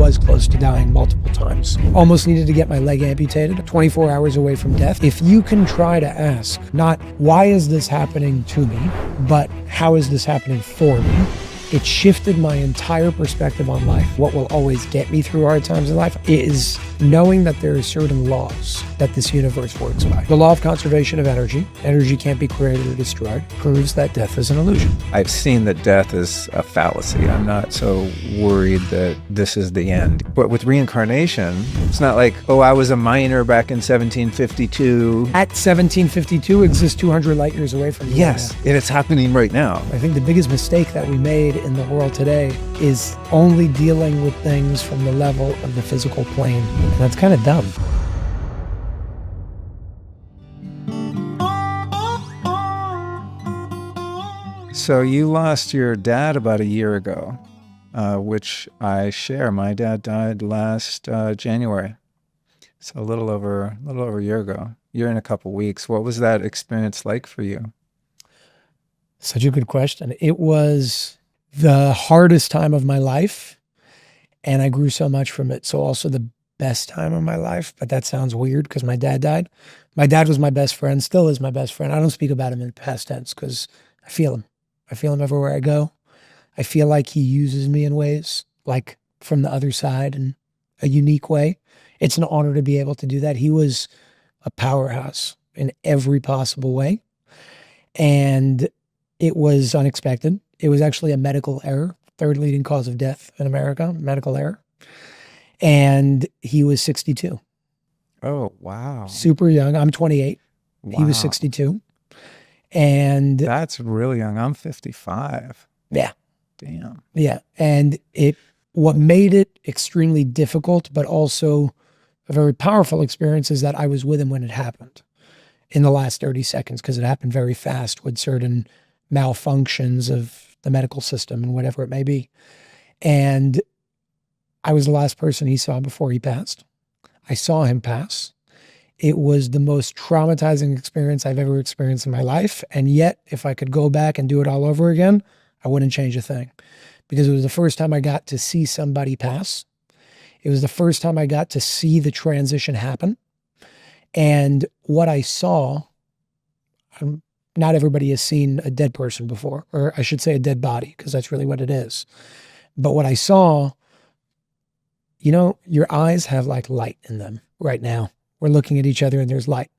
was close to dying multiple times. Almost needed to get my leg amputated, 24 hours away from death. If you can try to ask, not why is this happening to me, but how is this happening for me? It shifted my entire perspective on life. What will always get me through hard times in life is knowing that there are certain laws that this universe works by. The law of conservation of energy. Energy can't be created or destroyed. Proves that death is an illusion. I've seen that death is a fallacy. I'm not so worried that this is the end. But with reincarnation, it's not like, oh, I was a miner back in 1752. At 1752 exists 200 light years away from you. Yes, and it's happening right now. I think the biggest mistake that we made in the world today is only dealing with things from the level of the physical plane. And that's kind of dumb. So you lost your dad about a year ago, which I share. My dad died last January. So a little over a year ago. Year and a couple weeks. What was that experience like for you? Such a good question. It was the hardest time of my life, and I grew so much from it. So also the best time of my life, but that sounds weird because my dad died. My dad was my best friend, still is my best friend. I don't speak about him in past tense because I feel him. I feel him everywhere I go. I feel like he uses me in ways, like from the other side in a unique way. It's an honor to be able to do that. He was a powerhouse in every possible way. And it was unexpected. It was actually a medical error, third leading cause of death in America, medical error. And he was 62. Oh, wow. Super young. I'm 28. Wow. He was 62. And that's really young. I'm 55. Yeah. Damn. Yeah. And what made it extremely difficult, but also a very powerful experience is that I was with him when it happened in the last 30 seconds, because it happened very fast with certain malfunctions of the medical system and whatever it may be. And I was the last person he saw before he passed. I saw him pass. It was the most traumatizing experience I've ever experienced in my life. And yet, if I could go back and do it all over again, I wouldn't change a thing, because it was the first time I got to see somebody pass. It was the first time I got to see the transition happen. And what I saw, not everybody has seen a dead person before, or I should say a dead body, because that's really what it is. But what I saw, you know, your eyes have like light in them right now. We're looking at each other and there's light.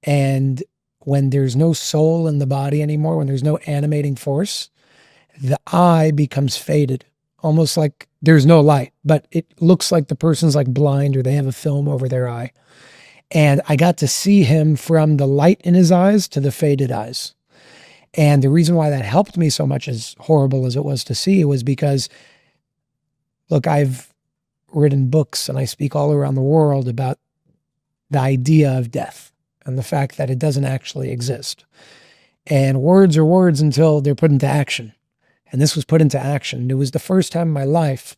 And when there's no soul in the body anymore, when there's no animating force, the eye becomes faded, almost like there's no light, but it looks like the person's like blind or they have a film over their eye. And I got to see him from the light in his eyes to the faded eyes. And the reason why that helped me so much, as horrible as it was to see, was because, look, I've written books and I speak all around the world about the idea of death and the fact that it doesn't actually exist. And words are words until they're put into action. And this was put into action. It was the first time in my life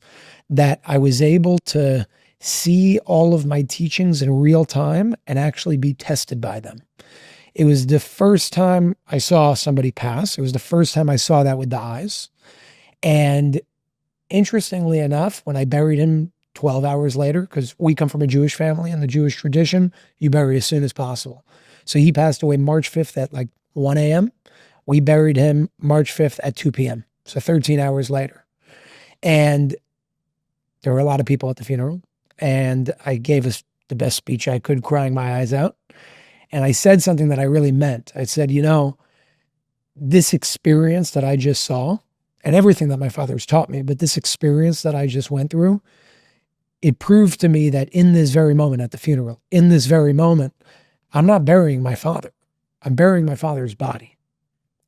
that I was able to see all of my teachings in real time and actually be tested by them. It was the first time I saw somebody pass. It was the first time I saw that with the eyes. And interestingly enough, when I buried him 12 hours later, because we come from a Jewish family, and the Jewish tradition, you bury as soon as possible. So he passed away March 5th at like 1 a.m. We buried him March 5th at 2 p.m. So 13 hours later. And there were a lot of people at the funeral. And I gave us the best speech I could, crying my eyes out. And I said something that I really meant. I said, you know, this experience that I just saw, and everything that my father's taught me, but this experience that I just went through, it proved to me that in this very moment at the funeral, in this very moment, I'm not burying my father. I'm burying my father's body.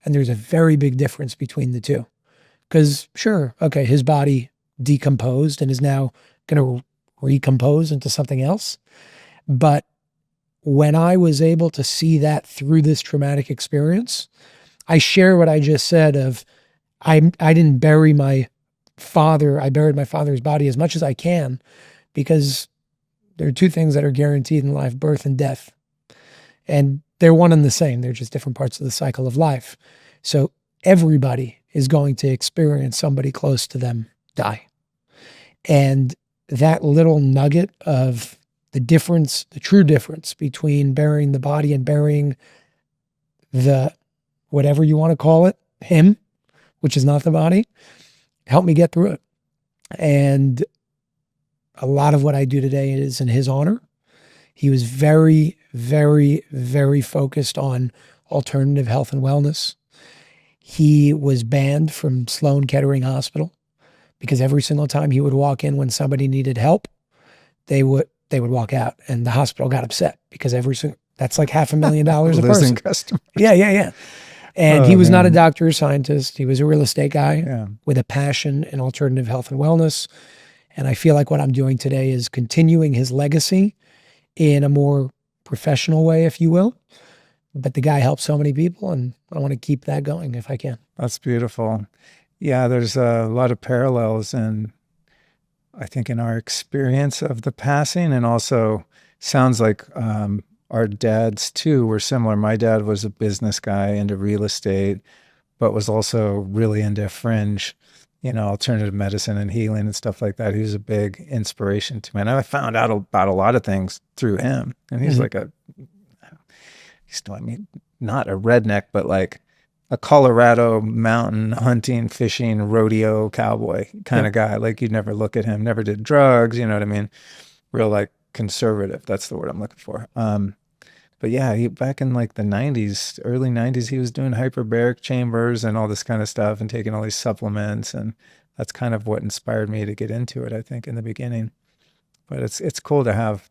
And there's a very big difference between the two. Because sure, okay, his body decomposed and is now going to recompose into something else. But when I was able to see that through this traumatic experience, I share what I just said of, I didn't bury my father. I buried my father's body as much as I can, because there are two things that are guaranteed in life: birth and death. And they're one and the same. They're just different parts of the cycle of life. So everybody is going to experience somebody close to them die. And that little nugget of the difference, the true difference between burying the body and burying the, whatever you want to call it, him, which is not the body, helped me get through it. And a lot of what I do today is in his honor. He was very, very, very focused on alternative health and wellness. He was banned from Sloan Kettering Hospital because every single time he would walk in when somebody needed help, they would walk out, and the hospital got upset because that's like $500,000 a Losing person. customers. Yeah. And he was not a doctor or scientist. He was a real estate guy with a passion in alternative health and wellness. And I feel like what I'm doing today is continuing his legacy in a more professional way, if you will. But the guy helped so many people, and I want to keep that going if I can. That's beautiful. Yeah, there's a lot of parallels, and I think in our experience of the passing, and also sounds like our dads too were similar. My dad was a business guy into real estate, but was also really into fringe, alternative medicine and healing and stuff like that. He was a big inspiration to me. And I found out about a lot of things through him. And he's like not a redneck, but like a Colorado mountain hunting, fishing, rodeo cowboy kind of guy. Like you'd never look at him, never did drugs, you know what I mean? Real like conservative. That's the word I'm looking for. But yeah, back in like the 90s, early 90s, he was doing hyperbaric chambers and all this kind of stuff and taking all these supplements. And that's kind of what inspired me to get into it, I think, in the beginning. But it's cool to have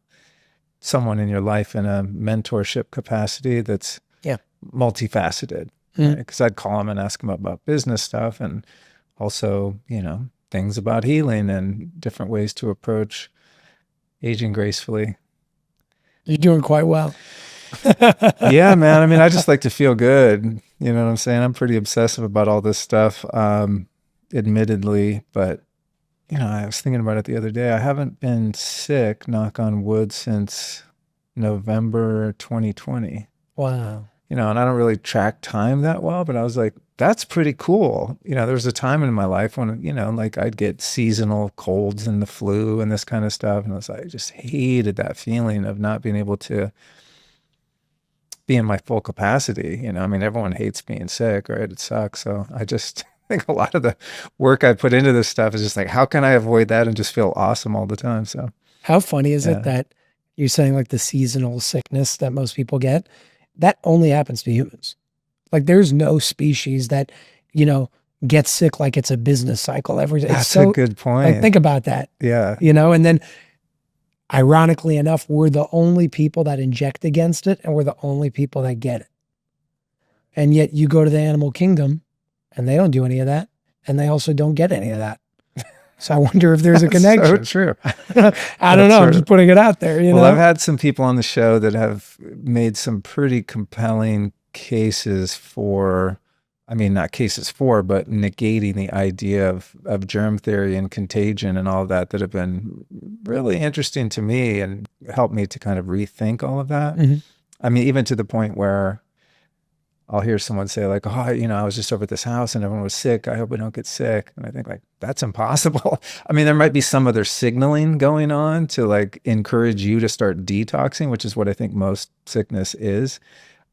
someone in your life in a mentorship capacity that's multifaceted. Because I'd call him and ask him about business stuff and also, things about healing and different ways to approach aging gracefully. You're doing quite well. Yeah, man. I mean, I just like to feel good. You know what I'm saying? I'm pretty obsessive about all this stuff, admittedly. But, I was thinking about it the other day. I haven't been sick, knock on wood, since November 2020. Wow. And I don't really track time that well, but I was like, that's pretty cool. There was a time in my life when, like I'd get seasonal colds and the flu and this kind of stuff. And I just hated that feeling of not being able to be in my full capacity. I mean, everyone hates being sick, right? It sucks. So I just think a lot of the work I put into this stuff is just like, how can I avoid that and just feel awesome all the time? So how funny is it that you're saying like the seasonal sickness that most people get? That only happens to humans. Like there's no species that, gets sick like it's a business cycle. That's a good point. Like think about that. Yeah. And then ironically enough, we're the only people that inject against it, and we're the only people that get it. And yet you go to the animal kingdom and they don't do any of that. And they also don't get any of that. So I wonder if there's a connection. So true. I don't know. I'm just putting it out there. Well, I've had some people on the show that have made some pretty compelling cases for, not cases for, but negating the idea of germ theory and contagion and all that have been really interesting to me and helped me to kind of rethink all of that. Even to the point where I'll hear someone say like, oh, I was just over at this house and everyone was sick. I hope I don't get sick. And I think like, that's impossible. There might be some other signaling going on to like encourage you to start detoxing, which is what I think most sickness is.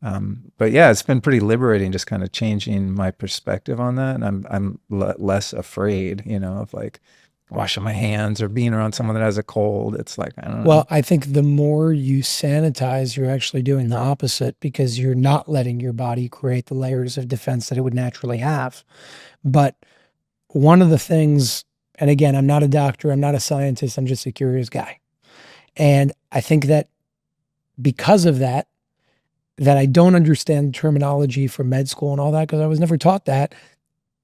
But yeah, it's been pretty liberating just kind of changing my perspective on that. And I'm less afraid, of like washing my hands or being around someone that has a cold. It's like, I don't know. Well, I think the more you sanitize, you're actually doing the opposite because you're not letting your body create the layers of defense that it would naturally have. But one of the things, and again, I'm not a doctor, I'm not a scientist, I'm just a curious guy. And I think that because of that I don't understand terminology for med school and all that because I was never taught that.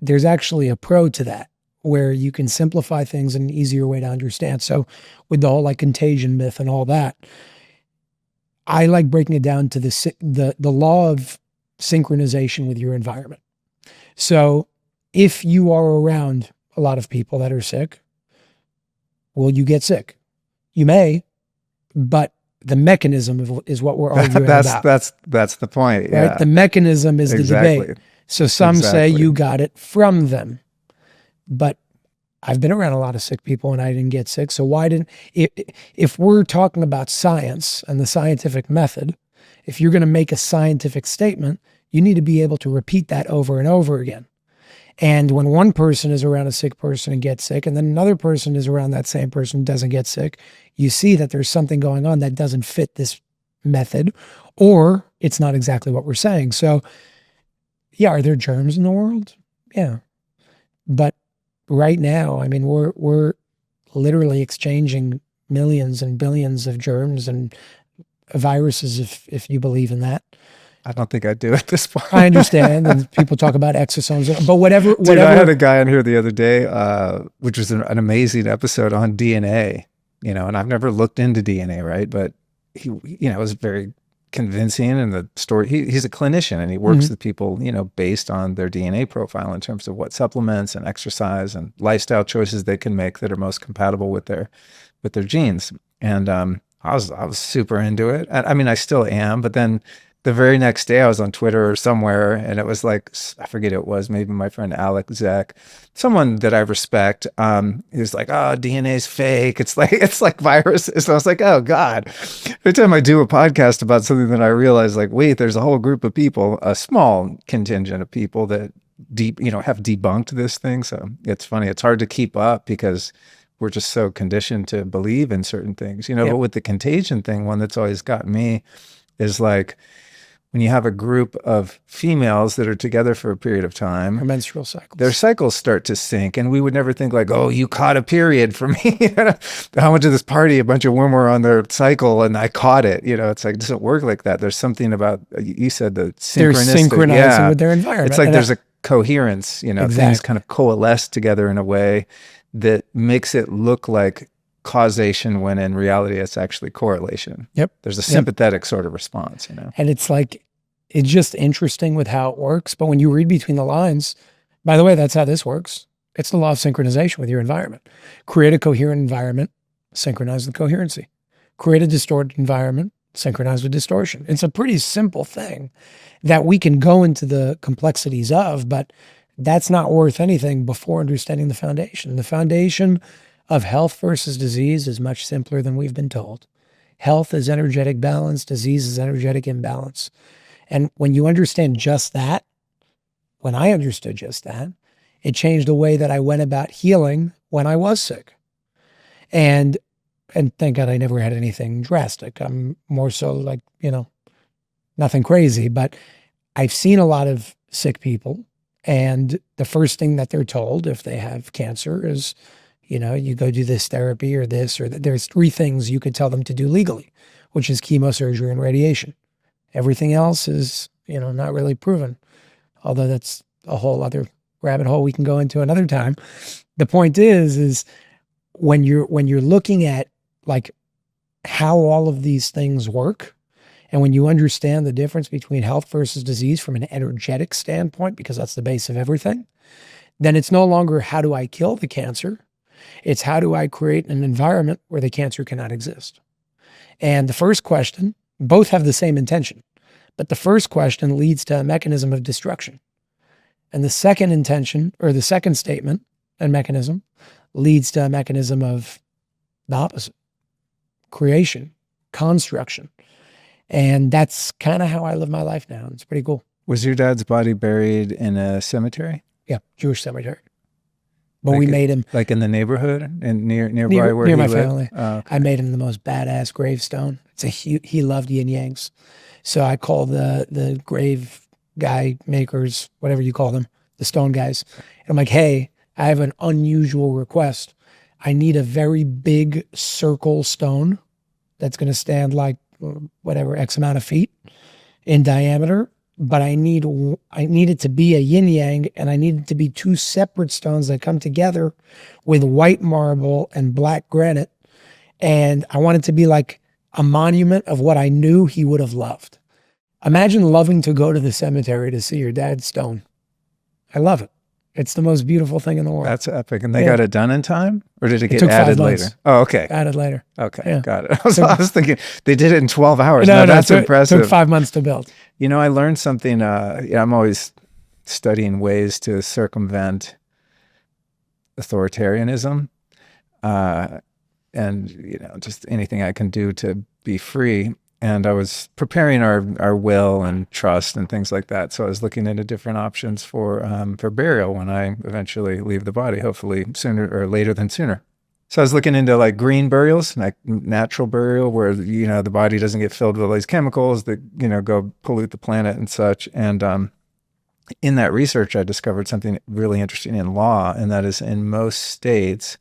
There's actually a pro to that, where you can simplify things in an easier way to understand. So with the whole like contagion myth and all that, I like breaking it down to the law of synchronization with your environment. So if you are around a lot of people that are sick, will you get sick? You may, but the mechanism is what we're arguing about. That's the point. Yeah. Right? The mechanism is the debate. So some say you got it from them. But I've been around a lot of sick people and I didn't get sick. So why didn't, if we're talking about science and the scientific method, if you're going to make a scientific statement, you need to be able to repeat that over and over again. And when one person is around a sick person and gets sick, and then another person is around that same person and doesn't get sick, you see that there's something going on that doesn't fit this method, or it's not exactly what we're saying. So yeah, are there germs in the world? Yeah. But right now, I mean, we're literally exchanging millions and billions of germs and viruses, if you believe in that. I don't think I do at this point. I understand, and people talk about exosomes, but whatever. Dude, I had a guy on here the other day, which was an amazing episode on DNA, and I've never looked into DNA, right? But he, was very convincing, and the story, he's a clinician and he works with people, based on their DNA profile in terms of what supplements and exercise and lifestyle choices they can make that are most compatible with their genes. And I was super into it. I mean, I still am, but then the very next day I was on Twitter or somewhere, and it was like, I forget who it was, maybe my friend Alex Zach, someone that I respect. He was like, oh, DNA's fake. It's like viruses. So I was like, oh God. Every time I do a podcast about something, that I realize, like, wait, there's a whole group of people, a small contingent of people that have debunked this thing. So it's funny. It's hard to keep up because we're just so conditioned to believe in certain things, but with the contagion thing, one that's always got me is like, when you have a group of females that are together for a period of time, Her menstrual cycles. Their cycles start to sync, and we would never think like, oh, you caught a period for me. I went to this party, a bunch of women were on their cycle, and I caught it. It's like, it doesn't work like that. There's something about, you said the synchronistic. They're synchronizing with their environment. It's like there's a coherence, Exactly. Things kind of coalesce together in a way that makes it look like causation when in reality it's actually correlation. Yep. There's a sympathetic sort of response, And it's like, it's just interesting with how it works. But when you read between the lines, by the way, that's how this works. It's the law of synchronization with your environment. Create a coherent environment, synchronize with coherency. Create a distorted environment, synchronize with distortion. It's a pretty simple thing that we can go into the complexities of, but that's not worth anything before understanding the foundation. The foundation of health versus disease is much simpler than we've been told. Health is energetic balance, disease is energetic imbalance. And when you understand just that, when I understood just that, it changed the way that I went about healing when I was sick. And thank God I never had anything drastic. I'm more so like, nothing crazy, but I've seen a lot of sick people, and the first thing that they're told if they have cancer is, you go do this therapy or this, or there's 3 things you could tell them to do legally, which is chemosurgery and radiation. Everything else is, not really proven, although that's a whole other rabbit hole we can go into another time. The point is when you're looking at like how all of these things work, and when you understand the difference between health versus disease from an energetic standpoint, because that's the base of everything, then it's no longer how do I kill the cancer? It's how do I create an environment where the cancer cannot exist? And the first question, both have the same intention, but the first question leads to a mechanism of destruction. And the second intention, or the second statement and mechanism, leads to a mechanism of the opposite, creation, construction. And that's kind of how I live my life now. It's pretty cool. Was your dad's body buried in a cemetery? Yeah, Jewish cemetery. But we made him like in the neighborhood and nearby where near he my lived? family. Oh, okay. I made him the most badass gravestone. He loved yin yangs, so I call the grave guy makers, whatever you call them, the stone guys. And I'm like, hey, I have an unusual request. I need a very big circle stone that's going to stand like whatever X amount of feet in diameter. But I need it to be a yin yang, and I need it to be 2 separate stones that come together with white marble and black granite. And I want it to be like a monument of what I knew he would have loved. Imagine loving to go to the cemetery to see your dad's stone. I love it. It's the most beautiful thing in the world. That's epic. And they got it done in time? Or did it get took 5 added months. later? Oh, okay. Added later. Okay, Yeah. got it. I was thinking they did it in 12 hours. No, That's impressive. It took 5 months to build. I learned something. I'm always studying ways to circumvent authoritarianism, uh, and just anything I can do to be free. And I was preparing our will and trust and things like that. So I was looking into different options for burial when I eventually leave the body, hopefully sooner or later than sooner. So I was looking into like green burials, like natural burial, where the body doesn't get filled with all these chemicals that go pollute the planet and such. And in that research, I discovered something really interesting in law, and that is in most states,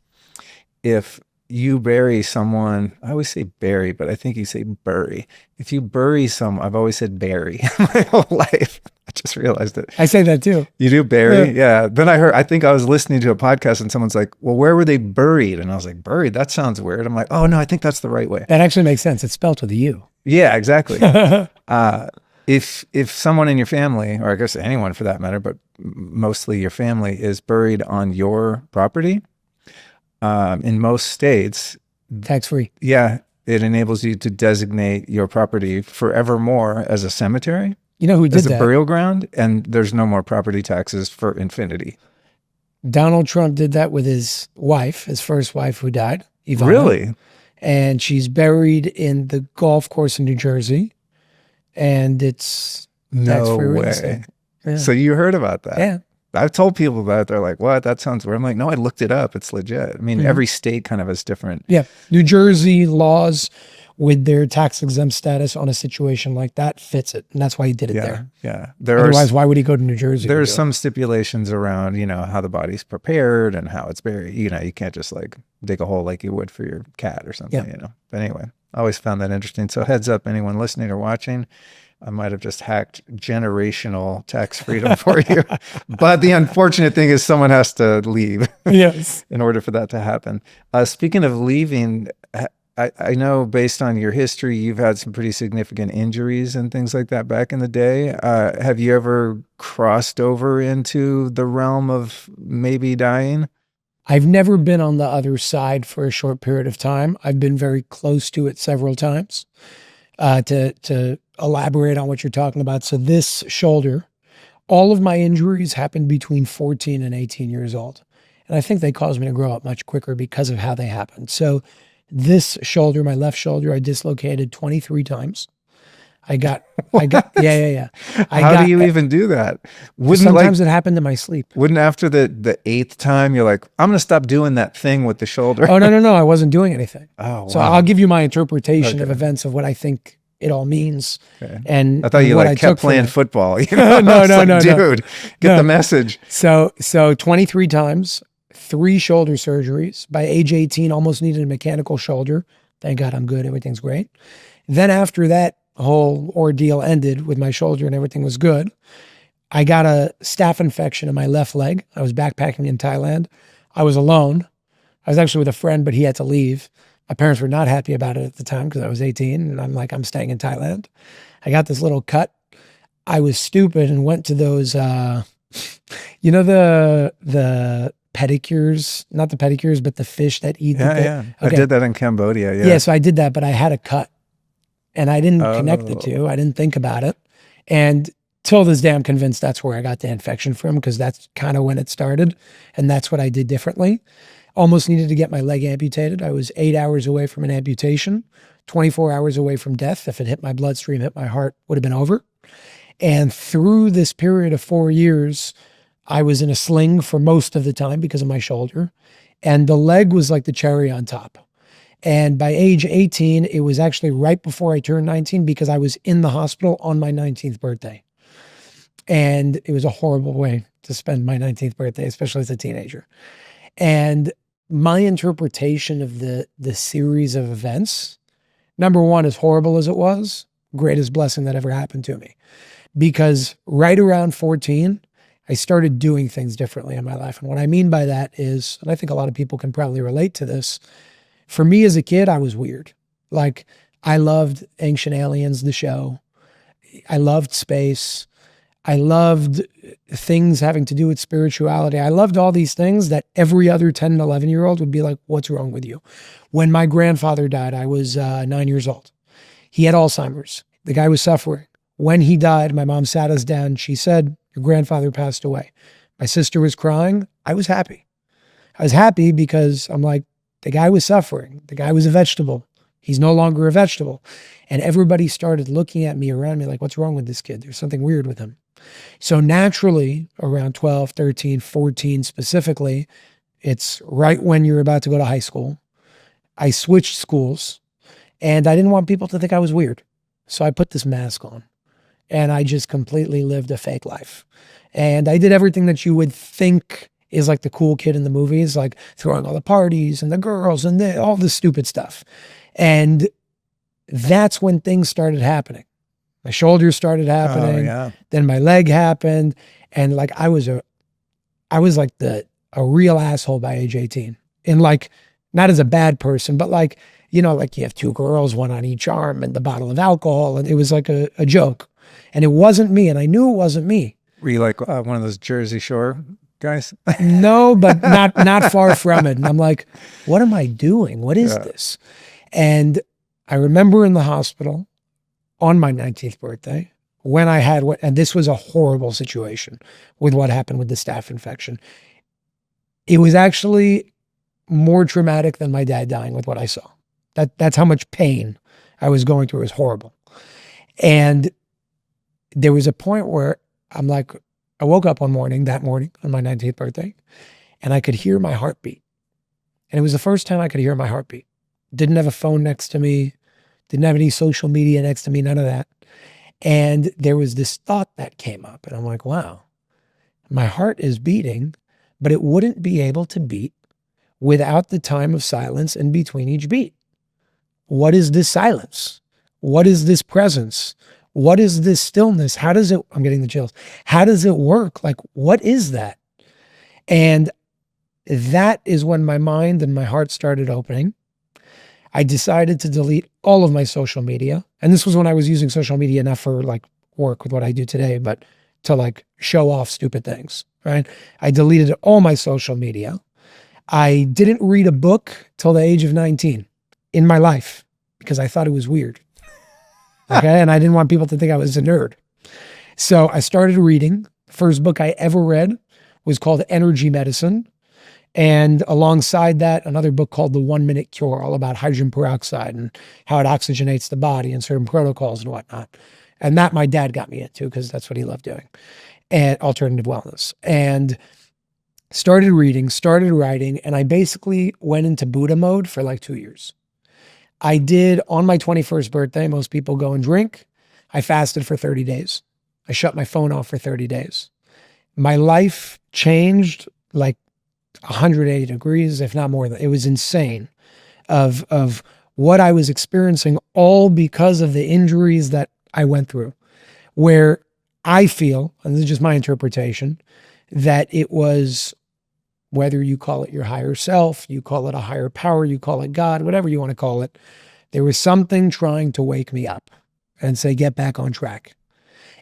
if you bury someone, I always say bury, but I think you say bury. If you bury someone, I've always said bury my whole life. I just realized it. I say that too. You do bury? Yeah. Then I think I was listening to a podcast and someone's like, well, where were they buried? And I was like, buried? That sounds weird. I'm like, oh no, I think that's the right way. That actually makes sense. It's spelled with a U. Yeah, exactly. If someone in your family, or I guess anyone for that matter, but mostly your family, is buried on your property, in most states, tax-free. Yeah, it enables you to designate your property forevermore as a cemetery. You know who did that? As a burial ground, and there's no more property taxes for infinity. Donald Trump did that with his wife, his first wife who died, Ivana. Really? And she's buried in the golf course in New Jersey, and it's tax-free real estate. Yeah. So you heard about that? Yeah. I've told people that. They're like, what? That sounds weird. I'm like, no, I looked it up. It's legit. I mean, every state kind of has different. Yeah. New Jersey laws with their tax exempt status on a situation like that fits it. And that's why he did it there. Yeah. Otherwise, why would he go to New Jersey? There's some stipulations around, how the body's prepared and how it's buried. You can't just like dig a hole like you would for your cat or something, But anyway, I always found that interesting. So heads up, anyone listening or watching, I might have just hacked generational tax freedom for you. But the unfortunate thing is someone has to leave in order for that to happen. Speaking of leaving, I know based on your history, you've had some pretty significant injuries and things like that back in the day. Have you ever crossed over into the realm of maybe dying? I've never been on the other side for a short period of time. I've been very close to it several times. To elaborate on what you're talking about. So this shoulder, all of my injuries happened between 14 and 18 years old. And I think they caused me to grow up much quicker because of how they happened. So this shoulder, my left shoulder, I dislocated 23 times. I got, yeah. How do you even do that? Sometimes it happened in my sleep. Wouldn't after the eighth time, you're like, I'm going to stop doing that thing with the shoulder? Oh, no. I wasn't doing anything. Oh, wow. So I'll give you my interpretation of events of what I think it all means. Okay. And I thought you kept playing football. No. Dude, get the message. So 23 times, 3 shoulder surgeries. By age 18, almost needed a mechanical shoulder. Thank God I'm good. Everything's great. Then after that whole ordeal ended with my shoulder and everything was good, I got a staph infection in my left leg. I was backpacking in Thailand. I was alone. I was actually with a friend, but he had to leave. My parents were not happy about it at the time because I was 18 and I'm like, I'm staying in Thailand. I got this little cut. I was stupid and went to those, the pedicures, not the pedicures, but the fish that eat. Yeah. Okay. I did that in Cambodia. Yeah. So I did that, but I had a cut and I didn't connect the two. I didn't think about it. And till this day, I'm convinced that's where I got the infection from because that's kind of when it started. And that's what I did differently. Almost needed to get my leg amputated. I was 8 hours away from an amputation, 24 hours away from death. If it hit my bloodstream, hit my heart, would have been over. And through this period of 4 years, I was in a sling for most of the time because of my shoulder. And the leg was like the cherry on top. And by age 18, it was actually right before I turned 19 because I was in the hospital on my 19th birthday. And it was a horrible way to spend my 19th birthday, especially as a teenager. And my interpretation of the series of events, number one, as horrible as it was, greatest blessing that ever happened to me. Because right around 14, I started doing things differently in my life. And what I mean by that is, and I think a lot of people can probably relate to this, for me as a kid, I was weird. Like, I loved Ancient Aliens, the show. I loved space. I loved things having to do with spirituality. I loved all these things that every other 10 and 11-year-old would be like, what's wrong with you? When my grandfather died, I was 9 years old. He had Alzheimer's. The guy was suffering. When he died, my mom sat us down. She said, your grandfather passed away. My sister was crying. I was happy. I was happy because I'm like, the guy was suffering. The guy was a vegetable. He's no longer a vegetable. And everybody started looking at me around me like, what's wrong with this kid? There's something weird with him. So naturally, around 12, 13, 14 specifically, it's right when you're about to go to high school. I switched schools and I didn't want people to think I was weird. So I put this mask on and I just completely lived a fake life. And I did everything that you would think is like the cool kid in the movies, like throwing all the parties and the girls and all this stupid stuff. And that's when things started happening. My shoulders started Oh happening, yeah. then my leg happened, and like I was like a real asshole by age 18. And like not as a bad person, but like, you know, like you have two girls, one on each arm and the bottle of alcohol, and it was like a joke. And it wasn't me, and I knew it wasn't me. Were you like one of those Jersey Shore guys? No, but not far from it. And I'm like, what am I doing? What is Yeah. this? And I remember in the hospital on my 19th birthday when I had what, and this was a horrible situation with what happened with the staph infection. It was actually more traumatic than my dad dying with what I saw. That's how much pain I was going through. It was horrible. And there was a point where I'm like, I woke up that morning on my 19th birthday, and I could hear my heartbeat. And it was the first time I could hear my heartbeat. Didn't have a phone next to me, didn't have any social media next to me, none of that. And there was this thought that came up, and I'm like, wow, my heart is beating, but it wouldn't be able to beat without the time of silence in between each beat. What is this silence? What is this presence? What is this stillness? How does it, I'm getting the chills. How does it work? Like, what is that? And that is when my mind and my heart started opening. I decided to delete all of my social media. And this was when I was using social media not for like work with what I do today, but to like show off stupid things, right? I deleted all my social media. I didn't read a book till the age of 19 in my life because I thought it was weird. Okay. And I didn't want people to think I was a nerd. So I started reading. The first book I ever read was called Energy Medicine. And alongside that, another book called The 1 Minute Cure, all about hydrogen peroxide and how it oxygenates the body and certain protocols and whatnot. And that my dad got me into because that's what he loved doing, and alternative wellness. And started reading, started writing, and I basically went into Buddha mode for like 2 years. I did on my 21st birthday, most people go and drink. I fasted for 30 days. I shut my phone off for 30 days. My life changed like 180 degrees, if not more than. It was insane of what I was experiencing, all because of the injuries that I went through, where I feel, and this is just my interpretation, that it was, whether you call it your higher self, you call it a higher power, you call it God, whatever you want to call it, there was something trying to wake me up and say, get back on track.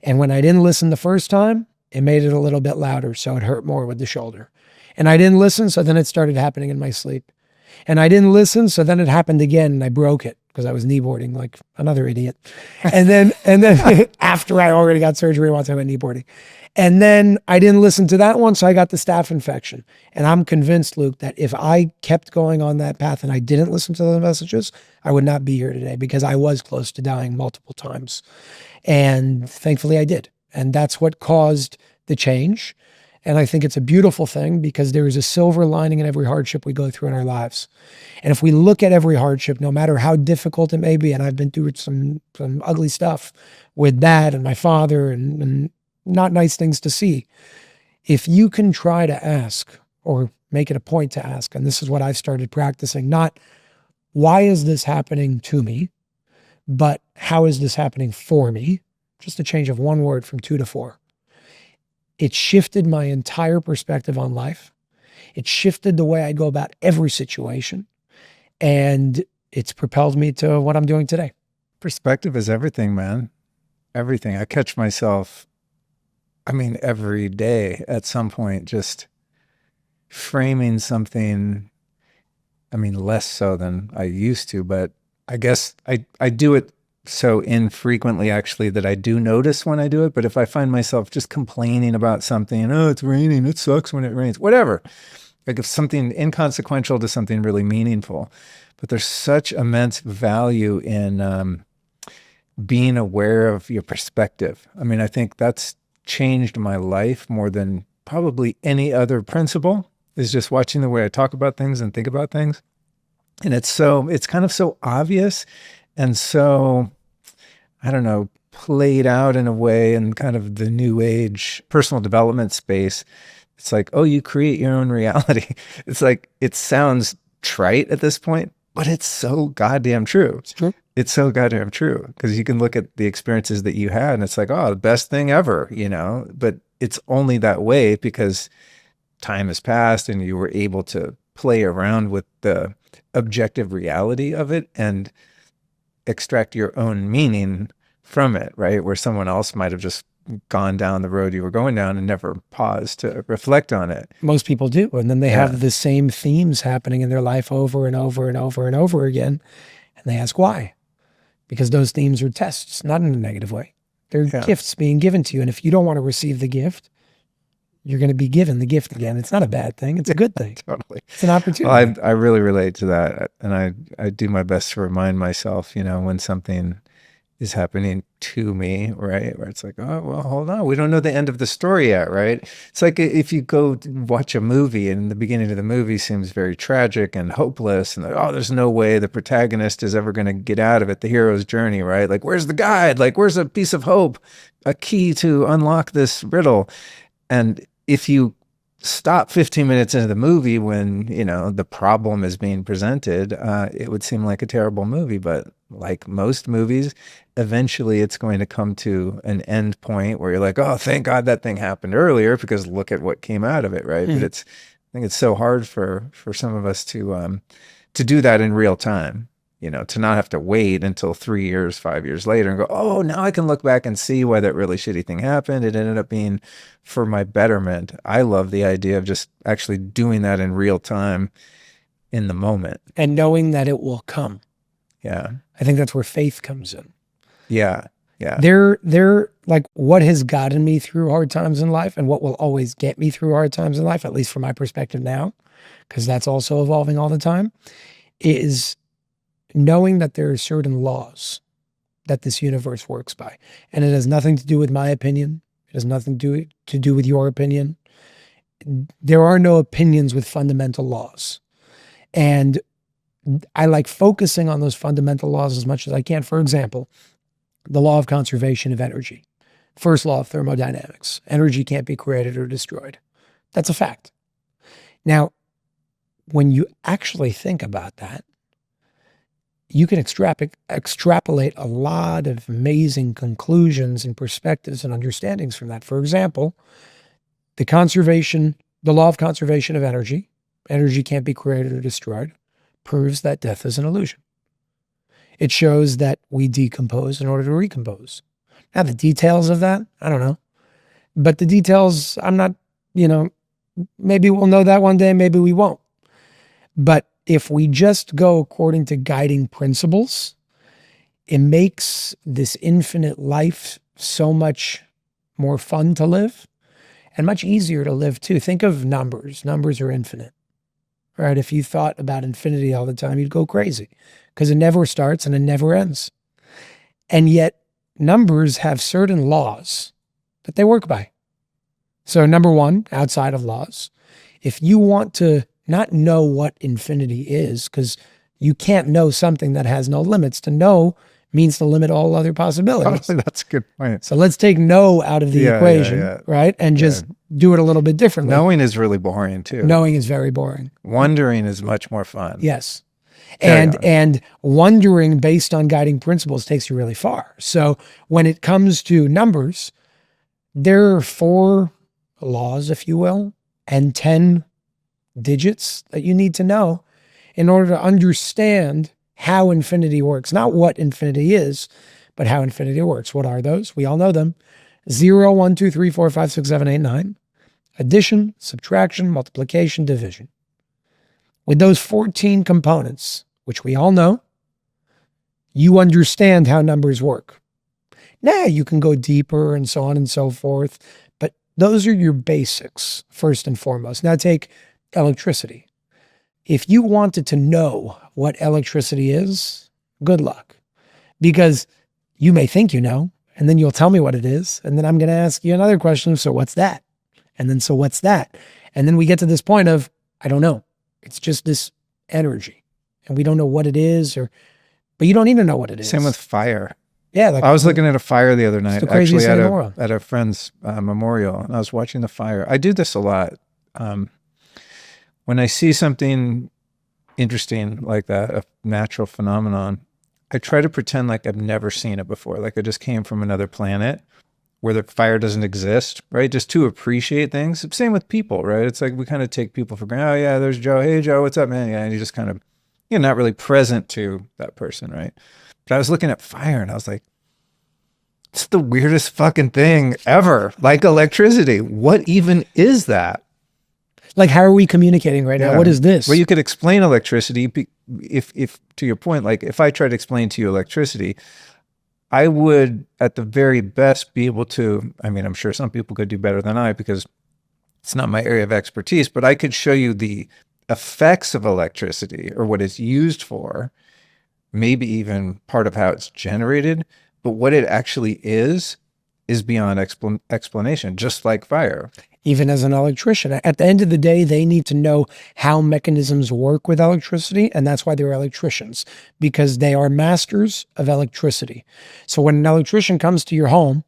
And when I didn't listen the first time, it made it a little bit louder, so it hurt more with the shoulder. And I didn't listen, so then it started happening in my sleep. And I didn't listen, so then it happened again, and I broke it because I was kneeboarding like another idiot. And then after I already got surgery once I went kneeboarding. And then I didn't listen to that one, so I got the staph infection. And I'm convinced, Luke, that if I kept going on that path and I didn't listen to the messages, I would not be here today because I was close to dying multiple times. And thankfully I did. And that's what caused the change. And I think it's a beautiful thing because there is a silver lining in every hardship we go through in our lives. And if we look at every hardship, no matter how difficult it may be, and I've been through some ugly stuff with dad and my father and not nice things to see. If you can try to ask or make it a point to ask, and this is what I've started practicing, not why is this happening to me, but how is this happening for me? Just a change of one word from 2 to 4. It shifted my entire perspective on life. It shifted the way I go about every situation. And it's propelled me to what I'm doing today. Perspective is everything, man. Everything. I catch myself, I mean, every day at some point, just framing something. I mean, less so than I used to, but I guess I do it so infrequently actually that I do notice when I do it. But if I find myself just complaining about something, oh, it's raining, it sucks when it rains, whatever. like if something inconsequential to something really meaningful. But there's such immense value in being aware of your perspective. I mean, I think that's changed my life more than probably any other principle, is just watching the way I talk about things and think about things. And it's kind of so obvious and so, I don't know, played out in a way in kind of the new age personal development space. It's like, oh, you create your own reality. It's like, it sounds trite at this point, but it's so goddamn true. It's true. It's so goddamn true, because you can look at the experiences that you had and it's like, oh, the best thing ever, but it's only that way because time has passed and you were able to play around with the objective reality of it and extract your own meaning from it, right? Where someone else might have just gone down the road you were going down and never paused to reflect on it. Most people do. And then they have the same themes happening in their life over and over and over and over again. And they ask why? Because those themes are tests, not in a negative way. They're gifts being given to you. And if you don't want to receive the gift, you're going to be given the gift again. It's not a bad thing. It's a good thing. Totally. It's an opportunity. Well, I really relate to that. And I do my best to remind myself, when something is happening to me, right? Where it's like, oh, well, hold on. We don't know the end of the story yet, right? It's like if you go watch a movie and the beginning of the movie seems very tragic and hopeless and like, oh, there's no way the protagonist is ever going to get out of it, the hero's journey, right? Like, where's the guide? Like, where's a piece of hope, a key to unlock this riddle? And if you stop 15 minutes into the movie when, the problem is being presented, it would seem like a terrible movie. But like most movies, eventually it's going to come to an end point where you're like, oh, thank God that thing happened earlier, because look at what came out of it, right? But I think it's so hard for some of us to do that in real time. To not have to wait until 3 years, 5 years later and go, oh, now I can look back and see why that really shitty thing happened. It ended up being for my betterment. I love the idea of just actually doing that in real time in the moment. And knowing that it will come. Yeah. I think that's where faith comes in. Yeah. Yeah. They're like what has gotten me through hard times in life and what will always get me through hard times in life, at least from my perspective now, because that's also evolving all the time, is knowing that there are certain laws that this universe works by. And it has nothing to do with my opinion. It has nothing to do with your opinion. There are no opinions with fundamental laws. And I like focusing on those fundamental laws as much as I can. For example, the law of conservation of energy. First law of thermodynamics. Energy can't be created or destroyed. That's a fact. Now, when you actually think about that, you can extrapolate a lot of amazing conclusions and perspectives and understandings from that. For example, the law of conservation of energy can't be created or destroyed, proves that death is an illusion. It shows that we decompose in order to recompose. Now, the details of that, I don't know. But the details, I'm not, maybe we'll know that one day, maybe we won't. But if we just go according to guiding principles, it makes this infinite life so much more fun to live and much easier to live too. Think of numbers. Numbers are infinite, right? If you thought about infinity all the time, you'd go crazy because it never starts and it never ends. And yet numbers have certain laws that they work by. So number one, outside of laws, if you want to not know what infinity is, because you can't know something that has no limits. To know means to limit all other possibilities. Honestly, that's a good point. So let's take no out of the equation, right? And just do it a little bit differently. Knowing is really boring too. Knowing is very boring. Wondering is much more fun. Yes. And wondering based on guiding principles takes you really far. So when it comes to numbers, there are 4 laws, if you will, and 10 digits that you need to know in order to understand how infinity works. Not what infinity is, but how infinity works. What are those? We all know them. 0, 1, 2, 3, 4, 5, 6, 7, 8, 9. Addition, subtraction, multiplication, division. With those 14 components, which we all know, you understand how numbers work. Now you can go deeper and so on and so forth, but those are your basics, first and foremost. Now take electricity. If you wanted to know what electricity is, good luck. Because you may think you know, and then you'll tell me what it is. And then I'm going to ask you another question. So what's that? And then, so what's that? And then we get to this point of, I don't know. It's just this energy. And we don't know what it is, but you don't need to know what it is. Same with fire. Yeah. Like, I was looking at a fire the other night, the craziest thing in the world. at a friend's memorial, and I was watching the fire. I do this a lot. When I see something interesting like that, a natural phenomenon, I try to pretend like I've never seen it before, like I just came from another planet where the fire doesn't exist, right? Just to appreciate things. Same with people, right? It's like we kind of take people for granted. Oh yeah, there's Joe. Hey Joe, what's up, man? Yeah, and you just kind of, you're not really present to that person, right? But I was looking at fire and I was like, it's the weirdest fucking thing ever. Like electricity. What even is that? Like, how are we communicating right now? What is this? Well, you could explain electricity if to your point, like if I tried to explain to you electricity, I would at the very best be able to, I mean, I'm sure some people could do better than I because it's not my area of expertise, but I could show you the effects of electricity or what it's used for, maybe even part of how it's generated, but what it actually is beyond explanation, just like fire. Even as an electrician, at the end of the day, they need to know how mechanisms work with electricity. And that's why they're electricians, because they are masters of electricity. So when an electrician comes to your home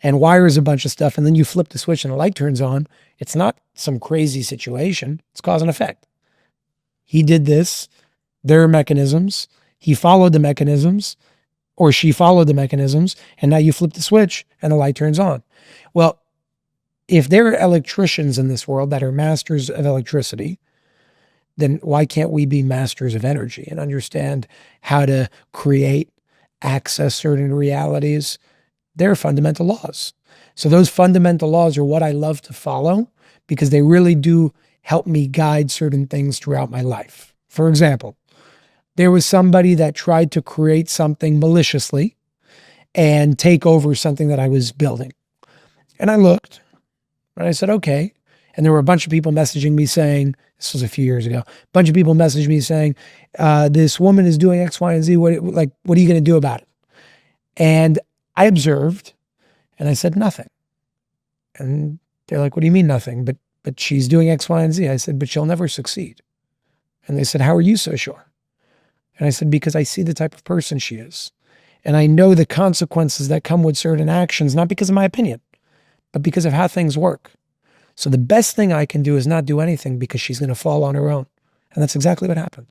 and wires a bunch of stuff, and then you flip the switch and the light turns on, it's not some crazy situation. It's cause and effect. He did this. There are mechanisms. He followed the mechanisms, or she followed the mechanisms, and now you flip the switch and the light turns on. Well, if there are electricians in this world that are masters of electricity, then why can't we be masters of energy and understand how to create, access certain realities? They're fundamental laws. So those fundamental laws are what I love to follow because they really do help me guide certain things throughout my life. For example, there was somebody that tried to create something maliciously and take over something that I was building. And I looked, and I said, okay. And there were a bunch of people messaging me saying, this was a few years ago, a bunch of people messaged me saying, this woman is doing X, Y, and Z. What are you going to do about it? And I observed, and I said, nothing. And they're like, what do you mean nothing? But she's doing X, Y, and Z. I said, but she'll never succeed. And they said, how are you so sure? And I said, because I see the type of person she is. And I know the consequences that come with certain actions, not because of my opinion, but because of how things work. So the best thing I can do is not do anything because she's going to fall on her own. And that's exactly what happened.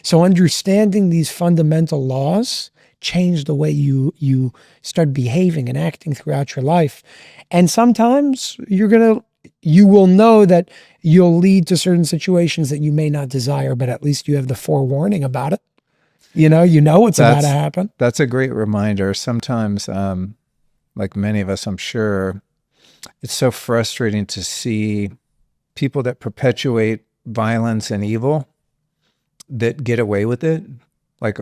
So understanding these fundamental laws change the way you start behaving and acting throughout your life. And sometimes you will know that you'll lead to certain situations that you may not desire, but at least you have the forewarning about it. You know what's about to happen. That's a great reminder. Sometimes, like many of us, I'm sure, it's so frustrating to see people that perpetuate violence and evil that get away with it, like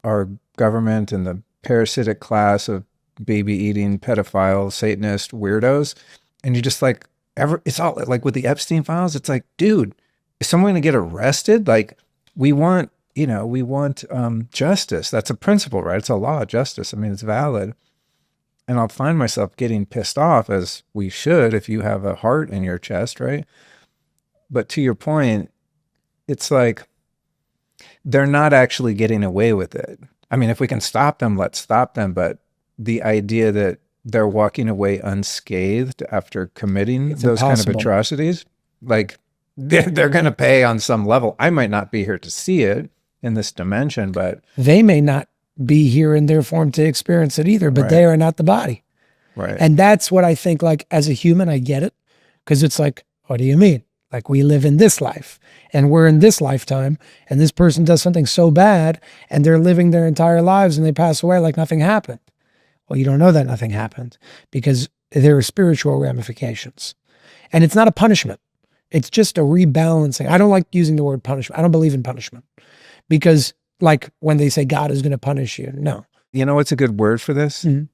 our government and the parasitic class of baby-eating pedophiles, Satanist weirdos. And you just like, it's all like with the Epstein files, it's like, dude, is someone going to get arrested? Like we want justice. That's a principle, right? It's a law of justice. I mean, it's valid. And I'll find myself getting pissed off, as we should if you have a heart in your chest, right? But to your point, it's like they're not actually getting away with it. I mean, if we can stop them, let's stop them. But the idea that they're walking away unscathed after committing those kind of atrocities, like they're going to pay on some level. I might not be here to see it in this dimension, but they may not be here in their form to experience it either, but they are not the body. Right. And that's what I think, like, as a human, I get it. Because it's like, what do you mean? Like, we live in this life and we're in this lifetime, and this person does something so bad and they're living their entire lives and they pass away like nothing happened. Well, you don't know that nothing happened because there are spiritual ramifications. And it's not a punishment. It's just a rebalancing. I don't like using the word punishment. I don't believe in punishment because, like, when they say God is going to punish you, no. You know what's a good word for this? Mm-hmm.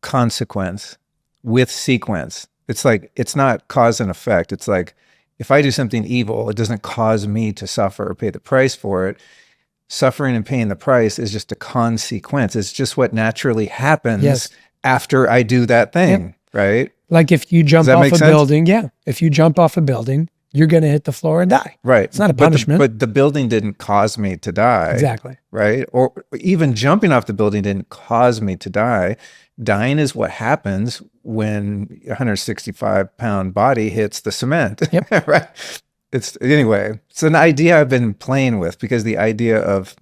Consequence with sequence. It's like, it's not cause and effect. It's like if I do something evil, it doesn't cause me to suffer or pay the price for it. Suffering and paying the price is just a consequence. It's just what naturally happens Yes. after I do that Yep. thing, right? Like if you Does jump that off make a sense? building, yeah. If you jump off a building, you're going to hit the floor and die. Right. It's not a But punishment. but the building didn't cause me to die. Exactly. Right. Or even jumping off the building didn't cause me to die. Dying is what happens when a 165-pound body hits the cement. Yep. Right. It's an idea I've been playing with, because the idea of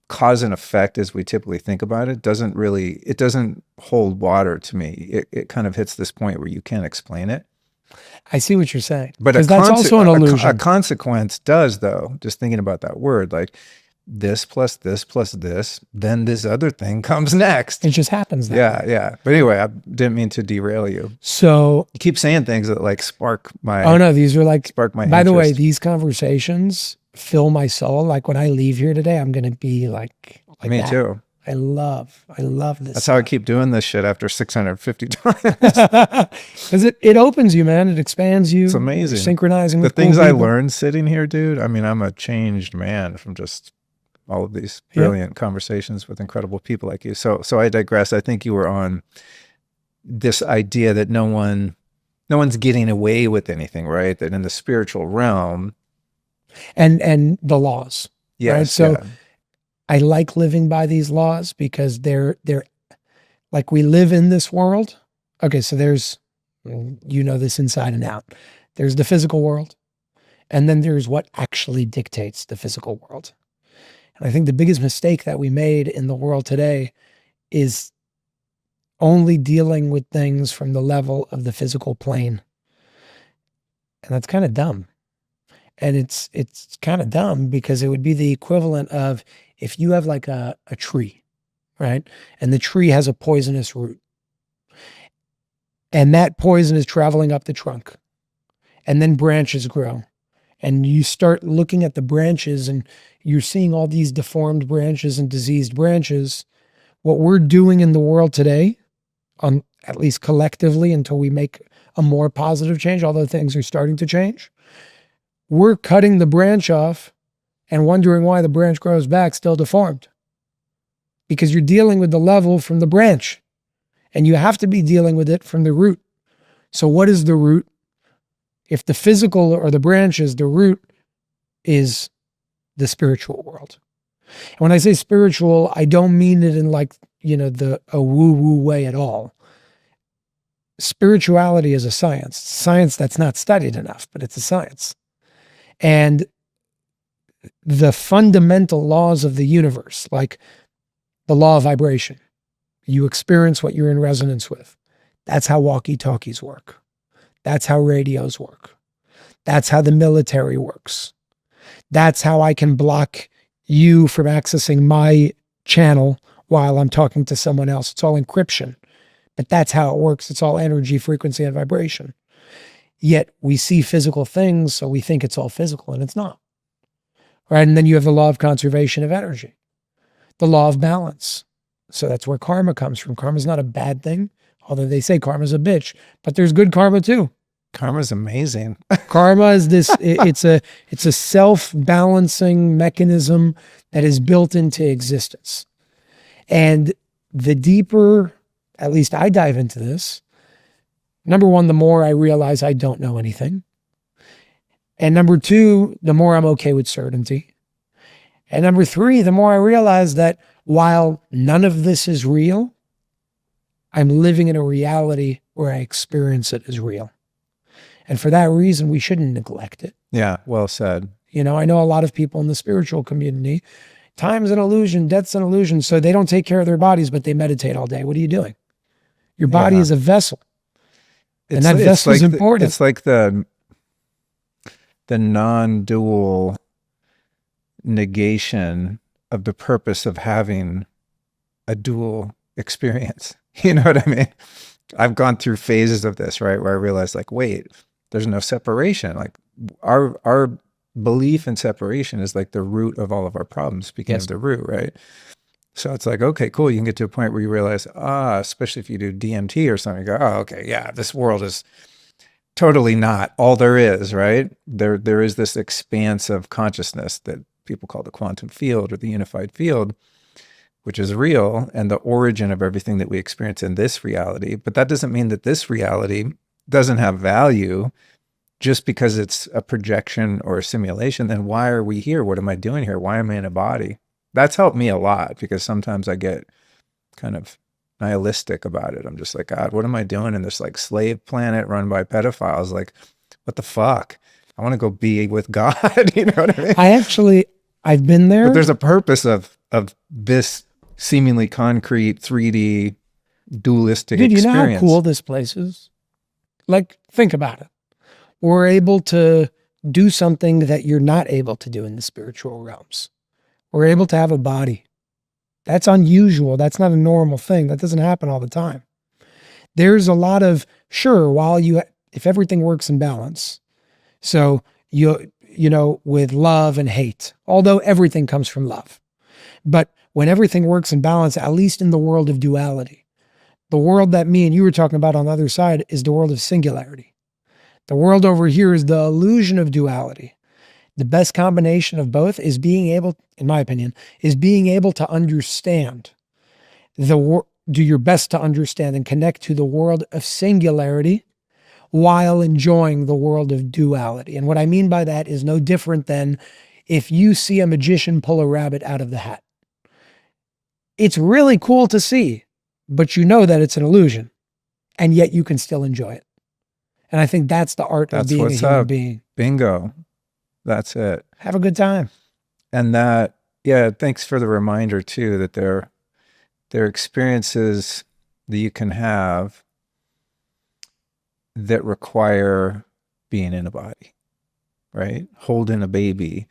cause and effect as we typically think about it doesn't hold water to me. It kind of hits this point where you can't explain it. I see what you're saying. But Because that's also an a illusion. consequence does, though. Just thinking about that word, like this plus this plus this, then this other thing comes next. It just happens that way. Yeah. But anyway, I didn't mean to derail you. So, You keep saying things that like spark my oh no, these are like, spark my by the way, interest. these conversations fill my soul. Like when I leave here today, I'm going to be like Me that. too. I love this. That's how I keep doing this shit after 650 times. Because it opens you, man. It expands you. It's amazing. You're synchronizing The with things cool I people. learned sitting here, dude. I mean, I'm a changed man from just all of these brilliant conversations with incredible people like you. So I digress. I think you were on this idea that no one's getting away with anything, right? That in the spiritual realm, And the laws. yes, Right? So yeah. I like living by these laws because they're like we live in this world. Okay, so there's, you know this inside and out. There's the physical world, and then there's what actually dictates the physical world. And I think the biggest mistake that we made in the world today is only dealing with things from the level of the physical plane. And that's kind of dumb. And it's kind of dumb because it would be the equivalent of if you have like a tree, right? And the tree has a poisonous root. And that poison is traveling up the trunk. And then branches grow. And you start looking at the branches and you're seeing all these deformed branches and diseased branches. What we're doing in the world today, on at least collectively until we make a more positive change, although things are starting to change, we're cutting the branch off and wondering why the branch grows back still deformed. Because you're dealing with the level from the branch and you have to be dealing with it from the root. So what is the root? If the physical or the branches, the root is the spiritual world. And when I say spiritual, I don't mean it in like, a woo-woo way at all. Spirituality is a science. Science that's not studied enough, but it's a science. And the fundamental laws of the universe, like the law of vibration, you experience what you're in resonance with. That's how walkie-talkies work. That's how radios work. That's how the military works. That's how I can block you from accessing my channel while I'm talking to someone else. It's all encryption, but that's how it works. It's all energy, frequency, and vibration. Yet we see physical things, so we think it's all physical, and it's not. Right? And then you have the law of conservation of energy, the law of balance. So that's where karma comes from. Karma is not a bad thing, although they say karma's a bitch, but there's good karma too. Karma's amazing. Karma is this, it's a self-balancing mechanism that is built into existence. And the deeper, at least I dive into this, number one, the more I realize I don't know anything. And number two, the more I'm okay with certainty. And number three, the more I realize that while none of this is real, I'm living in a reality where I experience it as real. And for that reason, we shouldn't neglect it. Yeah, well said. I know a lot of people in the spiritual community, time's an illusion, death's an illusion, so they don't take care of their bodies, but they meditate all day. What are you doing? Your body is a vessel. And that vessel is important. It's like the non-dual negation of the purpose of having a dual experience. You know what I mean? I've gone through phases of this, right? Where I realized like, wait, there's no separation. Like our belief in separation is like the root of all of our problems, speaking of the root, right? So it's like, okay, cool. You can get to a point where you realize, especially if you do DMT or something, you go, oh, okay, yeah, this world is totally not all there is, right? There is this expanse of consciousness that people call the quantum field or the unified field, which is real and the origin of everything that we experience in this reality. But that doesn't mean that this reality doesn't have value just because it's a projection or a simulation. Then why are we here? What am I doing here? Why am I in a body? That's helped me a lot, because sometimes I get kind of nihilistic about it. I'm just like, God, what am I doing in this like slave planet run by pedophiles? Like, what the fuck? I want to go be with God. You know what I mean? I've been there. But there's a purpose of this seemingly concrete 3D dualistic Dude, you know experience. how cool this place is? Like, think about it. We're able to do something that you're not able to do in the spiritual realms. We're able to have a body. That's unusual. That's not a normal thing. That doesn't happen all the time. There's a lot of, sure, if everything works in balance. So you know, with love and hate, although everything comes from love. But when everything works in balance, at least in the world of duality, the world that me and you were talking about on the other side is the world of singularity. The world over here is the illusion of duality. The best combination of both is being able, in my opinion, is being able to understand do your best to understand and connect to the world of singularity while enjoying the world of duality. And what I mean by that is no different than if you see a magician pull a rabbit out of the hat. It's really cool to see, but you know that it's an illusion, and yet you can still enjoy it. And I think that's the art of being a human being. Bingo. That's it. Have a good time. And that, yeah, thanks for the reminder too, that there are experiences that you can have that require being in a body, right? Holding a baby,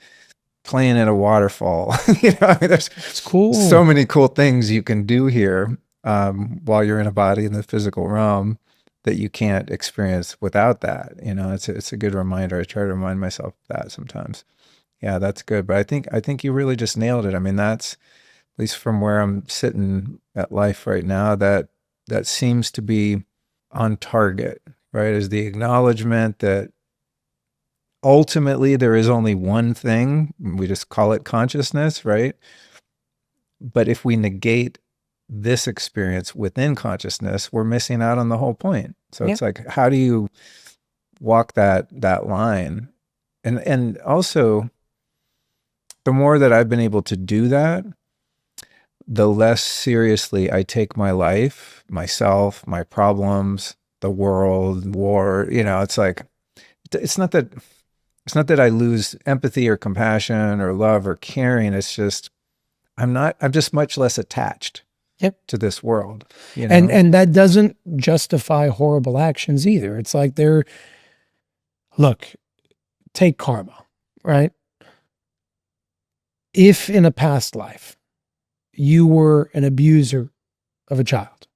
playing in a waterfall. You know, I mean, it's cool. So many cool things you can do here while you're in a body in the physical realm that you can't experience without that. You know, it's a good reminder. I try to remind myself of that sometimes. Yeah, that's good. But I think you really just nailed it. I mean, that's, at least from where I'm sitting at life right now, that seems to be on target, right? Is the acknowledgement that ultimately there is only one thing. We just call it consciousness, right? But if we negate this experience within consciousness, we're missing out on the whole point. So it's like, how do you walk that line? And also, the more that I've been able to do that, the less seriously I take my life, myself, my problems, the world, war. You know, it's like, it's not that I lose empathy or compassion or love or caring. It's just, I'm just much less attached to this world. You know? And that doesn't justify horrible actions either. It's like look, take karma, right? If in a past life you were an abuser of a child,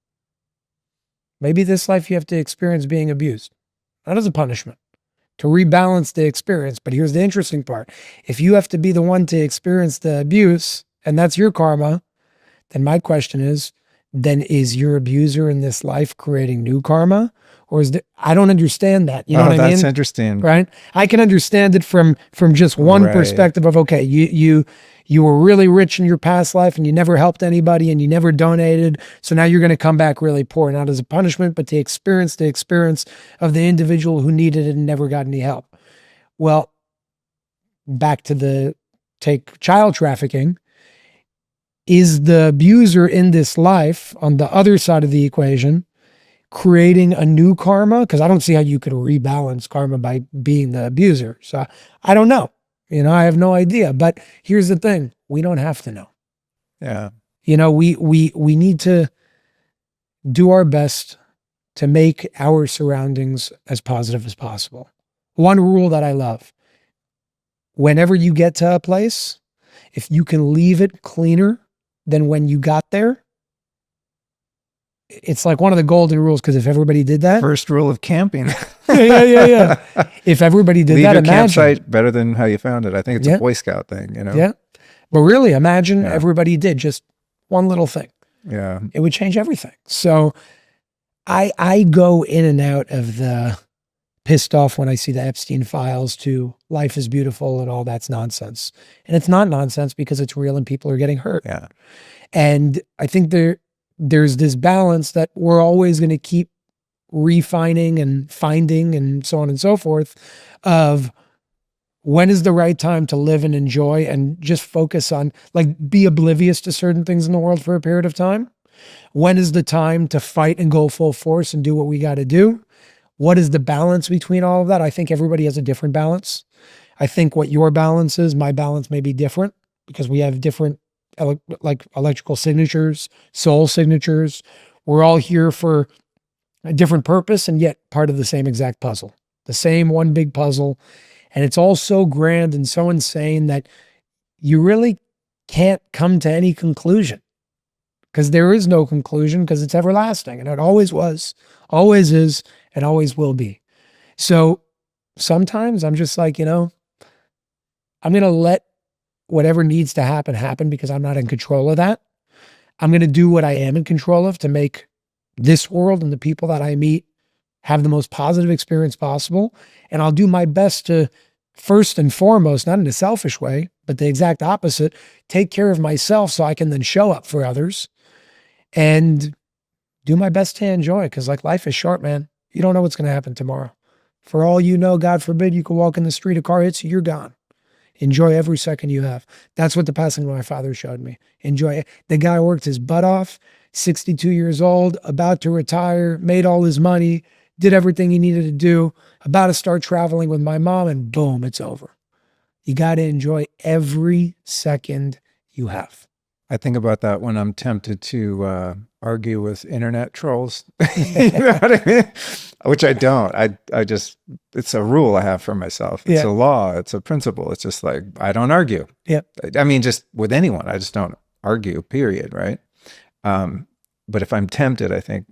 maybe this life you have to experience being abused, not as a punishment, to rebalance the experience. But here's the interesting part. If you have to be the one to experience the abuse, and that's your karma, then my question is, then is your abuser in this life creating new karma? Or is I don't understand that. You know what I mean? That's interesting. Right? I can understand it from just one perspective of, okay, you were really rich in your past life and you never helped anybody and you never donated. So now you're going to come back really poor, not as a punishment, but to experience the experience of the individual who needed it and never got any help. Well, back to take child trafficking. Is the abuser in this life, on the other side of the equation, creating a new karma? Because I don't see how you could rebalance karma by being the abuser. So I don't know. You know, I have no idea. But here's the thing. We don't have to know. Yeah. You know, we need to do our best to make our surroundings as positive as possible. One rule that I love, whenever you get to a place, if you can leave it cleaner than when you got there, it's like one of the golden rules, because if everybody did that. First rule of camping. Yeah. If everybody did Leave that, your imagine. campsite better than how you found it. I think it's a Boy Scout thing, you know? Yeah. But really, imagine everybody did just one little thing. Yeah. It would change everything. So I go in and out of the pissed off when I see the Epstein files to life is beautiful and all that's nonsense. And it's not nonsense because it's real and people are getting hurt. Yeah. And I think there's this balance that we're always going to keep refining and finding and so on and so forth of when is the right time to live and enjoy and just focus on, like, be oblivious to certain things in the world for a period of time. When is the time to fight and go full force and do what we got to do? What is the balance between all of that? I think everybody has a different balance. I think what your balance is, my balance may be different because we have different like electrical signatures, soul signatures. We're all here for a different purpose and yet part of the same exact puzzle, the same one big puzzle. And it's all so grand and so insane that you really can't come to any conclusion because there is no conclusion because it's everlasting and it always was, always is, and always will be. So sometimes I'm just like, I'm going to let whatever needs to happen, happen because I'm not in control of that. I'm going to do what I am in control of to make this world and the people that I meet have the most positive experience possible. And I'll do my best to, first and foremost, not in a selfish way, but the exact opposite, take care of myself so I can then show up for others and do my best to enjoy it. Because like life is short, man. You don't know what's going to happen tomorrow. For all you know, God forbid, you could walk in the street, a car hits you, you're gone. Enjoy every second you have. That's what the passing of my father showed me. Enjoy it. The guy worked his butt off, 62 years old, about to retire, made all his money, did everything he needed to do, about to start traveling with my mom, and boom, it's over. You got to enjoy every second you have. I think about that when I'm tempted to argue with internet trolls. You know what I mean? Which I don't. I just, it's a rule I have for myself. It's a law. It's a principle. It's just like, I don't argue. Yeah. I mean, just with anyone, I just don't argue, period, right? But if I'm tempted, I think,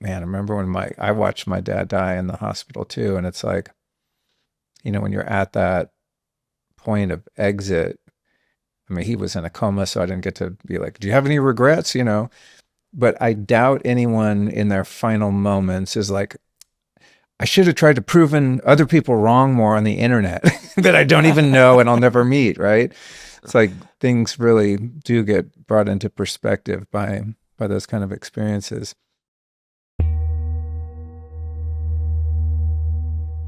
man, I remember when I watched my dad die in the hospital too. And it's like, when you're at that point of exit, I mean, he was in a coma, so I didn't get to be like, do you have any regrets? But I doubt anyone in their final moments is like, I should have tried to proven other people wrong more on the internet that I don't even know and I'll never meet, right? It's like things really do get brought into perspective by those kind of experiences.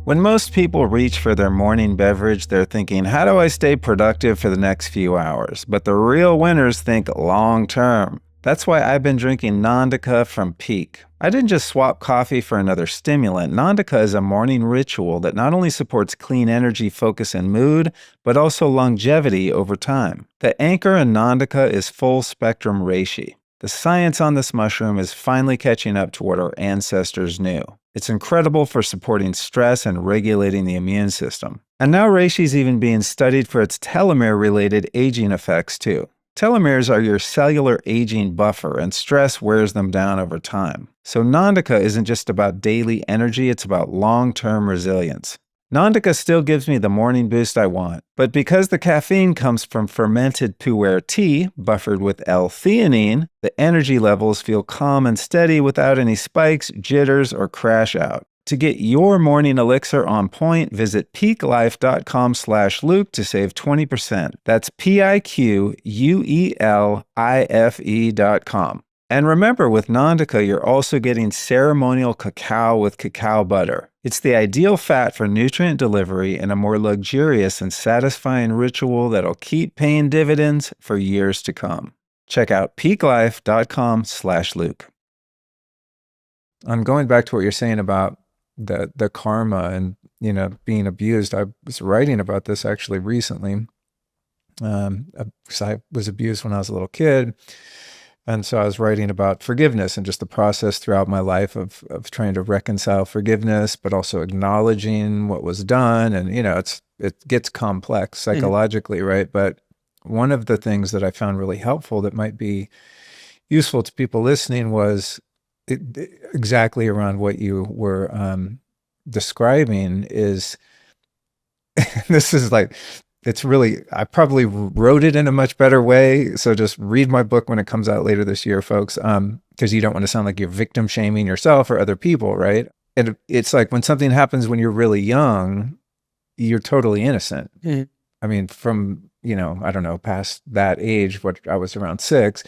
When most people reach for their morning beverage, they're thinking, how do I stay productive for the next few hours? But the real winners think long term. That's why I've been drinking Nandica from Peak. I didn't just swap coffee for another stimulant. Nandica is a morning ritual that not only supports clean energy, focus, and mood, but also longevity over time. The anchor in Nandica is full spectrum reishi. The science on this mushroom is finally catching up to what our ancestors knew. It's incredible for supporting stress and regulating the immune system. And now reishi is even being studied for its telomere-related aging effects too. Telomeres are your cellular aging buffer, and stress wears them down over time. So Nandica isn't just about daily energy, it's about long-term resilience. Nandica still gives me the morning boost I want, but because the caffeine comes from fermented pu'er tea, buffered with L-theanine, the energy levels feel calm and steady without any spikes, jitters, or crash out. To get your morning elixir on point, visit peaklife.com/Luke to save 20%. That's PIQUELIFE.com. And remember, with Nandica, you're also getting ceremonial cacao with cacao butter. It's the ideal fat for nutrient delivery and a more luxurious and satisfying ritual that'll keep paying dividends for years to come. Check out peaklife.com/Luke. I'm going back to what you're saying about the karma and, being abused. I was writing about this actually recently. Because I was abused when I was a little kid. And so I was writing about forgiveness and just the process throughout my life of trying to reconcile forgiveness, but also acknowledging what was done. And, it gets complex psychologically, right? But one of the things that I found really helpful that might be useful to people listening was exactly around what you were describing is, this is like, it's really, I probably wrote it in a much better way. So just read my book when it comes out later this year, folks, because you don't want to sound like you're victim shaming yourself or other people, right? and it's like when something happens when you're really young, you're totally innocent. Mhm. I mean, from, I don't know, past that age, what I was around 6,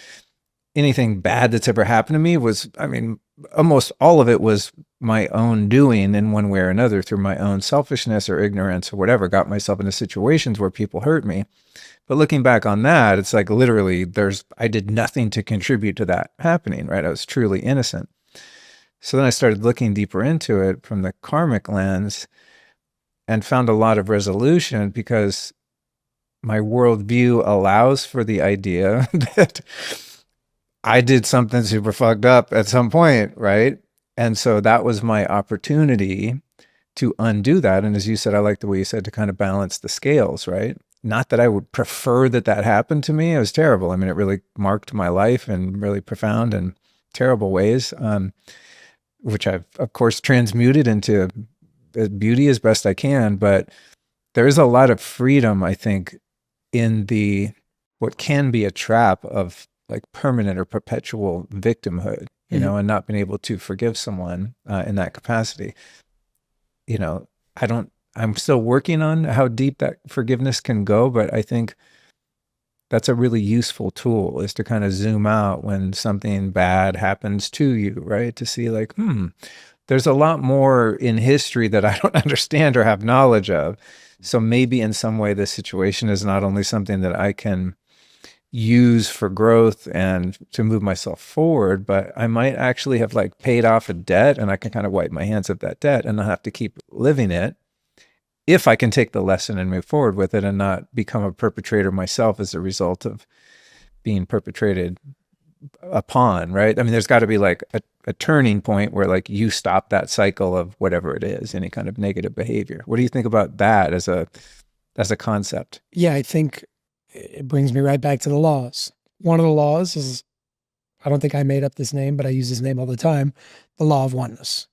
anything bad that's ever happened to me was, I mean, almost all of it was my own doing in one way or another through my own selfishness or ignorance or whatever, got myself into situations where people hurt me. But looking back on that, it's like literally I did nothing to contribute to that happening, right? I was truly innocent. So then I started looking deeper into it from the karmic lens and found a lot of resolution because my worldview allows for the idea that I did something super fucked up at some point, right? And so that was my opportunity to undo that. And as you said, I like the way you said to kind of balance the scales, right? Not that I would prefer that that happened to me. It was terrible. I mean, it really marked my life in really profound and terrible ways, which I've, of course, transmuted into beauty as best I can. But there is a lot of freedom, I think, in the what can be a trap of like permanent or perpetual victimhood, Mhm. and not being able to forgive someone in that capacity. You know, I'm still working on how deep that forgiveness can go, but I think that's a really useful tool is to kind of zoom out when something bad happens to you, right? To see like, there's a lot more in history that I don't understand or have knowledge of. So maybe in some way, this situation is not only something that I can use for growth and to move myself forward, but I might actually have like paid off a debt and I can kind of wipe my hands of that debt and not have to keep living it if I can take the lesson and move forward with it and not become a perpetrator myself as a result of being perpetrated upon, right? I mean, there's got to be like a turning point where like you stop that cycle of whatever it is, any kind of negative behavior. What do you think about that as a concept? Yeah, I think it brings me right back to the laws. One of the laws is, I don't think I made up this name, but I use this name all the time, the law of oneness.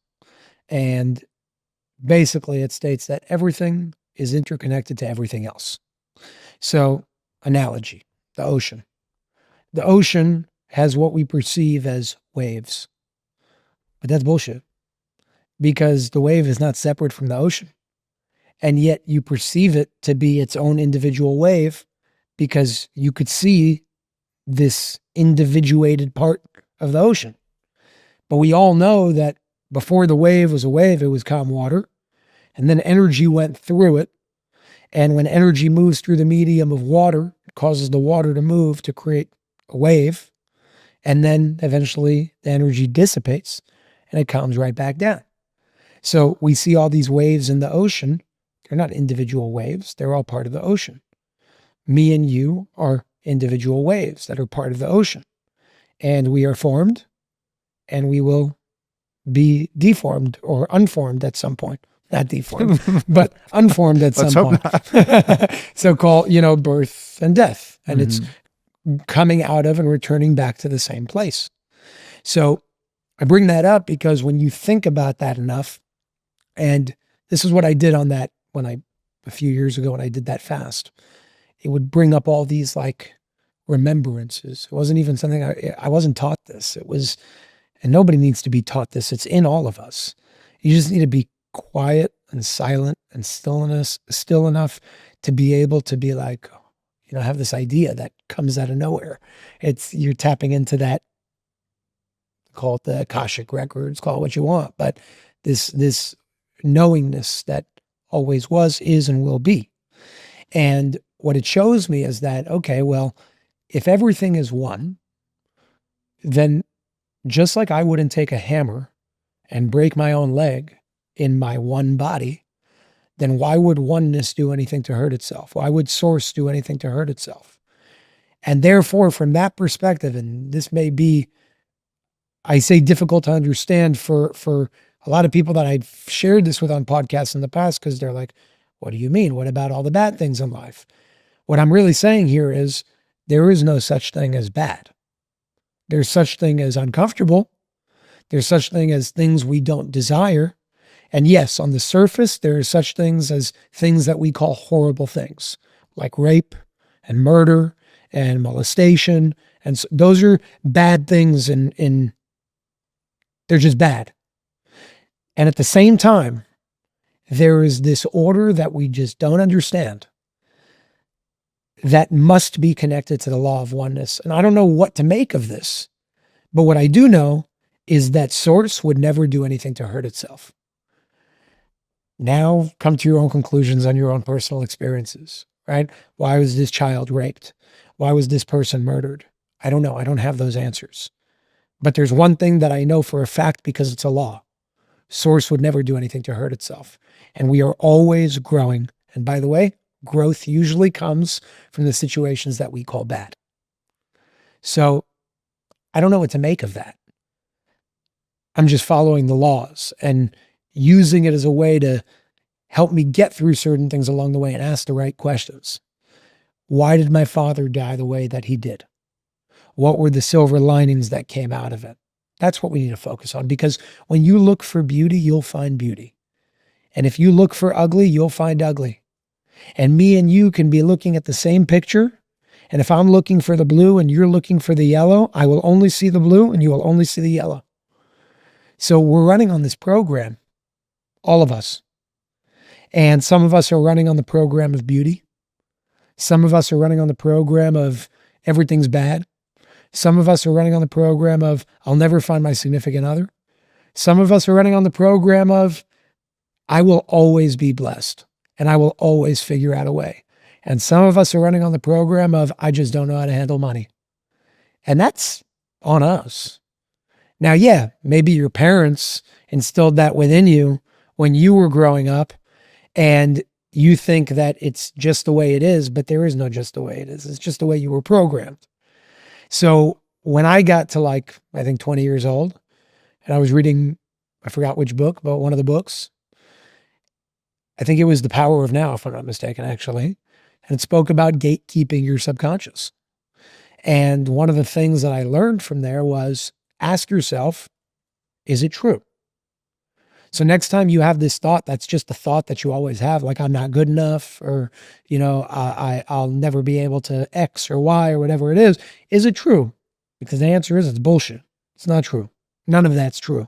And basically it states that everything is interconnected to everything else. So, analogy, the ocean. The ocean has what we perceive as waves, but that's bullshit because the wave is not separate from the ocean. And yet you perceive it to be its own individual wave because you could see this individuated part of the ocean. But we all know that before the wave was a wave, it was calm water. And then energy went through it. And when energy moves through the medium of water, it causes the water to move to create a wave. And then eventually the energy dissipates and it comes right back down. So we see all these waves in the ocean. They're not individual waves, they're all part of the ocean. Me and you are individual waves that are part of the ocean. And we are formed and we will be deformed or unformed at some point. Not deformed, but unformed at Let's some hope point. not. So called, birth and death. And it's Mhm. coming out of and returning back to the same place. So I bring that up because when you think about that enough, and this is what I did on that a few years ago when I did that fast, it would bring up all these like remembrances. It wasn't even something I wasn't taught this. It was, and nobody needs to be taught this. It's in all of us. You just need to be quiet and silent and still enough to be able to be like, have this idea that comes out of nowhere. You're tapping into that, call it the Akashic records, call it what you want, but this knowingness that always was, is, and will be. And what it shows me is that, okay, well, if everything is one, then just like I wouldn't take a hammer and break my own leg in my one body, then why would oneness do anything to hurt itself? Why would source do anything to hurt itself? And therefore, from that perspective, and this may be, I say, difficult to understand for a lot of people that I've shared this with on podcasts in the past, because they're like, what do you mean? What about all the bad things in life? What I'm really saying here is there is no such thing as bad. There's such thing as uncomfortable. There's such thing as things we don't desire. And yes, on the surface, there are such things as things that we call horrible things, like rape and murder and molestation. And so those are bad things they're just bad. And at the same time, there is this order that we just don't understand that must be connected to the law of oneness. And I don't know what to make of this, but what I do know is that source would never do anything to hurt itself. Now come to your own conclusions on your own personal experiences, right? Why was this child raped? Why was this person murdered? I don't know. I don't have those answers. But there's one thing that I know for a fact because it's a law. Source would never do anything to hurt itself. And we are always growing. And by the way, growth usually comes from the situations that we call bad. So I don't know what to make of that. I'm just following the laws and using it as a way to help me get through certain things along the way and ask the right questions. Why did my father die the way that he did? What were the silver linings that came out of it? That's what we need to focus on, because when you look for beauty, you'll find beauty. And if you look for ugly, you'll find ugly. And me and you can be looking at the same picture. And if I'm looking for the blue and you're looking for the yellow, I will only see the blue and you will only see the yellow. So we're running on this program, all of us. And some of us are running on the program of beauty. Some of us are running on the program of everything's bad. Some of us are running on the program of I'll never find my significant other. Some of us are running on the program of I will always be blessed and I will always figure out a way. And some of us are running on the program of I just don't know how to handle money. And that's on us. Now, yeah, maybe your parents instilled that within you when you were growing up and you think that it's just the way it is, but there is no just the way it is. It's just the way you were programmed. So when I got to I think 20 years old and I was reading, I forgot which book, but one of the books, I think it was The Power of Now, if I'm not mistaken, actually. And it spoke about gatekeeping your subconscious. And one of the things that I learned from there was ask yourself, is it true? So next time you have this thought, that's just a thought that you always have, like I'm not good enough, or, I'll never be able to X or Y or whatever it is it true? Because the answer is it's bullshit. It's not true. None of that's true.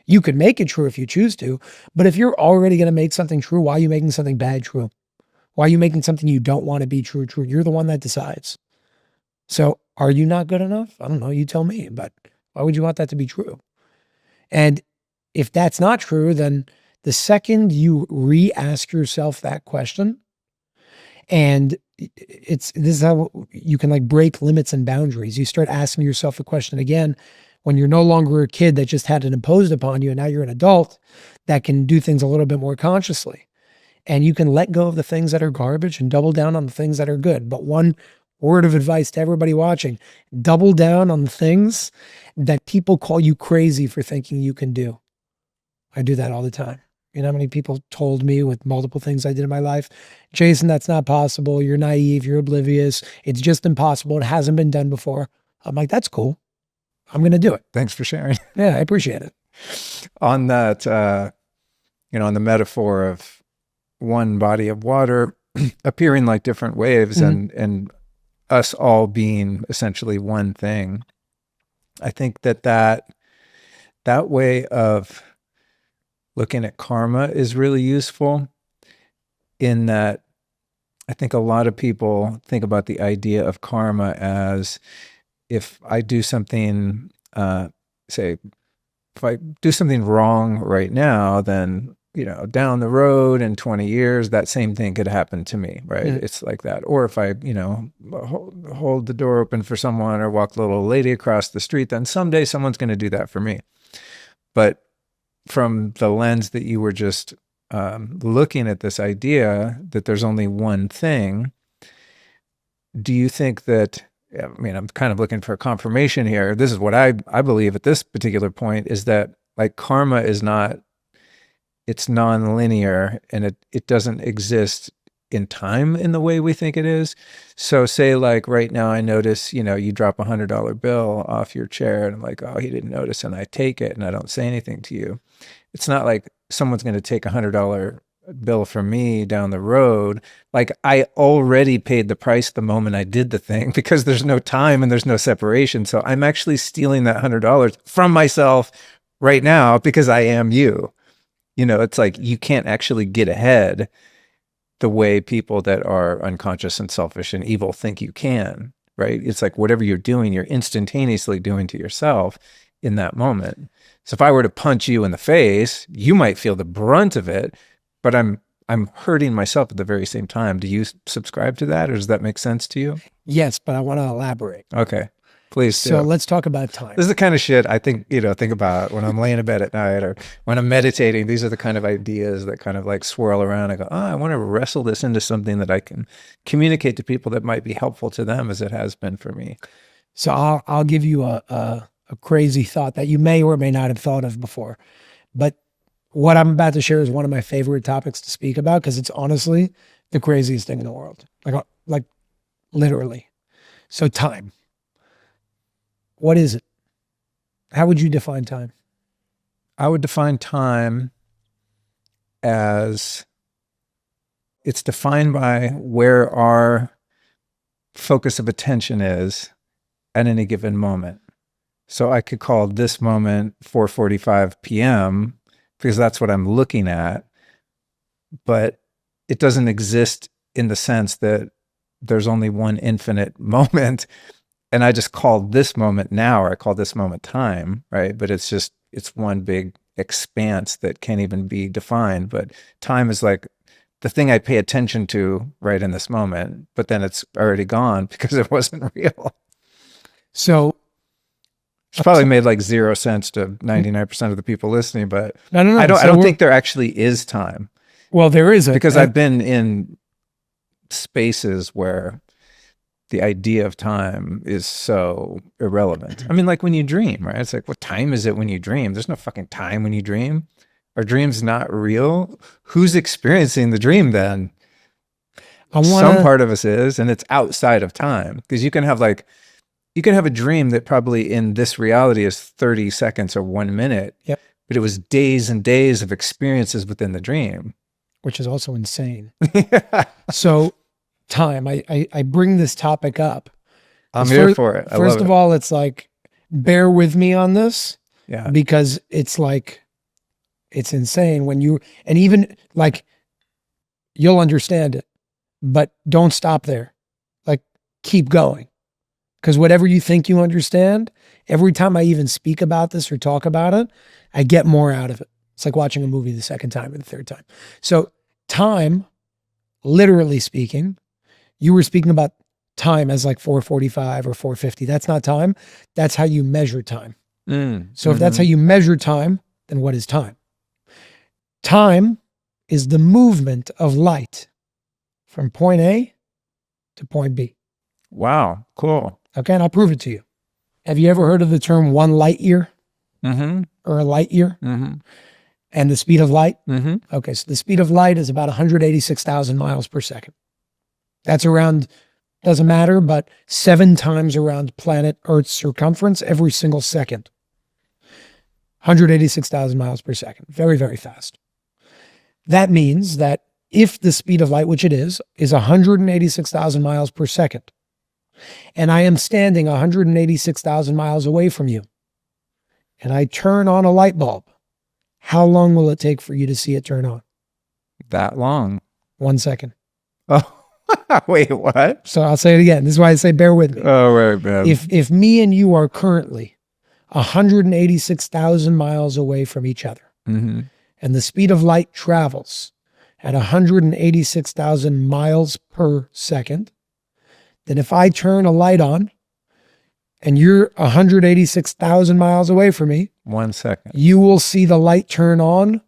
You could make it true if you choose to, but if you're already going to make something true, why are you making something bad true? Why are you making something you don't want to be true? You're the one that decides. So are you not good enough? I don't know. You tell me, but why would you want that to be true? And if that's not true, then the second you re-ask yourself that question, and this is how you can break limits and boundaries. You start asking yourself a question again when you're no longer a kid that just had it imposed upon you, and now you're an adult that can do things a little bit more consciously. And you can let go of the things that are garbage and double down on the things that are good. But one word of advice to everybody watching, double down on the things that people call you crazy for thinking you can do. I do that all the time. You know how many people told me with multiple things I did in my life, Jason, that's not possible. You're naive. You're oblivious. It's just impossible. It hasn't been done before. I'm like, that's cool. I'm going to do it. Thanks for sharing. Yeah, I appreciate it. On that, on the metaphor of one body of water appearing like different waves and us all being essentially one thing, I think that way of looking at karma is really useful in that I think a lot of people think about the idea of karma as if I do something, if I do something wrong right now, then, down the road in 20 years, that same thing could happen to me, right? Yeah. It's like that. Or if I, hold the door open for someone or walk the little lady across the street, then someday someone's going to do that for me. But from the lens that you were just looking at this idea that there's only one thing, do you think that, I'm kind of looking for a confirmation here. This is what I believe at this particular point is that karma is not, it's non-linear and it doesn't exist in time in the way we think it is. So say right now I notice, you drop $100 bill off your chair and I'm like, oh, he didn't notice. And I take it and I don't say anything to you. It's not like someone's going to take $100 bill from me down the road. I already paid the price the moment I did the thing because there's no time and there's no separation. So I'm actually stealing that $100 from myself right now because I am you. It's like you can't actually get ahead the way people that are unconscious and selfish and evil think you can, right? It's like whatever you're doing, you're instantaneously doing to yourself in that moment. So if I were to punch you in the face, you might feel the brunt of it, but I'm hurting myself at the very same time. Do you subscribe to that, or does that make sense to you? Yes, but I want to elaborate. Okay. Please do. So let's talk about time. This is the kind of shit I think about when I'm laying in bed at night or when I'm meditating. These are the kind of ideas that kind of like swirl around. I go, oh, I want to wrestle this into something that I can communicate to people that might be helpful to them as it has been for me. So I'll give you a crazy thought that you may or may not have thought of before. But what I'm about to share is one of my favorite topics to speak about because it's honestly the craziest thing in the world. Like literally. So time. What is it? How would you define time? I would define time as it's defined by where our focus of attention is at any given moment. So I could call this moment 4:45 p.m. because that's what I'm looking at, but it doesn't exist in the sense that there's only one infinite moment. And I just call this moment now, or I call this moment time, right? But it's one big expanse that can't even be defined. But time is like the thing I pay attention to right in this moment, but then it's already gone because it wasn't real. So it's probably made like 0 sense to 99% of the people listening, but no. I don't think there actually is time. Well, there is because I've been in spaces where the idea of time is so irrelevant. I mean, like when you dream, right? It's like, what time is it when you dream? There's no fucking time when you dream. Are dreams not real? Who's experiencing the dream then? Some part of us is, and it's outside of time. Because you can have a dream that probably in this reality is 30 seconds or 1 minute. Yep. But it was days and days of experiences within the dream. Which is also insane. So time, I bring this topic up. I'm here for it. First of all, it's like, bear with me on this. Yeah. Because it's like, it's insane when and even like, you'll understand it, but don't stop there. Like, keep going. Because whatever you think you understand, every time I even speak about this or talk about it, I get more out of it. It's like watching a movie the second time or the third time. So time, literally speaking, you were speaking about time as like 4:45 or 4:50. That's not time. That's how you measure time. So if that's how you measure time, then what is time? Time is the movement of light from point A to point B. Wow, cool. Okay, and I'll prove it to you. Have you ever heard of the term 1 light year? Mm-hmm. Or a light year? Mm-hmm. And the speed of light? Mm-hmm. Okay, so the speed of light is about 186,000 miles per second. That's around, doesn't matter, but 7 times around planet Earth's circumference every single second. 186,000 miles per second. Very, very fast. That means that if the speed of light, which it is 186,000 miles per second, and I am standing 186,000 miles away from you, and I turn on a light bulb, how long will it take for you to see it turn on? That long. 1 second. Oh, wait, what? So I'll say it again. This is why I say bear with me. Oh, right, man. If me and you are currently 186,000 miles away from each other, mm-hmm. and the speed of light travels at 186,000 miles per second, then if I turn a light on and you're 186,000 miles away from me, 1 second, you will see the light turn on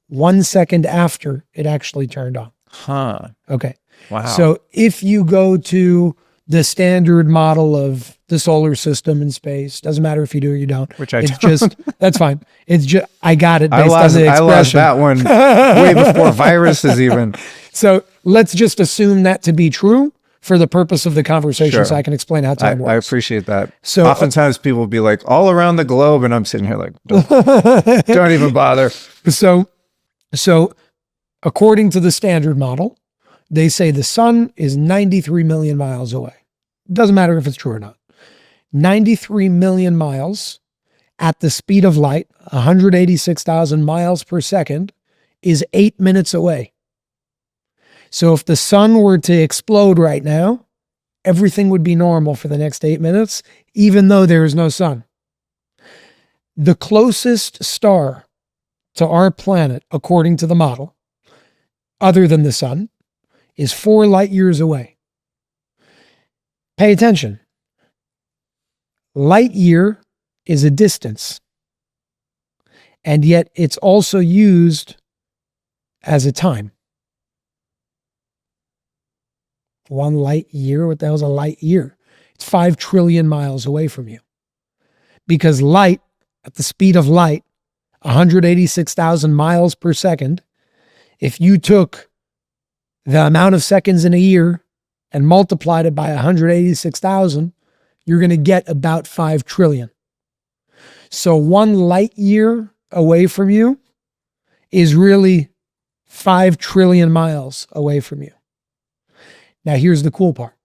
1 second after it actually turned on. Huh. Okay. Wow. So if you go to the standard model of the solar system in space, doesn't matter if you do or you don't. Which I it's don't. just, that's fine. It's just, I got it based on the expression. I lost that one way before viruses even. So let's just assume that to be true for the purpose of the conversation, Sure. so I can explain how time works. I appreciate that. So oftentimes people will be like, all around the globe, and I'm sitting here like, don't even bother. So according to the standard model, they say the sun is 93 million miles away. Doesn't matter if it's true or not. 93 million miles at the speed of light, 186,000 miles per second, is 8 minutes away. So if the sun were to explode right now, everything would be normal for the next 8 minutes, even though there is no sun. The closest star to our planet, according to the model, other than the sun, is 4 light years away. Pay attention. Light year is a distance, and yet it's also used as a time. 1 light year, what the hell is a light year? It's 5 trillion miles away from you. Because light, at the speed of light, 186,000 miles per second, if you took the amount of seconds in a year and multiplied it by 186,000, you're going to get about 5 trillion. So 1 light year away from you is really 5 trillion miles away from you. Now, here's the cool part.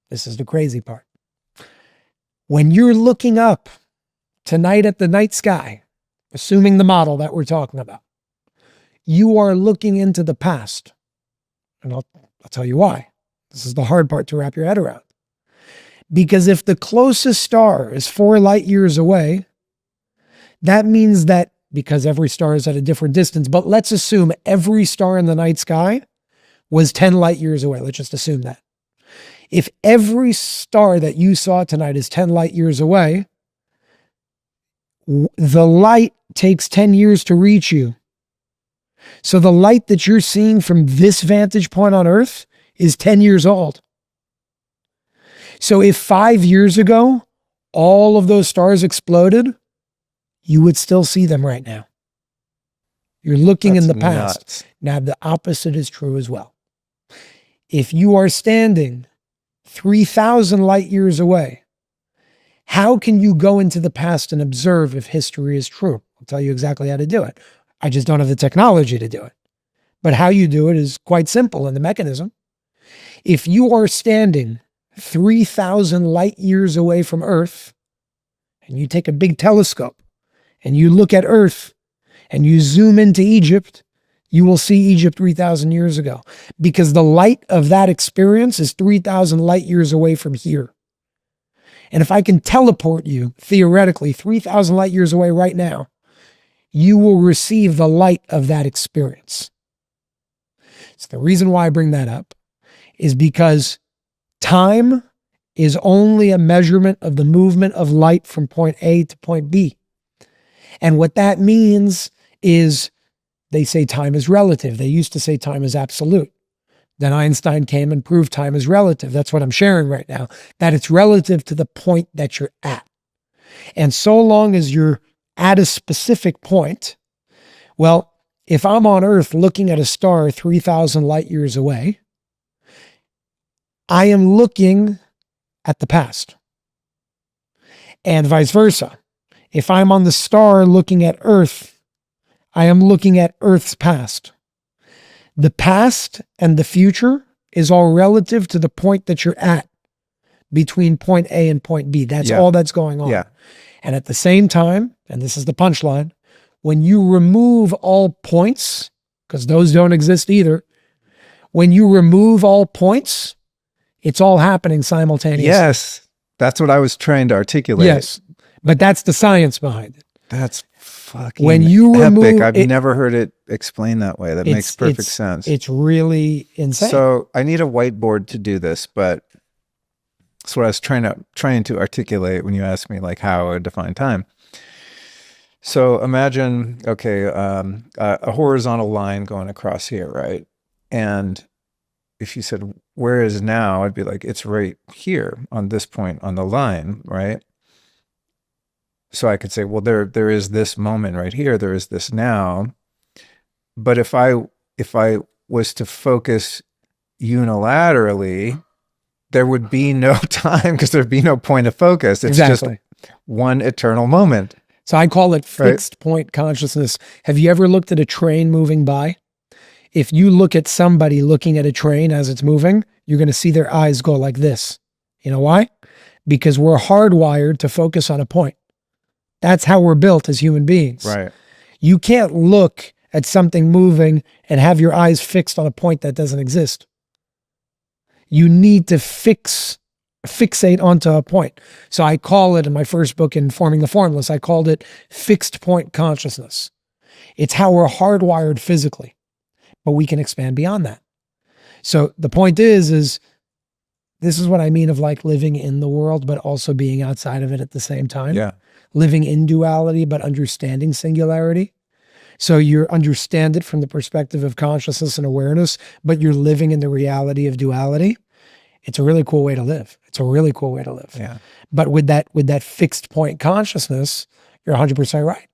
This is the crazy part. When you're looking up tonight at the night sky, assuming the model that we're talking about, you are looking into the past. And I'll tell you why. This is the hard part to wrap your head around. Because if the closest star is 4 light years away, that means that, because every star is at a different distance, but let's assume every star in the night sky was 10 light years away. Let's just assume that. If every star that you saw tonight is 10 light years away, the light takes 10 years to reach you. So the light that you're seeing from this vantage point on Earth is 10 years old. So if 5 years ago, all of those stars exploded, you would still see them right now. You're looking in the past. Nuts. Now, the opposite is true as well. If you are standing 3,000 light years away, how can you go into the past and observe if history is true? I'll tell you exactly how to do it. I just don't have the technology to do it. But how you do it is quite simple in the mechanism. If you are standing 3,000 light years away from Earth, and you take a big telescope and you look at Earth and you zoom into Egypt, you will see Egypt 3,000 years ago, because the light of that experience is 3,000 light years away from here. And if I can teleport you, theoretically, 3,000 light years away right now, you will receive the light of that experience. So the reason why I bring that up is because time is only a measurement of the movement of light from point A to point B. And what that means is they say time is relative. They used to say time is absolute. Then Einstein came and proved time is relative. That's what I'm sharing right now, that it's relative to the point that you're at. And so long as you're at a specific point, well, if I'm on Earth looking at a star 3,000 light years away, I am looking at the past. And vice versa. If I'm on the star looking at Earth, I am looking at Earth's past. The past and the future is all relative to the point that you're at between point A and point B. That's all that's going on. Yeah. And at the same time, and this is the punchline, when you remove all points, because those don't exist either, when you remove all points, it's all happening simultaneously. Yes. That's what I was trying to articulate. Yes. But that's the science behind it. That's fucking When you epic. remove I've it- never heard it explained that way. That makes perfect sense. It's really insane. So I need a whiteboard to do this, but that's what I was trying to articulate when you asked me like how I would define time. So imagine, okay, a horizontal line going across here, right? And if you said, where is now? I'd be like, it's right here on this point on the line, right? So I could say, well, there is this moment right here. There is this now. But if I was to focus unilaterally, there would be no time because there'd be no point of focus. It's exactly. just one eternal moment. So I call it fixed point consciousness. Have you ever looked at a train moving by? If you look at somebody looking at a train as it's moving, you're going to see their eyes go like this. You know why? Because we're hardwired to focus on a point. That's how we're built as human beings. Right. You can't look at something moving and have your eyes fixed on a point that doesn't exist. You need to fixate onto a point. So I call it in my first book, Informing the Formless, I called it fixed point consciousness. It's how we're hardwired physically, but we can expand beyond that. So the point is this is what I mean of like living in the world, but also being outside of it at the same time. Yeah. Living in duality, but understanding singularity. So you understand it from the perspective of consciousness and awareness, but you're living in the reality of duality. It's a really cool way to live. It's a really cool way to live. Yeah. But with that fixed point consciousness, you're 100% right.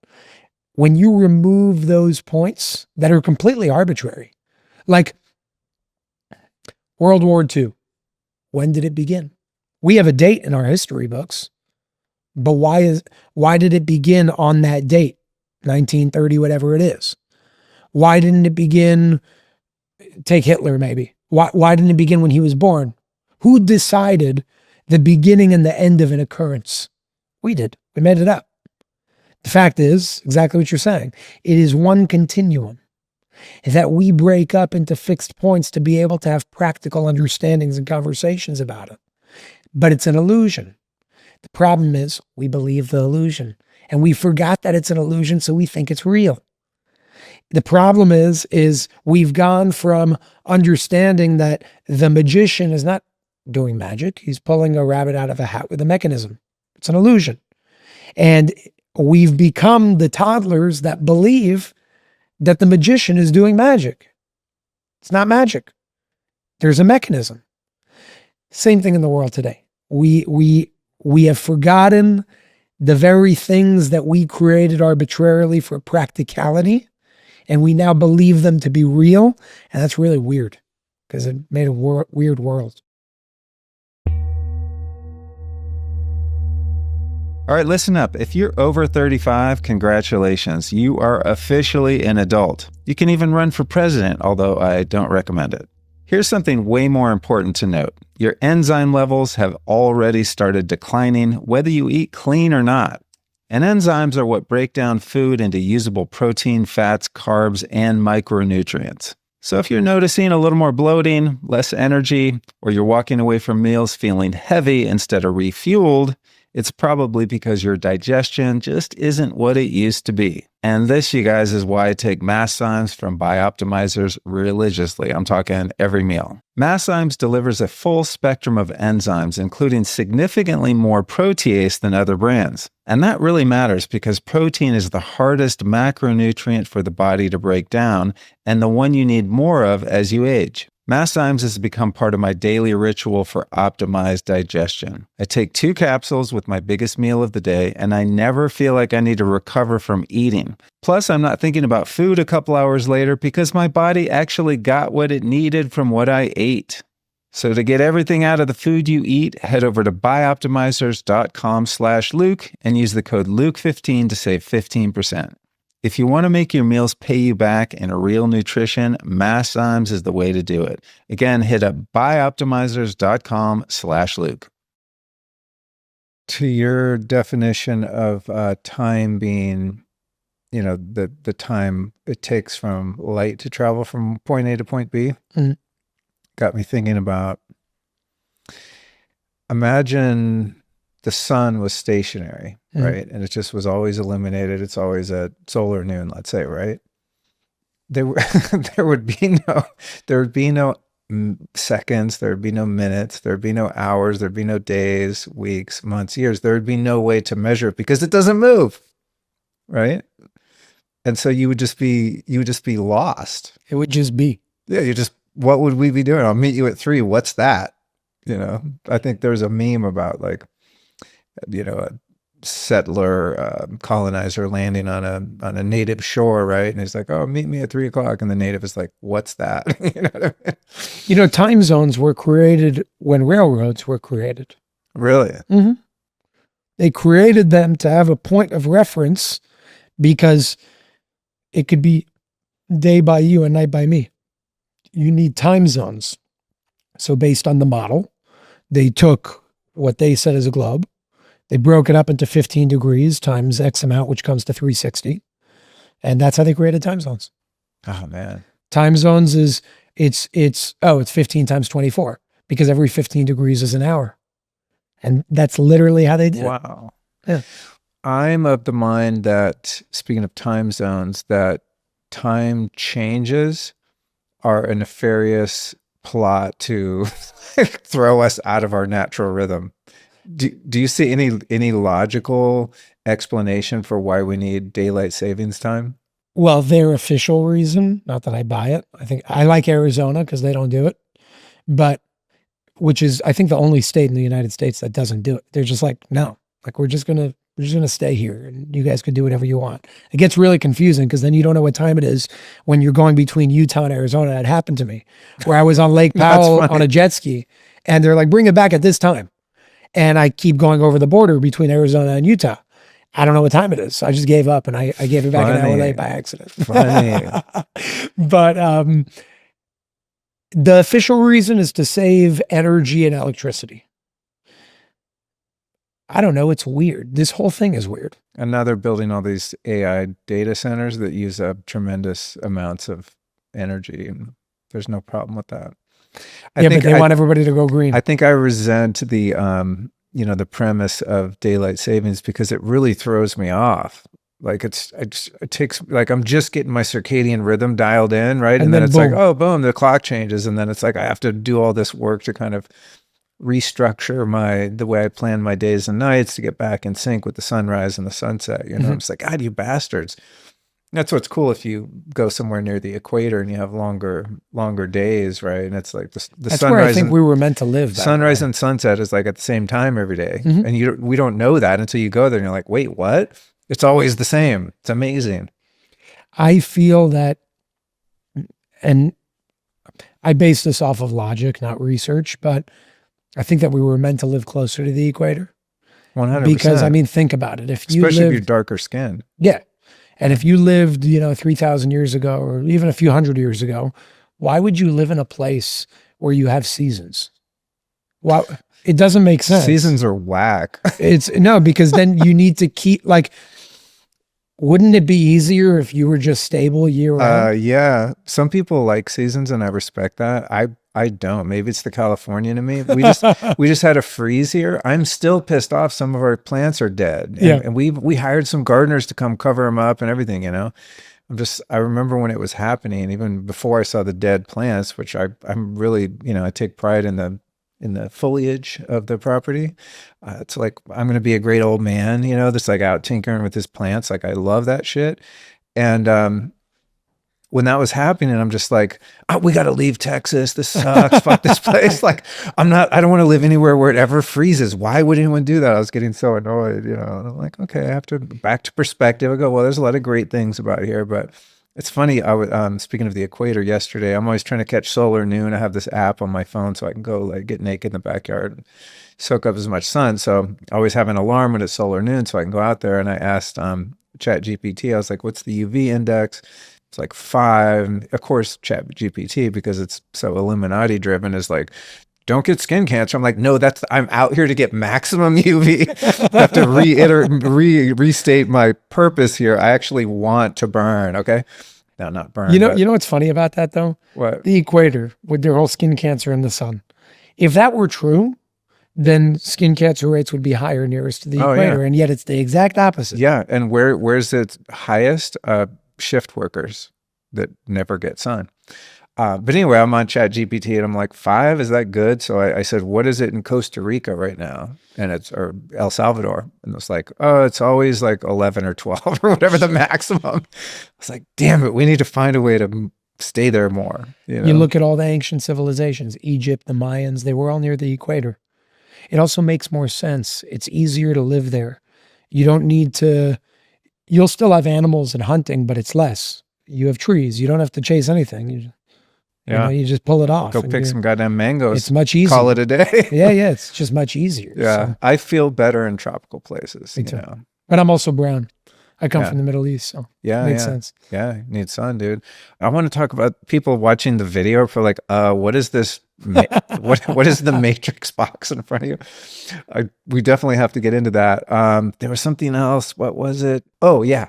When you remove those points that are completely arbitrary, like World War II, when did it begin? We have a date in our history books, but why did it begin on that date? 1930, whatever it is. Why didn't it begin, take Hitler maybe. Why didn't it begin when he was born? Who decided the beginning and the end of an occurrence? We did. We made it up. The fact is, exactly what you're saying, it is one continuum that we break up into fixed points to be able to have practical understandings and conversations about it. But it's an illusion. The problem is we believe the illusion and we forgot that it's an illusion, so we think it's real. The problem is we've gone from understanding that the magician is not doing magic. He's pulling a rabbit out of a hat with a mechanism. It's an illusion. And we've become the toddlers that believe that the magician is doing magic. It's not magic. There's a mechanism. Same thing in the world today. We have forgotten the very things that we created arbitrarily for practicality, and we now believe them to be real. And that's really weird because it made a weird world. All right, listen up. If you're over 35, congratulations. You are officially an adult. You can even run for president, although I don't recommend it. Here's something way more important to note. Your enzyme levels have already started declining, whether you eat clean or not. And enzymes are what break down food into usable protein, fats, carbs, and micronutrients. So if you're noticing a little more bloating, less energy, or you're walking away from meals feeling heavy instead of refueled, it's probably because your digestion just isn't what it used to be. And this, you guys, is why I take Masszymes from Bioptimizers religiously. I'm talking every meal. Masszymes delivers a full spectrum of enzymes, including significantly more protease than other brands. And that really matters because protein is the hardest macronutrient for the body to break down and the one you need more of as you age. Masszymes has become part of my daily ritual for optimized digestion. I take 2 capsules with my biggest meal of the day, and I never feel like I need to recover from eating. Plus, I'm not thinking about food a couple hours later because my body actually got what it needed from what I ate. So to get everything out of the food you eat, head over to bioptimizers.com/Luke and use the code Luke15 to save 15%. If you want to make your meals pay you back in a real nutrition, Masszymes is the way to do it. Again, hit up bioptimizers.com/Luke. To your definition of time being, the time it takes from light to travel from point A to point B, got me thinking about, imagine the sun was stationary, right? And it just was always illuminated. It's always at solar noon, let's say, right? There would be no seconds, there would be no minutes, there would be no hours, there'd be no days, weeks, months, years. There would be no way to measure it because it doesn't move, right? And so you would just be lost. It would just be. Yeah, what would we be doing? I'll meet you at 3. What's that? I think there's a meme about like, a settler colonizer landing on a native shore, right? And he's like, "Oh, meet me at 3 o'clock." And the native is like, "What's that?" You know what I mean? Time zones were created when railroads were created. Really? Mm-hmm. They created them to have a point of reference because it could be day by you and night by me. You need time zones. So based on the model, they took what they said is a globe. They broke it up into 15 degrees times X amount, which comes to 360. And that's how they created time zones. Oh man. Time zones is it's 15 times 24 because every 15 degrees is an hour. And that's literally how they did it. Wow. Yeah. I'm of the mind that, speaking of time zones, that time changes are a nefarious plot to throw us out of our natural rhythm. Do you see any logical explanation for why we need daylight savings time? Well, their official reason, not that I buy it. I think I like Arizona because they don't do it, but which is I think the only state in the United States that doesn't do it. They're just like, no, like we're just gonna stay here and you guys can do whatever you want. It gets really confusing because then you don't know what time it is when you're going between Utah and Arizona. That happened to me where I was on Lake That's Powell on funny. a jet ski and they're like, bring it back at this time. And I keep going over the border between Arizona and Utah. I don't know what time it is. So I just gave up and I gave it back an hour Funny. late by accident. Funny. But the official reason is to save energy and electricity. I don't know. It's weird. This whole thing is weird. And now they're building all these AI data centers that use up tremendous amounts of energy, and there's no problem with that. But they want everybody to go green. I think I resent the the premise of daylight savings because it really throws me off. Like it takes like I'm just getting my circadian rhythm dialed in, right? And then it's like, boom. oh, boom, the clock changes, and then it's like I have to do all this work to kind of restructure the way I plan my days and nights to get back in sync with the sunrise and the sunset. I'm just like, God, you bastards. That's what's cool if you go somewhere near the equator and you have longer days, right? And it's like the That's sunrise. where I think we were meant to live. Sunrise and sunset is like at the same time every day. Mhm. And we don't know that until you go there and you're like, wait, what? It's always the same. It's amazing. I feel that, and I base this off of logic, not research, but I think that we were meant to live closer to the equator 100%. because I mean, think about it. If you especially if you're lived, darker skinned. yeah, and if you lived, 3,000 years ago or even a few hundred years ago, why would you live in a place where you have seasons? Why? It doesn't make sense. Seasons are whack. It's no, because then you need to keep like, wouldn't it be easier if you were just stable year round? Yeah. Some people like seasons and I respect that. I don't. Maybe it's the Californian in me. We just had a freeze here. I'm still pissed off. Some of our plants are dead. And we hired some gardeners to come cover them up and everything, I remember when it was happening, even before I saw the dead plants, which I'm really, I take pride in the foliage of the property. It's like, I'm going to be a great old man, that's like out tinkering with his plants. Like I love that shit. And, when that was happening, I'm just like, oh, we got to leave Texas. This sucks. Fuck this place. Like, I don't want to live anywhere where it ever freezes. Why would anyone do that? I was getting so annoyed, And I'm like, okay, I have to back to perspective. I go, well, there's a lot of great things about here, but it's funny. I was speaking of the equator yesterday. I'm always trying to catch solar noon. I have this app on my phone so I can go like get naked in the backyard and soak up as much sun. So I always have an alarm when it's solar noon so I can go out there. And I asked Chat GPT, I was like, what's the UV index? It's like 5. And of course, Chat GPT, because it's so Illuminati driven, is like, don't get skin cancer. I'm like, no, I'm out here to get maximum UV. I have to restate my purpose here. I actually want to burn. Okay. No, not burn. You know what's funny about that though? What? The equator with their whole skin cancer in the sun. If that were true, then skin cancer rates would be higher nearest to the equator. Yeah. And yet it's the exact opposite. Yeah. And where's it highest? Shift workers that never get sun. But anyway, I'm on Chat GPT and I'm like, 5, is that good? So I said, what is it in Costa Rica right now? And or El Salvador. And it's like, oh, it's always like 11 or 12 or whatever the maximum. I was like, damn it, we need to find a way to stay there more. You look at all the ancient civilizations, Egypt, the Mayans, they were all near the equator. It also makes more sense. It's easier to live there. You don't need to, you'll still have animals and hunting, but it's less. You have trees. You don't have to chase anything. You just pull it off. Go pick some goddamn mangoes. It's much easier. Call it a day. Yeah. It's just much easier. Yeah. So. I feel better in tropical places. Me too. But I'm also brown. I come from the Middle East, so makes sense. Yeah, you need sun, dude. I want to talk about people watching the video for like, what is this? What is the Matrix box in front of you? We definitely have to get into that. There was something else. What was it? Oh yeah.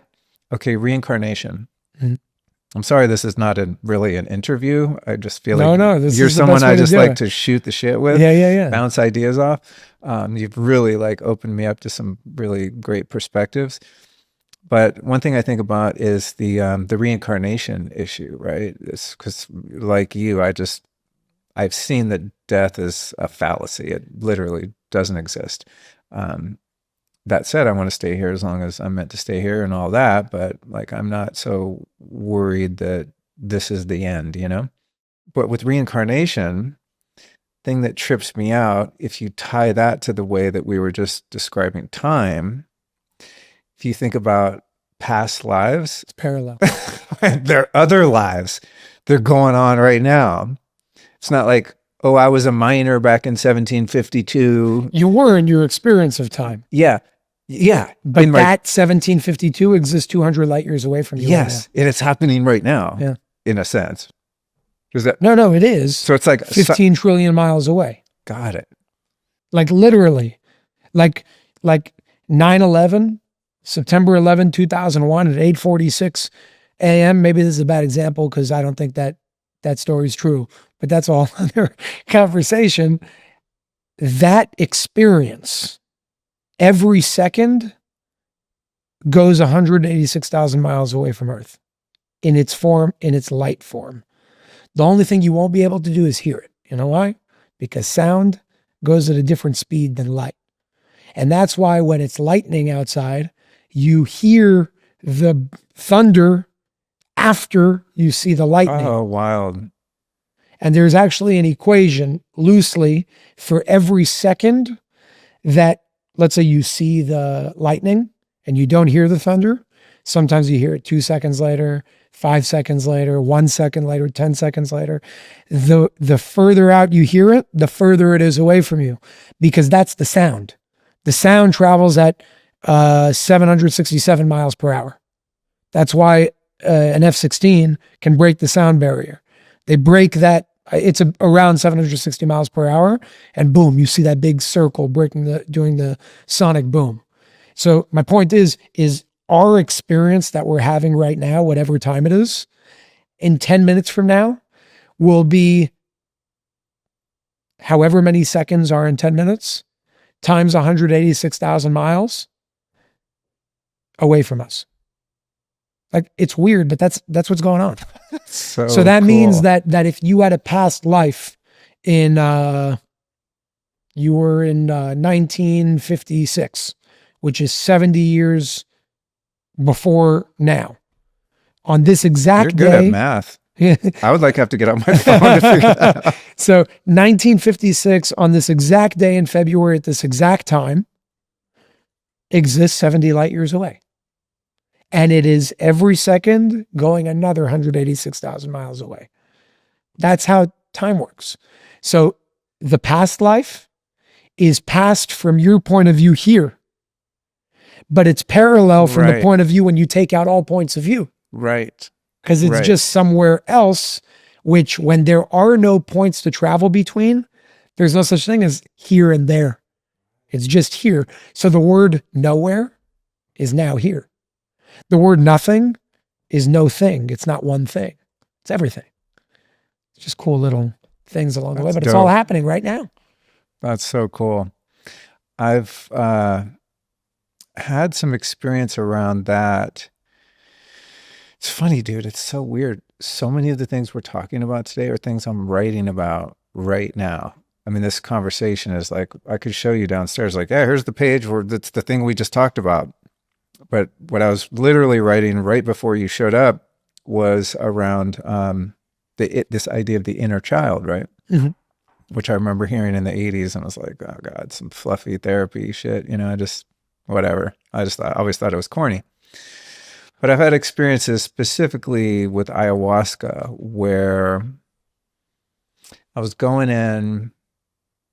Okay, reincarnation. Mm-hmm. I'm sorry, this is not really an interview. I just feel like No, this you're is the someone best I way to just do like it. to shoot the shit with, Yeah. bounce ideas off. You've really like opened me up to some really great perspectives. But one thing I think about is the reincarnation issue, right? It's because, like you, I've seen that death is a fallacy. It literally doesn't exist. Um, that said, I want to stay here as long as I'm meant to stay here and all that. But like, I'm not so worried that this is the end, you know? But with reincarnation, thing that trips me out, if you tie that to the way that we were just describing time, if you think about past lives, It's parallel. there are other lives. They're going on right now. It's not like, oh, I was a miner back in 1752. You were in your experience of time, Yeah. Yeah. but In my, that 1752 exists 200 light years away from you yes. And it's happening right now, right now. in a sense. Is that, Yeah. No, it is so it's like, 15 trillion miles away. got it. Like literally, like 9/11, September 11, 2001 at 8:46 a.m. Maybe this is a bad example because I don't think that story is true, but that's all other conversation. That experience every second goes 186,000 miles away from Earth in its form, in its light form. The only thing you won't be able to do is hear it. You know why? Because sound goes at a different speed than light. And that's why when it's lightning outside, you hear the thunder after you see the lightning. Oh, wild. And there's actually an equation loosely for every second that, let's say you see the lightning and you don't hear the thunder. Sometimes you hear it 2 seconds later, 5 seconds later, 1 second later, 10 seconds later. The further out you hear it, the further it is away from you, because that's the sound. The sound travels at 767 miles per hour. That's why an F-16 can break the sound barrier. They break that. It's around 760 miles per hour, and boom, you see that big circle doing the sonic boom. So my point is our experience that we're having right now, whatever time it is, in 10 minutes from now, will be however many seconds are in 10 minutes times 186,000 miles away from us. Like, it's weird, but that's what's going on. So that means that if you had a past life in you were in 1956, which is 70 years before now, on this exact You're good day, at math. I would like to have to get out my phone to figure that out. So 1956, on this exact day in February at this exact time, exists 70 light years away. And it is every second going another 186,000 miles away. That's how time works. So the past life is past from your point of view here, but it's parallel from the point of view when you take out all points of view. Right. Because it's just somewhere else, which when there are no points to travel between, there's no such thing as here and there. It's just here. So the word nowhere is now here. The word nothing is no thing. It's not one thing. It's everything. It's just cool little things along the way, but it's all happening right now. That's so cool. I've had some experience around that. It's funny, dude. It's so weird. So many of the things we're talking about today are things I'm writing about right now. I mean, this conversation is like, I could show you downstairs, like, yeah, here's the page where that's the thing we just talked about. But what I was literally writing right before you showed up was around this idea of the inner child, right? Mm-hmm. Which I remember hearing in the 80s, and I was like, oh God, some fluffy therapy shit, whatever. I always thought it was corny. But I've had experiences specifically with ayahuasca where I was going in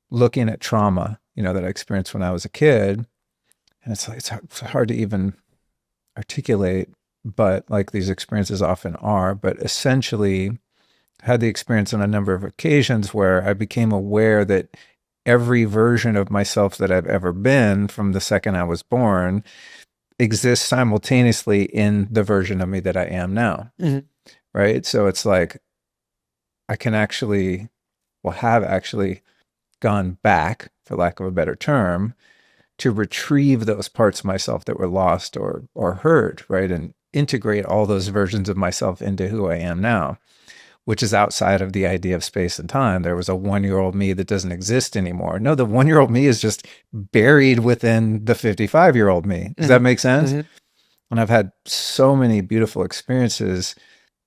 looking at trauma, that I experienced when I was a kid. And it's hard to even articulate, but like these experiences often are. But essentially, I had the experience on a number of occasions where I became aware that every version of myself that I've ever been from the second I was born exists simultaneously in the version of me that I am now. Mm-hmm. right? So it's like I can actually, well, have actually gone back, for lack of a better term, to retrieve those parts of myself that were lost or hurt, right? And integrate all those versions of myself into who I am now, which is outside of the idea of space and time. There was a 1-year-old me that doesn't exist anymore. No, the 1-year-old me is just buried within the 55-year-old me. Does that make sense? Mm-hmm. And I've had so many beautiful experiences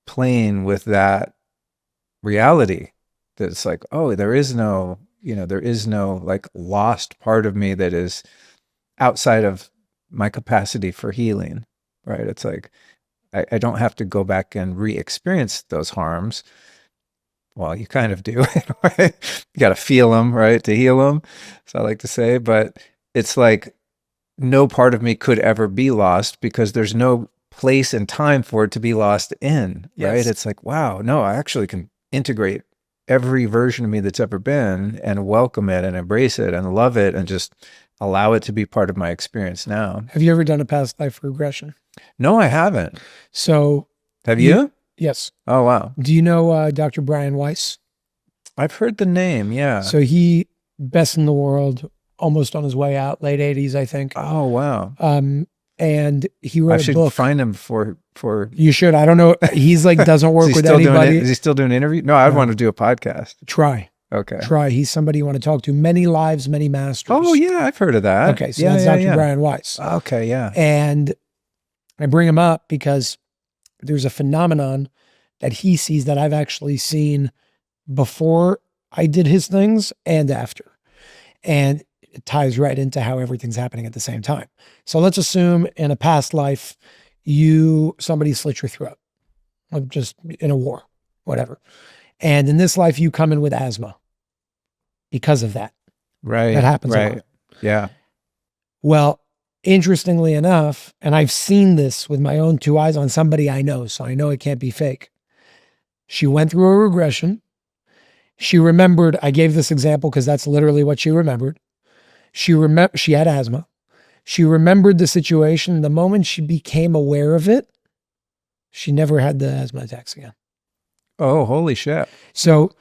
playing with that reality that it's like, oh, there is no, there is no like lost part of me that is outside of my capacity for healing, right? It's like, I don't have to go back and re-experience those harms. Well, you kind of do, right? You got to feel them, right, to heal them. So I like to say, but it's like no part of me could ever be lost because there's no place and time for it to be lost in, right? Yes. It's like, wow, no, I actually can integrate every version of me that's ever been and welcome it and embrace it and love it and just allow it to be part of my experience now. Have you ever done a past life regression? No, I haven't. So, Have you? yes. Oh, wow. Do you know Dr. Brian Weiss? I've heard the name, yeah. So he, best in the world, almost on his way out, late 80s, I think. Oh, wow. And he I wrote a should book. find him for You should. I don't know. He's like, doesn't work with anybody. Is he still doing interviews? No, I'd want to do a podcast. Try. Okay. Try. He's somebody you want to talk to. Many lives, many masters. Oh, yeah, I've heard of that. Okay, so that's Dr. Brian Weiss. Okay, yeah. And I bring him up because there's a phenomenon that he sees that I've actually seen before I did his things and after. And it ties right into how everything's happening at the same time. So let's assume in a past life, somebody slit your throat, like just in a war, whatever. And in this life, you come in with asthma because of that. Right. That happens a lot. Yeah. Well, interestingly enough, and I've seen this with my own 2 eyes on somebody I know, so I know it can't be fake. She went through a regression. She remembered, I gave this example because that's literally what she remembered. She had asthma. She remembered the situation. The moment she became aware of it, she never had the asthma attacks again. Oh, holy shit. So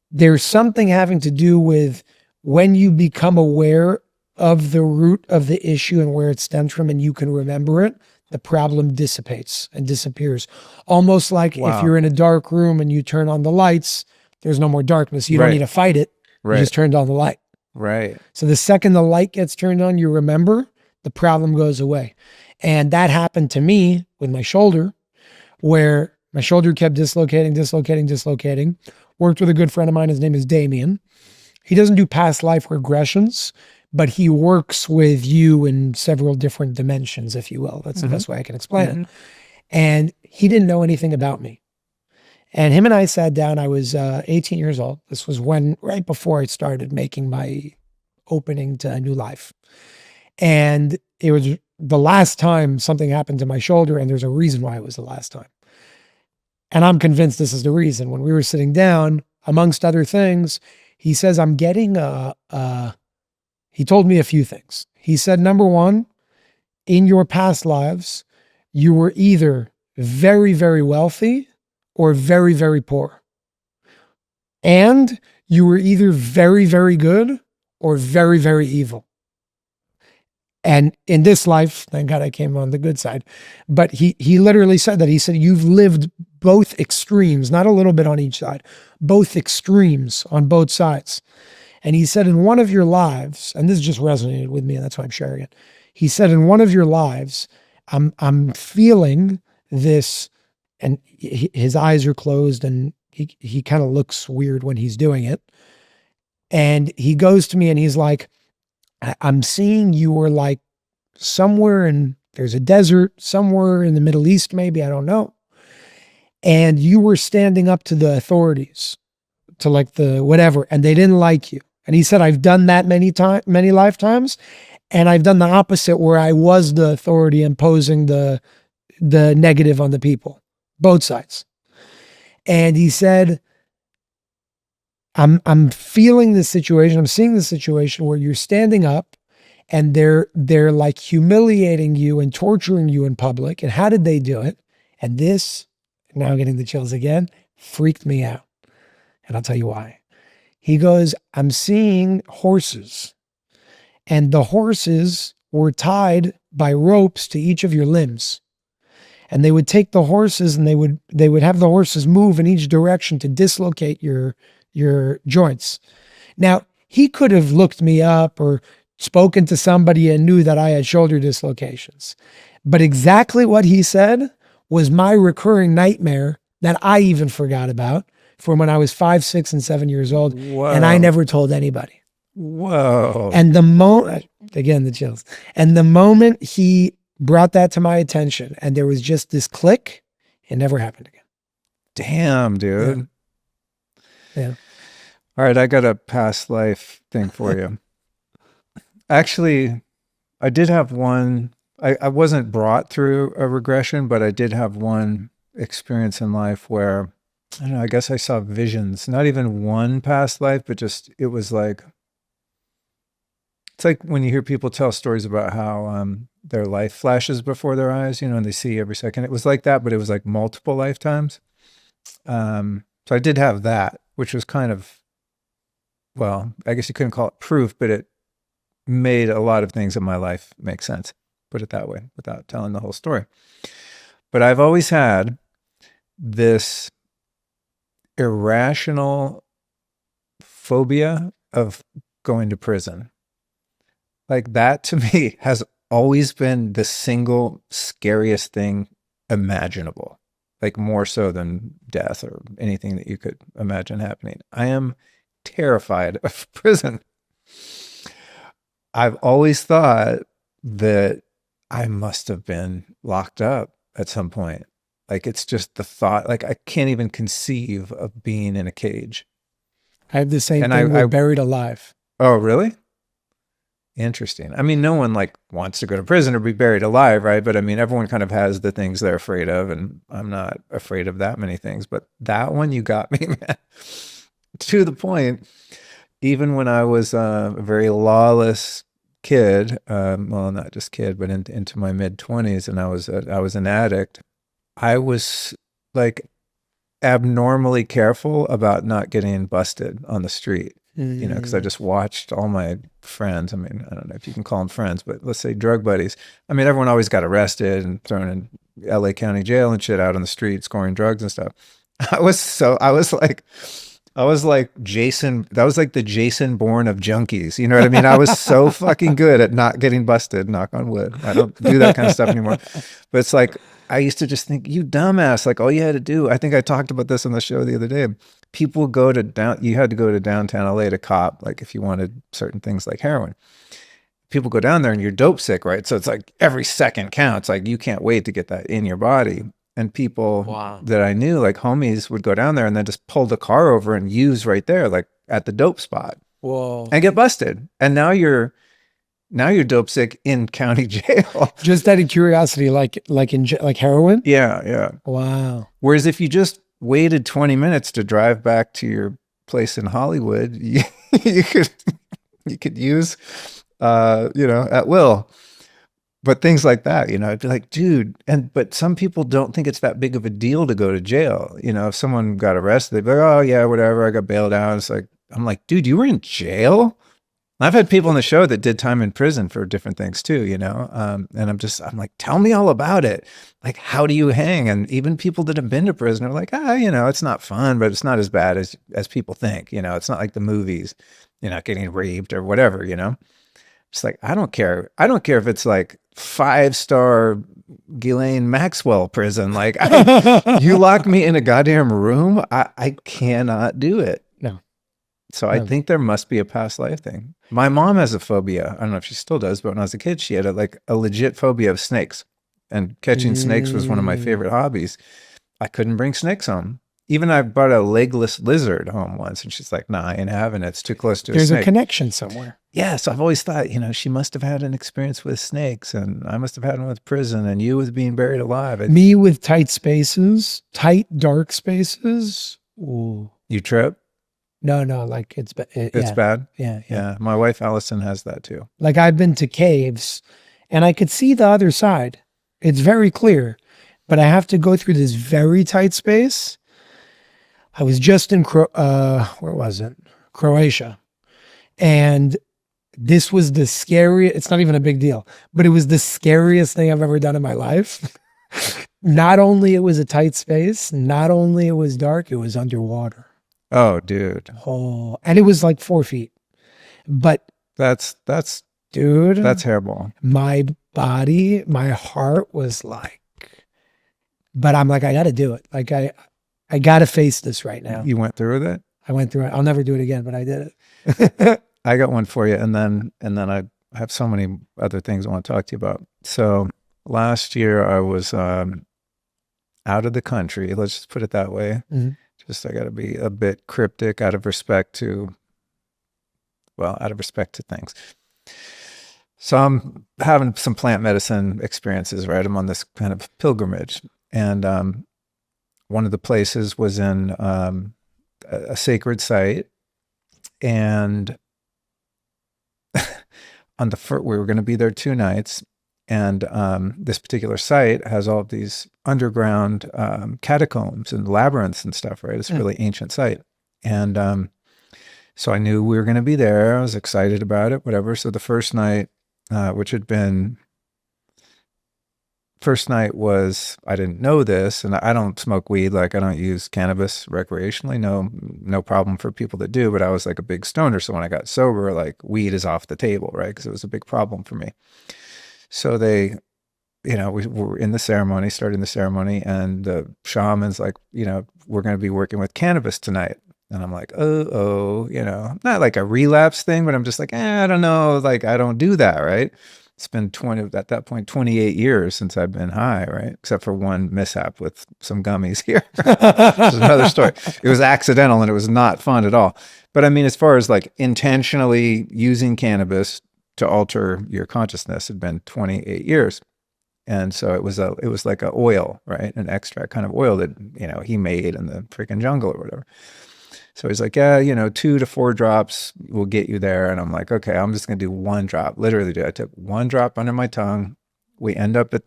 there's something having to do with when you become aware of the root of the issue and where it stems from and you can remember it, the problem dissipates and disappears. Almost like if you're in a dark room and you turn on the lights, there's no more darkness. You don't need to fight it. You just turned on the light. Right. So the second the light gets turned on, you remember, the problem goes away. And that happened to me with my shoulder, where my shoulder kept dislocating. Worked with a good friend of mine. His name is Damien. He doesn't do past life regressions, but he works with you in several different dimensions, if you will. That's the best way I can explain it. And he didn't know anything about me. And him and I sat down. I was 18 years old. This was right before I started making my opening to a new life. And it was the last time something happened to my shoulder, and there's a reason why it was the last time. And I'm convinced this is the reason. When we were sitting down, amongst other things, he says, I'm getting he told me a few things. He said, number one, in your past lives, you were either very, very wealthy or very, very poor. And you were either very, very good or very, very evil. And in this life, thank God I came on the good side, but he literally said that. He said, you've lived both extremes, not a little bit on each side, both extremes on both sides. And he said, in one of your lives, and this just resonated with me, and that's why I'm sharing it. He said, in one of your lives, I'm feeling this, and his eyes are closed, and he kind of looks weird when he's doing it. And he goes to me and he's like, I'm seeing you were like somewhere there's a desert, somewhere in the Middle East, maybe, I don't know. And you were standing up to the authorities, to like the whatever, and they didn't like you. And he said, I've done that many lifetimes. And I've done the opposite, where I was the authority imposing the negative on the people, both sides. And he said, I'm feeling this situation. I'm seeing this situation where you're standing up and they're like humiliating you and torturing you in public. And how did they do it? And this now getting the chills again, freaked me out. And I'll tell you why. He goes, I'm seeing horses, and the horses were tied by ropes to each of your limbs. And they would take the horses and they would have the horses move in each direction to dislocate your joints. Now, he could have looked me up or spoken to somebody and knew that I had shoulder dislocations. But exactly what he said was my recurring nightmare that I even forgot about from when I was 5, 6, and 7 years old. And I Whoa. never told anybody. Whoa. And the moment, again, the chills. And the moment he brought that to my attention and there was just this click, it never happened again. Damn, dude. Yeah. All right, I got a past life thing for you. Actually, I did have one. I wasn't brought through a regression, but I did have one experience in life where, I don't know, I guess I saw visions, not even one past life, but just, it was like, it's like when you hear people tell stories about how their life flashes before their eyes, and they see every second. It was like that, but it was like multiple lifetimes. So I did have that, which was kind of, well, I guess you couldn't call it proof, but it made a lot of things in my life make sense, put it that way, without telling the whole story. But I've always had this irrational phobia of going to prison. Like, that to me has always been the single scariest thing imaginable, like more so than death or anything that you could imagine happening. I am terrified of prison. I've always thought that I must have been locked up at some point. Like, it's just the thought, like, I can't even conceive of being in a cage. I have the same And thing with buried alive. Oh, really? Interesting. I mean, no one like wants to go to prison or be buried alive, right? But I mean, everyone kind of has the things they're afraid of, and I'm not afraid of that many things. But that one, you got me, man. To the point, even when I was a very lawless kid, well, not just kid, but into my mid-20s, and I was an addict. I was like abnormally careful about not getting busted on the street. Because I just watched all my friends. I mean, I don't know if you can call them friends, but let's say drug buddies. I mean, everyone always got arrested and thrown in LA County jail and shit out on the street, scoring drugs and stuff. I was like Jason. That was like the Jason Bourne of junkies. You know what I mean? I was so fucking good at not getting busted, knock on wood. I don't do that kind of stuff anymore. But it's like, I used to just think, you dumbass, like all you had to do, I think I talked about this on the show the other day. People you had to go to downtown LA to cop, like if you wanted certain things like heroin. People go down there and you're dope sick, right? So it's like every second counts. Like, you can't wait to get that in your body. And people that I knew, like homies, would go down there and then just pull the car over and use right there, like at the dope spot. Whoa. And get busted. And now you're dope sick in county jail. Just out of curiosity, like heroin? Yeah. Wow. Whereas if you just waited 20 minutes to drive back to your place in Hollywood, you could use, at will. But things like that, I'd be like, dude, but some people don't think it's that big of a deal to go to jail. If someone got arrested, they'd be like, oh yeah, whatever, I got bailed out. It's like, I'm like, dude, you were in jail? I've had people on the show that did time in prison for different things too, and I'm like, tell me all about it. Like, how do you hang? And even people that have been to prison are like, it's not fun, but it's not as bad as people think. It's not like the movies, you're not getting raped or whatever, It's like, I don't care. I don't care if it's like 5-star Ghislaine Maxwell prison. Like, you lock me in a goddamn room, I cannot do it. No. So I think there must be a past life thing. My mom has a phobia. I don't know if she still does, but when I was a kid, she had a legit phobia of snakes. And catching snakes was one of my favorite hobbies. I couldn't bring snakes home. Even I brought a legless lizard home once, and she's like, nah, I ain't having it. It's too close to a snake. There's a connection somewhere. Yeah, so I've always thought, she must have had an experience with snakes, and I must have had one with prison, and you with being buried alive. Me with tight spaces, dark spaces. Ooh. You trip? No, like it's bad. Yeah. My wife Allison has that too. Like, I've been to caves, and I could see the other side. It's very clear, but I have to go through this very tight space. I was just in where was it? Croatia. And this was the scariest, it's not even a big deal, but it was the scariest thing I've ever done in my life. Not only it was a tight space, not only it was dark, it was underwater. Oh, dude. Oh, and it was like 4 feet. But That's dude, hairball. my body, my heart was like, but I'm like, I got to do it. Like I got to face this right now. You went through with it? I went through it. I'll never do it again, but I did it. I got one for you, and then I have so many other things I want to talk to you about. So last year I was out of the country. Let's just put it that way. Mhm. Just I got to be a bit cryptic out of respect to things. So I'm having some plant medicine experiences, right? I'm on this kind of pilgrimage, and one of the places was in a sacred site, and on the first, we were going to be there 2 nights, and this particular site has all of these underground catacombs and labyrinths and stuff, right? It's a really ancient site, and so I knew we were going to be there. I was excited about it, whatever. So the first night, which had been first night was, I didn't know this, and I don't smoke weed, like I don't use cannabis recreationally, no problem for people that do, but I was like a big stoner, so when I got sober, like weed is off the table, right? Because it was a big problem for me. So they, we were in the ceremony, starting the ceremony, and the shaman's like, we're going to be working with cannabis tonight. And I'm like, not like a relapse thing, but I'm just like, I don't know, like I don't do that, right? It's been 28 years since I've been high, right? Except for one mishap with some gummies here. This is another story. It was accidental and it was not fun at all. But I mean, as far as like intentionally using cannabis to alter your consciousness, had been 28 years. And so it was like a oil, right? An extract kind of oil that, he made in the freaking jungle or whatever. So he's like, 2 to 4 drops will get you there. And I'm like, okay, I'm just going to do 1 drop. Literally, dude, I took 1 drop under my tongue. We end up at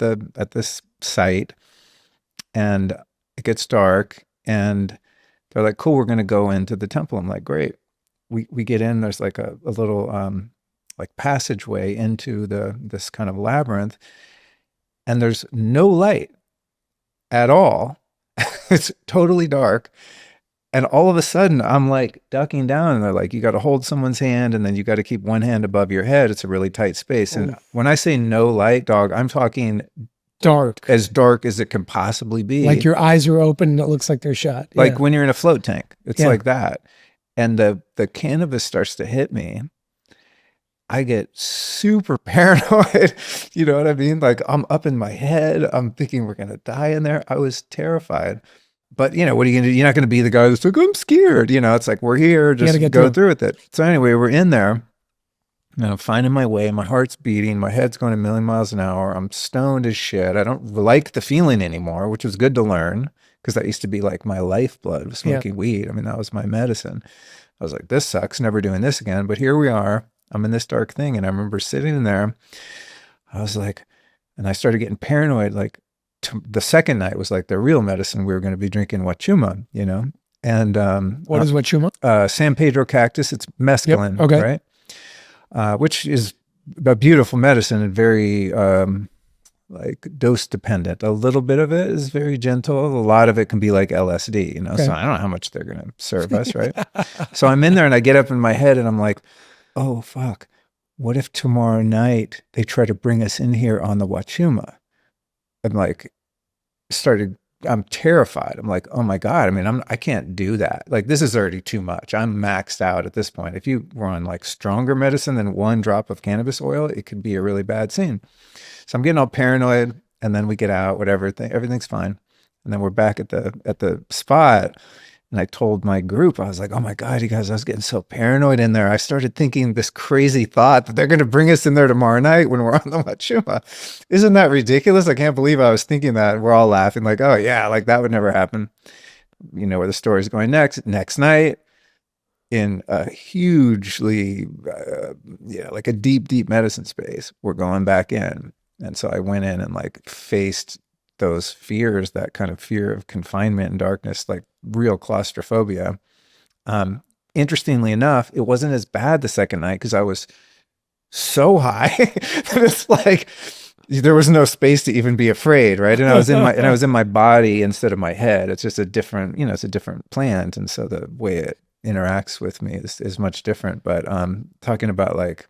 this site, and it gets dark, and they're like, cool, we're going to go into the temple. I'm like, great. We get in, there's like a little like passageway into this kind of labyrinth, and there's no light at all. It's totally dark. And all of a sudden, I'm like ducking down, and they're like, you got to hold someone's hand, and then you got to keep one hand above your head. It's a really tight space. And when I say no light, dog, I'm talking dark as it can possibly be. Like your eyes are open and it looks like they're shut. Like when you're in a float tank. It's like that. And the cannabis starts to hit me. I get super paranoid. You know what I mean? Like I'm up in my head. I'm thinking we're going to die in there. I was terrified. But, what are you going to do? You're not going to be the guy that's like, I'm scared. It's like, we're here, just go through with it. So anyway, we're in there, and I'm finding my way. My heart's beating. My head's going a million miles an hour. I'm stoned as shit. I don't like the feeling anymore, which was good to learn, because that used to be like my lifeblood, was smoking weed. I mean, that was my medicine. I was like, this sucks, never doing this again. But here we are. I'm in this dark thing. And I remember sitting in there. I was like, and I started getting paranoid, like, the second night was like the real medicine. We were going to be drinking wachuma, and what is wachuma? San Pedro cactus. It's mescaline, okay. Right? Which is a beautiful medicine and very like dose dependent. A little bit of it is very gentle. A lot of it can be like LSD, Okay. So I don't know how much they're going to serve us, right? So I'm in there, and I get up in my head, and I'm like, oh fuck, what if tomorrow night they try to bring us in here on the wachuma? I'm like, I'm terrified. I'm like, oh my God. I mean, I can't do that. Like, this is already too much. I'm maxed out at this point. If you were on like stronger medicine than 1 drop of cannabis oil, it could be a really bad scene. So I'm getting all paranoid, and then we get out, whatever, everything's fine. And then we're back at the spot. And I told my group, I was like, oh my God, you guys, I was getting so paranoid in there. I started thinking this crazy thought that they're going to bring us in there tomorrow night when we're on the wachuma. Isn't that ridiculous? I can't believe I was thinking that. We're all laughing like, oh yeah, like that would never happen. You know where the story's going next. Next night, in a hugely, like a deep, deep medicine space, we're going back in. And so I went in and like faced those fears, that kind of fear of confinement and darkness, like real claustrophobia. Interestingly enough, it wasn't as bad the second night because I was so high that it's like there was no space to even be afraid, right? And I was in my body instead of my head. It's just a different, it's a different plant, and so the way it interacts with me is much different. But talking about like,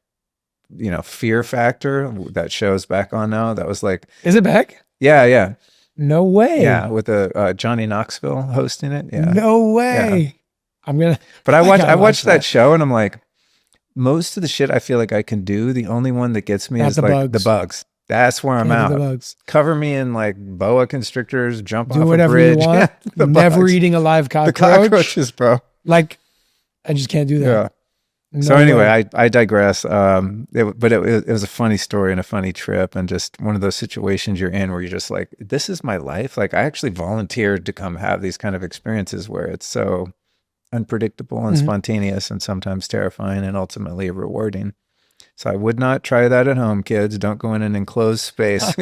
fear factor that show's back on now. That was like, Is it back? yeah, No way. yeah, with the Johnny Knoxville hosting it. Yeah, No way. yeah. But I watched that show, and I'm like, most of the shit I feel like I can do. The only one that gets me Not is the like bugs. the bugs. That's where I'm Can't do out. the bugs. Cover me in like boa constrictors, jump Do off a whatever bridge. you want. The Never bugs. eating a live The cockroach. cockroaches, bro. Like, I just can't do that. Yeah. No So anyway, way. I digress. It was a funny story and a funny trip, and just one of those situations you're in where you're just like, this is my life. Like, I actually volunteered to come have these kind of experiences where it's so unpredictable and spontaneous and sometimes terrifying and ultimately rewarding. So I would not try that at home, kids. Don't go in an enclosed space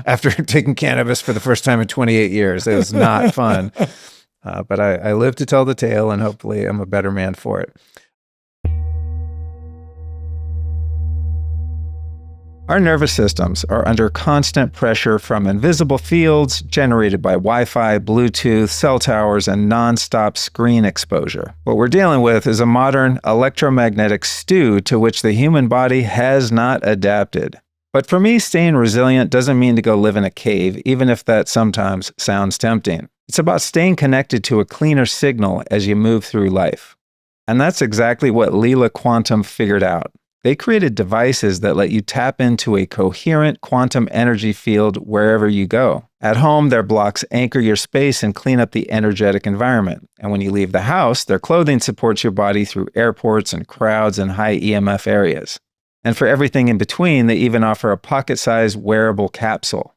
after taking cannabis for the first time in 28 years. It was not fun. But I live to tell the tale, and hopefully I'm a better man for it. Our nervous systems are under constant pressure from invisible fields generated by Wi-Fi, Bluetooth, cell towers, and nonstop screen exposure. What we're dealing with is a modern electromagnetic stew to which the human body has not adapted. But for me, staying resilient doesn't mean to go live in a cave, even if that sometimes sounds tempting. It's about staying connected to a cleaner signal as you move through life. And that's exactly what Leela Quantum figured out. They created devices that let you tap into a coherent quantum energy field wherever you go. At home, their blocks anchor your space and clean up the energetic environment. And when you leave the house, their clothing supports your body through airports and crowds and high EMF areas. And for everything in between, they even offer a pocket-sized wearable capsule.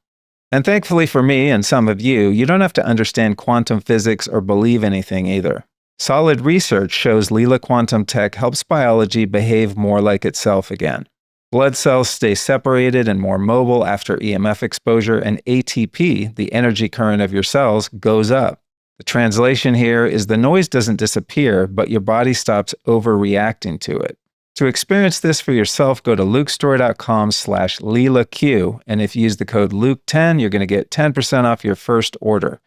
And thankfully for me and some of you, you don't have to understand quantum physics or believe anything either. Solid research shows Leela Quantum Tech helps biology behave more like itself again. Blood cells stay separated and more mobile after EMF exposure, and ATP, the energy current of your cells, goes up. The translation here is the noise doesn't disappear, but your body stops overreacting to it. To experience this for yourself, go to lukestory.com/LeelaQ, and if you use the code Luke10, you're going to get 10% off your first order.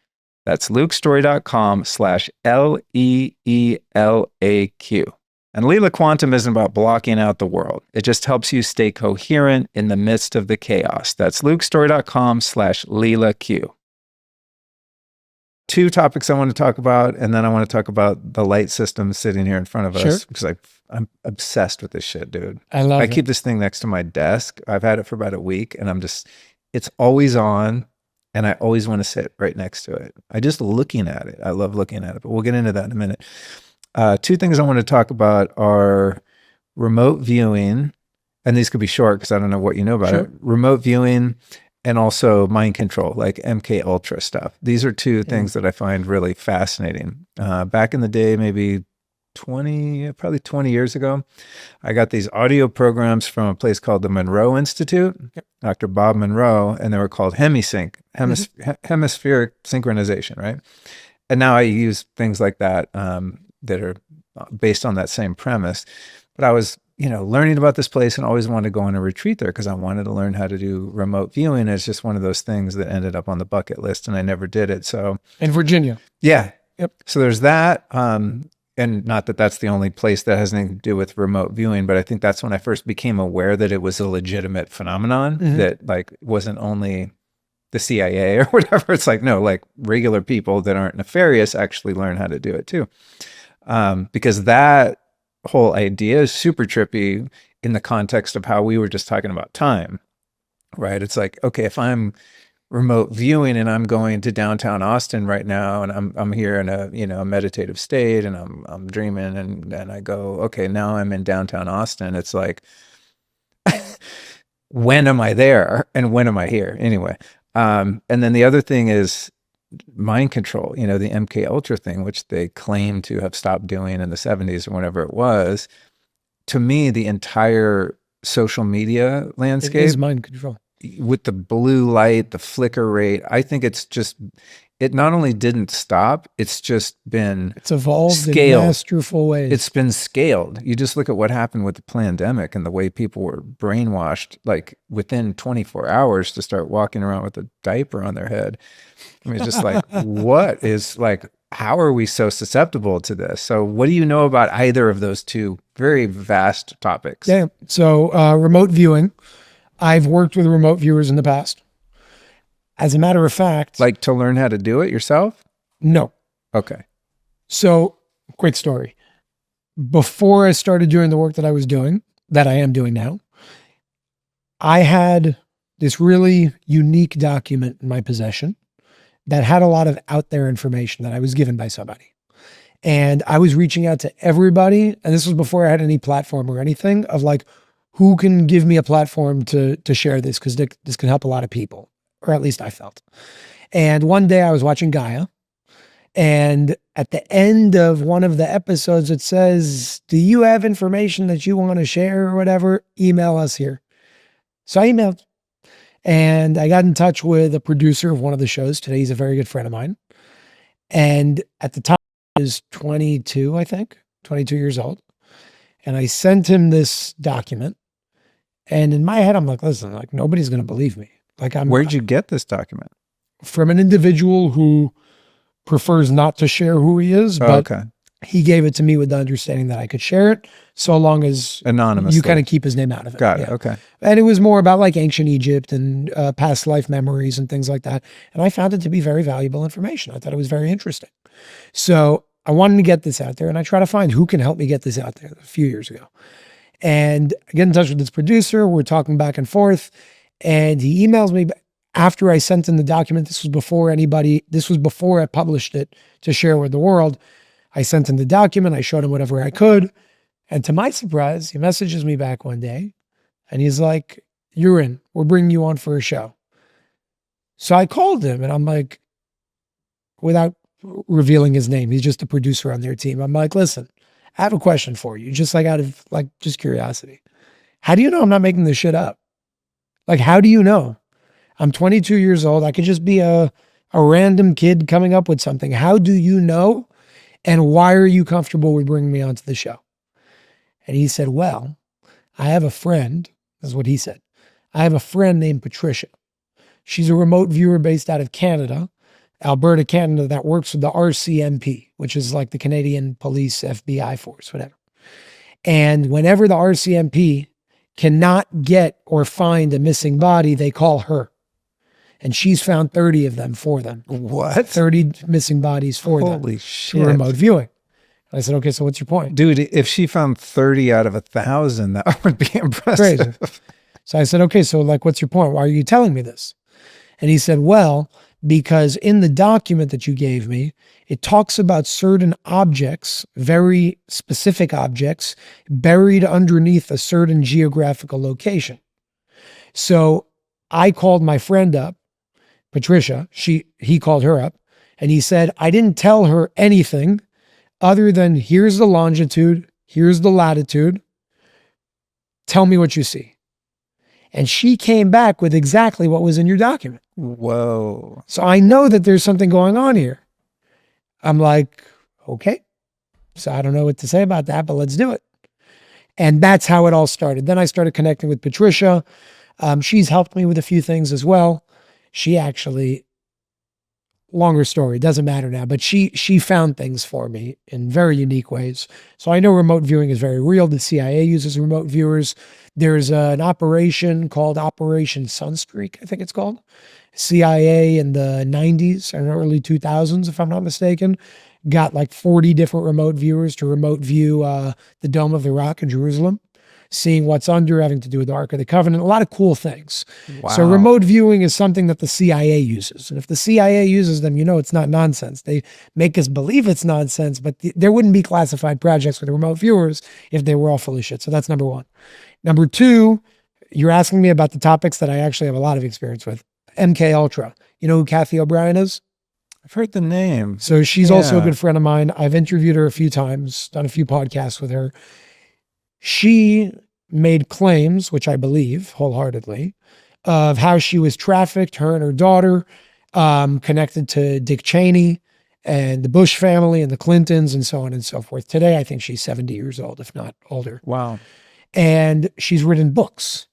That's lukestory.com/LEELAQ. And Leela Quantum isn't about blocking out the world. It just helps you stay coherent in the midst of the chaos. That's lukestory.com/LeelaQ. Two topics I want to talk about, and then I want to talk about the light system sitting here in front of us, because I'm obsessed with this shit, dude. I keep this thing next to my desk. I've had it for about a week, and it's always on. And I always want to sit right next to it. I just looking at it. I love looking at it, but we'll get into that in a minute. Two things I want to talk about are remote viewing, and these could be short because I don't know what you know about it. Remote viewing and also mind control, like MK Ultra stuff. These are two things that I find really fascinating. Back in the day, maybe probably 20 years ago, I got these audio programs from a place called the Monroe Institute, Dr. Bob Monroe, and they were called hemisync, hemispheric synchronization, right? And now I use things like that that are based on that same premise. But I was, learning about this place and always wanted to go on a retreat there because I wanted to learn how to do remote viewing. It's just one of those things that ended up on the bucket list, and I never did it. So in Virginia. Yeah. Yep. So there's that. And not that that's the only place that has anything to do with remote viewing, but I think that's when I first became aware that it was a legitimate phenomenon, that like wasn't only the CIA or whatever. It's like, no, like regular people that aren't nefarious actually learn how to do it too. Because that whole idea is super trippy in the context of how we were just talking about time, right? It's like, okay, if I'm remote viewing and I'm going to downtown Austin right now, and I'm here in a a meditative state, and I'm dreaming, and I go, okay, now I'm in downtown Austin. It's like, when am I there and when am I here anyway? And then the other thing is mind control, the MK Ultra thing, which they claim to have stopped doing in the 70s or whenever it was. To me, the entire social media landscape It is mind control. with the blue light, the flicker rate, I think it not only didn't stop, it's just been It's evolved in scaled. masterful ways. It's been scaled. You just look at what happened with the pandemic and the way people were brainwashed, like within 24 hours to start walking around with a diaper on their head. I mean, it's just like, what is like, how are we so susceptible to this? So what do you know about either of those two very vast topics? Yeah. So remote viewing. I've worked with remote viewers in the past. As a matter of fact, Like to learn how to do it yourself? no. Okay. So quick story. Before I started doing the work that I was doing, that I am doing now, I had this really unique document in my possession that had a lot of out there information that I was given by somebody. And I was reaching out to everybody. And this was before I had any platform or anything of like, who can give me a platform to share this? Because this can help a lot of people, or at least I felt. And one day I was watching Gaia. And at the end of one of the episodes, it says, do you have information that you want to share or whatever? Email us here. So I emailed. And I got in touch with a producer of one of the shows. Today, he's a very good friend of mine. And at the time, he was 22, I think, 22 years old. And I sent him this document. And in my head, I'm like, listen, like nobody's going to believe me. Like Where'd you get this document? From an individual who prefers not to share who he is, but okay. he gave it to me with the understanding that I could share it so long as Anonymously. you kind of keep his name out of it. Got it. Okay. And it was more about like ancient Egypt and past life memories and things like that. And I found it to be very valuable information. I thought it was very interesting. So I wanted to get this out there, and I try to find who can help me get this out there a few years ago. And I get in touch with this producer. We're talking back and forth, and he emails me after I sent in the document. This was before I published it to share with the world. I sent in the document. I showed him whatever I could. And to my surprise, he messages me back one day and he's like, you're in, we're bringing you on for a show. So I called him and I'm like, without revealing his name, he's just a producer on their team. I'm like, listen, I have a question for you. Just like out of like, just curiosity. How do you know I'm not making this shit up? Like, how do you know? I'm 22 years old. I could just be a random kid coming up with something. How do you know? And why are you comfortable with bringing me onto the show? And he said, well, I have a friend. That's what he said. I have a friend named Patricia. She's a remote viewer based out of Canada, Alberta, Canada, that works with the RCMP, which is like the Canadian Police, FBI force, whatever. And whenever the RCMP cannot get or find a missing body, they call her. And she's found 30 of them for them. What? 30 missing bodies for them. Holy shit. For remote viewing. I said, okay, so what's your point? Dude, if she found 30 out of 1,000, that would be impressive. Crazy. So I said, okay, so like, what's your point? Why are you telling me this? And he said, well, because in the document that you gave me, it talks about certain objects, very specific objects, buried underneath a certain geographical location. So I called my friend up, Patricia. He called her up, and he said, I didn't tell her anything other than here's the longitude, here's the latitude. Tell me what you see. And she came back with exactly what was in your document. Whoa. So I know that there's something going on here. I'm like, okay. So I don't know what to say about that, but let's do it. And that's how it all started. Then I started connecting with Patricia. She's helped me with a few things as well. She actually, longer story, doesn't matter now, but she found things for me in very unique ways. So I know remote viewing is very real. The CIA uses remote viewers. There's an operation called Operation Sunstreak, I think it's called. CIA in the 90s and early 2000s, if I'm not mistaken, got like 40 different remote viewers to remote view the Dome of the Rock in Jerusalem, seeing what's under, having to do with the Ark of the Covenant, a lot of cool things. Wow. So remote viewing is something that the CIA uses. And if the CIA uses them, you know it's not nonsense. They make us believe it's nonsense, but there wouldn't be classified projects with remote viewers if they were all full of shit. So that's number one. Number two, you're asking me about the topics that I actually have a lot of experience with. MK Ultra. You know who Kathy O'Brien is? I've heard the name. So she's also a good friend of mine. I've interviewed her a few times, done a few podcasts with her. She made claims, which I believe wholeheartedly, of how she was trafficked, her and her daughter, connected to Dick Cheney and the Bush family and the Clintons and so on and so forth. Today, I think she's 70 years old, if not older. Wow. And she's written books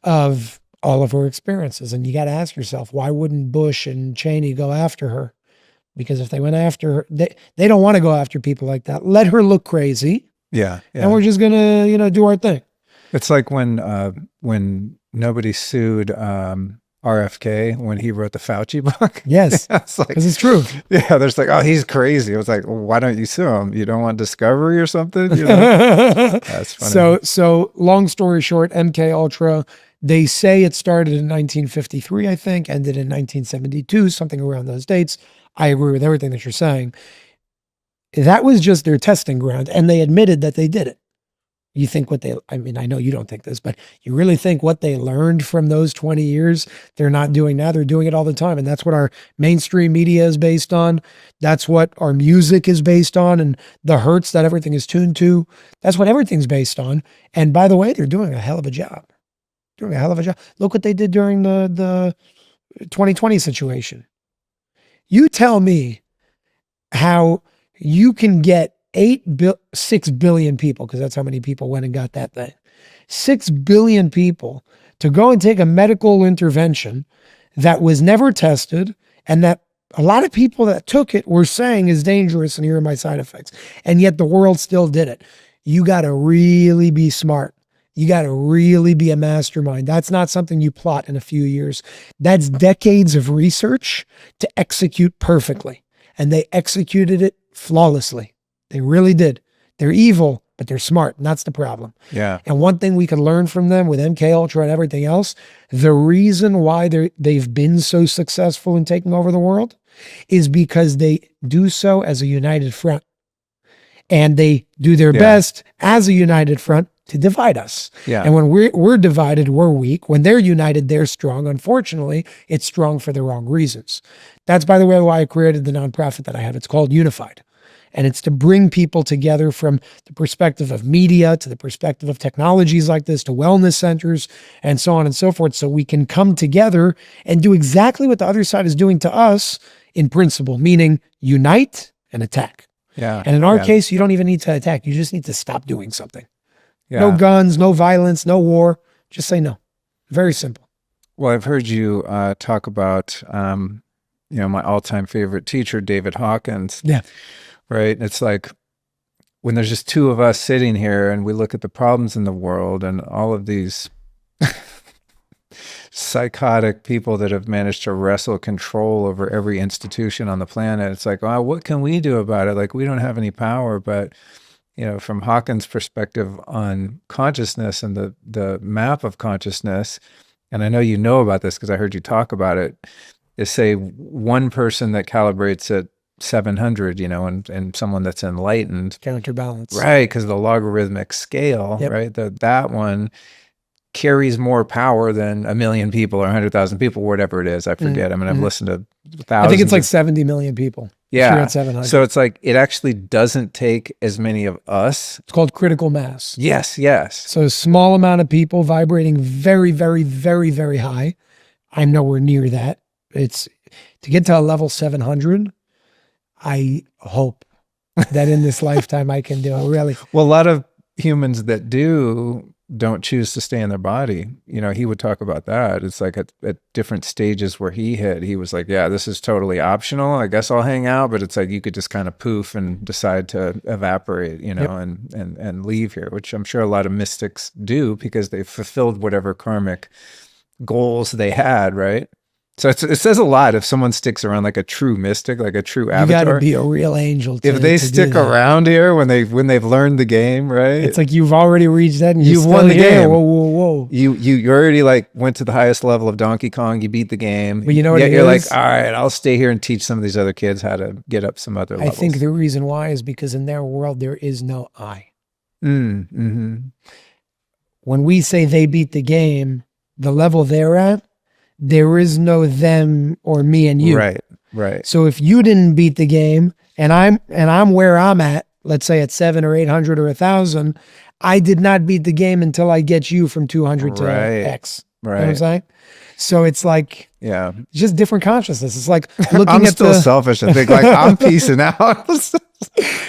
of all of her experiences. And you got to ask yourself, why wouldn't Bush and Cheney go after her? Because if they went after her, they don't want to go after people like that. Let her look crazy. Yeah. And we're just going to, do our thing. It's like when nobody sued RFK when he wrote the Fauci book. Yes. It's like, because it's true. yeah, there's like, oh, he's crazy. It was like, well, why don't you sue him? You don't want discovery or something? That's funny. So long story short, MK Ultra, they say it started in 1953, I think, ended in 1972, something around those dates. I agree with everything that you're saying. That was just their testing ground, and they admitted that they did it. You think I know you don't think this, but you really think what they learned from those 20 years, they're not doing now, they're doing it all the time. And that's what our mainstream media is based on. That's what our music is based on. And the hertz that everything is tuned to, that's what everything's based on. And by the way, they're doing a hell of a job. Look what they did during the 2020 situation. You tell me how you can get 6 billion people, because that's how many people went and got that thing. 6 billion people to go and take a medical intervention that was never tested and that a lot of people that took it were saying is dangerous and here are my side effects. And yet the world still did it. You got to really be smart. You got to really be a mastermind. That's not something you plot in a few years. That's decades of research to execute perfectly. And they executed it flawlessly. They really did. They're evil, but they're smart. And that's the problem. Yeah. And one thing we can learn from them with MK Ultra and everything else, the reason why they've been so successful in taking over the world is because they do so as a united front. And they do their best as a united front to divide us. Yeah. And when we're divided, we're weak. When they're united, they're strong. Unfortunately, it's strong for the wrong reasons. That's, by the way, why I created the nonprofit that I have. It's called Unified. And it's to bring people together from the perspective of media to the perspective of technologies like this to wellness centers and so on and so forth. So we can come together and do exactly what the other side is doing to us in principle, meaning unite and attack. Yeah. And in our case, you don't even need to attack. You just need to stop doing something. Yeah. No guns, no violence, no war. Just say no. Very simple. Well, I've heard you talk about, my all-time favorite teacher, David Hawkins. Yeah. Right. It's like when there's just two of us sitting here and we look at the problems in the world and all of these psychotic people that have managed to wrestle control over every institution on the planet. It's like, wow, what can we do about it? Like, we don't have any power, but from Hawkins' perspective on consciousness and the map of consciousness, and I know you know about this because I heard you talk about it, is say one person that calibrates at 700, and someone that's enlightened. Counterbalance. Right, because the logarithmic scale, right, that one carries more power than a million people or 100,000 people, whatever it is. I forget. I mean, I've listened to thousands. I think it's like 70 million people. Yeah. You're at 700. So it's like, it actually doesn't take as many of us. It's called critical mass. Yes. So a small amount of people vibrating very, very, very, very high. I'm nowhere near that. It's to get to a level 700. I hope that in this lifetime I can do it, really. Well, a lot of humans that don't choose to stay in their body. He would talk about that. It's like at different stages where he hit, he was like, yeah, this is totally optional. I guess I'll hang out, but it's like you could just kind of poof and decide to evaporate, and leave here, which I'm sure a lot of mystics do because they've fulfilled whatever karmic goals they had, right? So it says a lot if someone sticks around like a true mystic, like a true avatar. You got to be a real angel. If they stick around here when they've learned the game, right? It's like you've already reached that and you've won the game. Whoa. You already like went to the highest level of Donkey Kong. You beat the game. But you know what you're like, all right, I'll stay here and teach some of these other kids how to get up some other levels. I think the reason why is because in their world there is no I. Mm-hmm. When we say they beat the game, the level they're at, there is no them or me and you. Right. So if you didn't beat the game and I'm where I'm at, let's say at 700 or 800 or 1,000, I did not beat the game until I get you from 200 to X. You know what I'm Right. saying? So it's like Yeah. just different consciousness. It's like looking I'm at still the selfish. I think like I'm peacing out.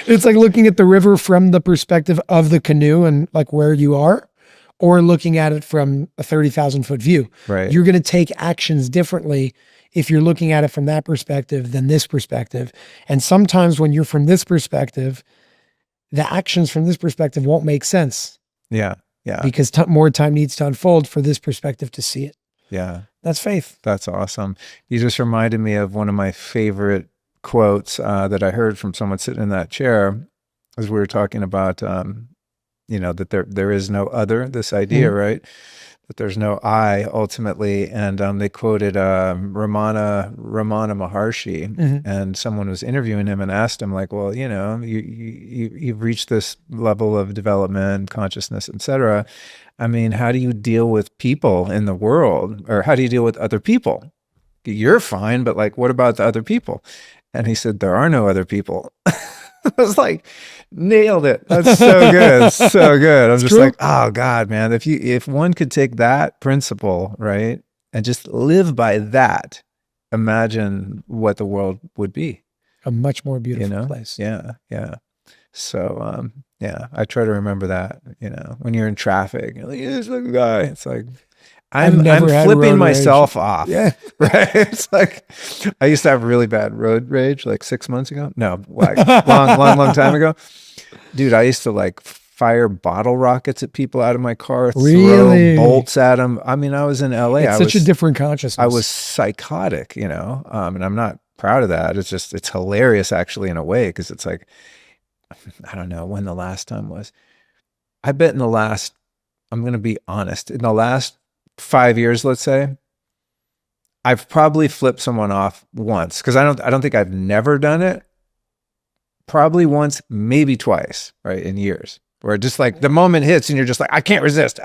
it's like looking at the river from the perspective of the canoe and like where you are, or looking at it from a 30,000-foot view. Right. You're going to take actions differently if you're looking at it from that perspective than this perspective. And sometimes when you're from this perspective, the actions from this perspective won't make sense Yeah. Yeah. because more time needs to unfold for this perspective to see it. Yeah. That's faith. That's awesome. You just reminded me of one of my favorite quotes that I heard from someone sitting in that chair as we were talking about, that there is no other, this idea, right? That there's no I ultimately. And they quoted Ramana Maharshi, and someone was interviewing him and asked him like, well, you've reached this level of development, consciousness, etc. I mean, how do you deal with people in the world, or how do you deal with other people? You're fine, but like, what about the other people? And he said, there are no other people. I was like, nailed it. That's so good. So good. I'm just true. like, oh God, man, if one could take that principle, right, and just live by that, imagine what the world would be. A much more beautiful place. Yeah. Yeah. So, yeah, I try to remember that, when you're in traffic, you're like, yeah, this little guy. It's like, I'm flipping myself off. Yeah. Right. It's like, I used to have really bad road rage like 6 months ago. No, like long time ago. Dude, I used to like fire bottle rockets at people out of my car, Really? throw bolts at them. I mean, I was in LA. It's such a different consciousness. I was psychotic, and I'm not proud of that. It's hilarious actually in a way, because it's like, I don't know when the last time was. I bet I'm going to be honest, in the last 5 years, let's say, I've probably flipped someone off once, because I don't think I've never done it. Probably once, maybe twice, right, in years, where just like the moment hits and you're just like, I can't resist.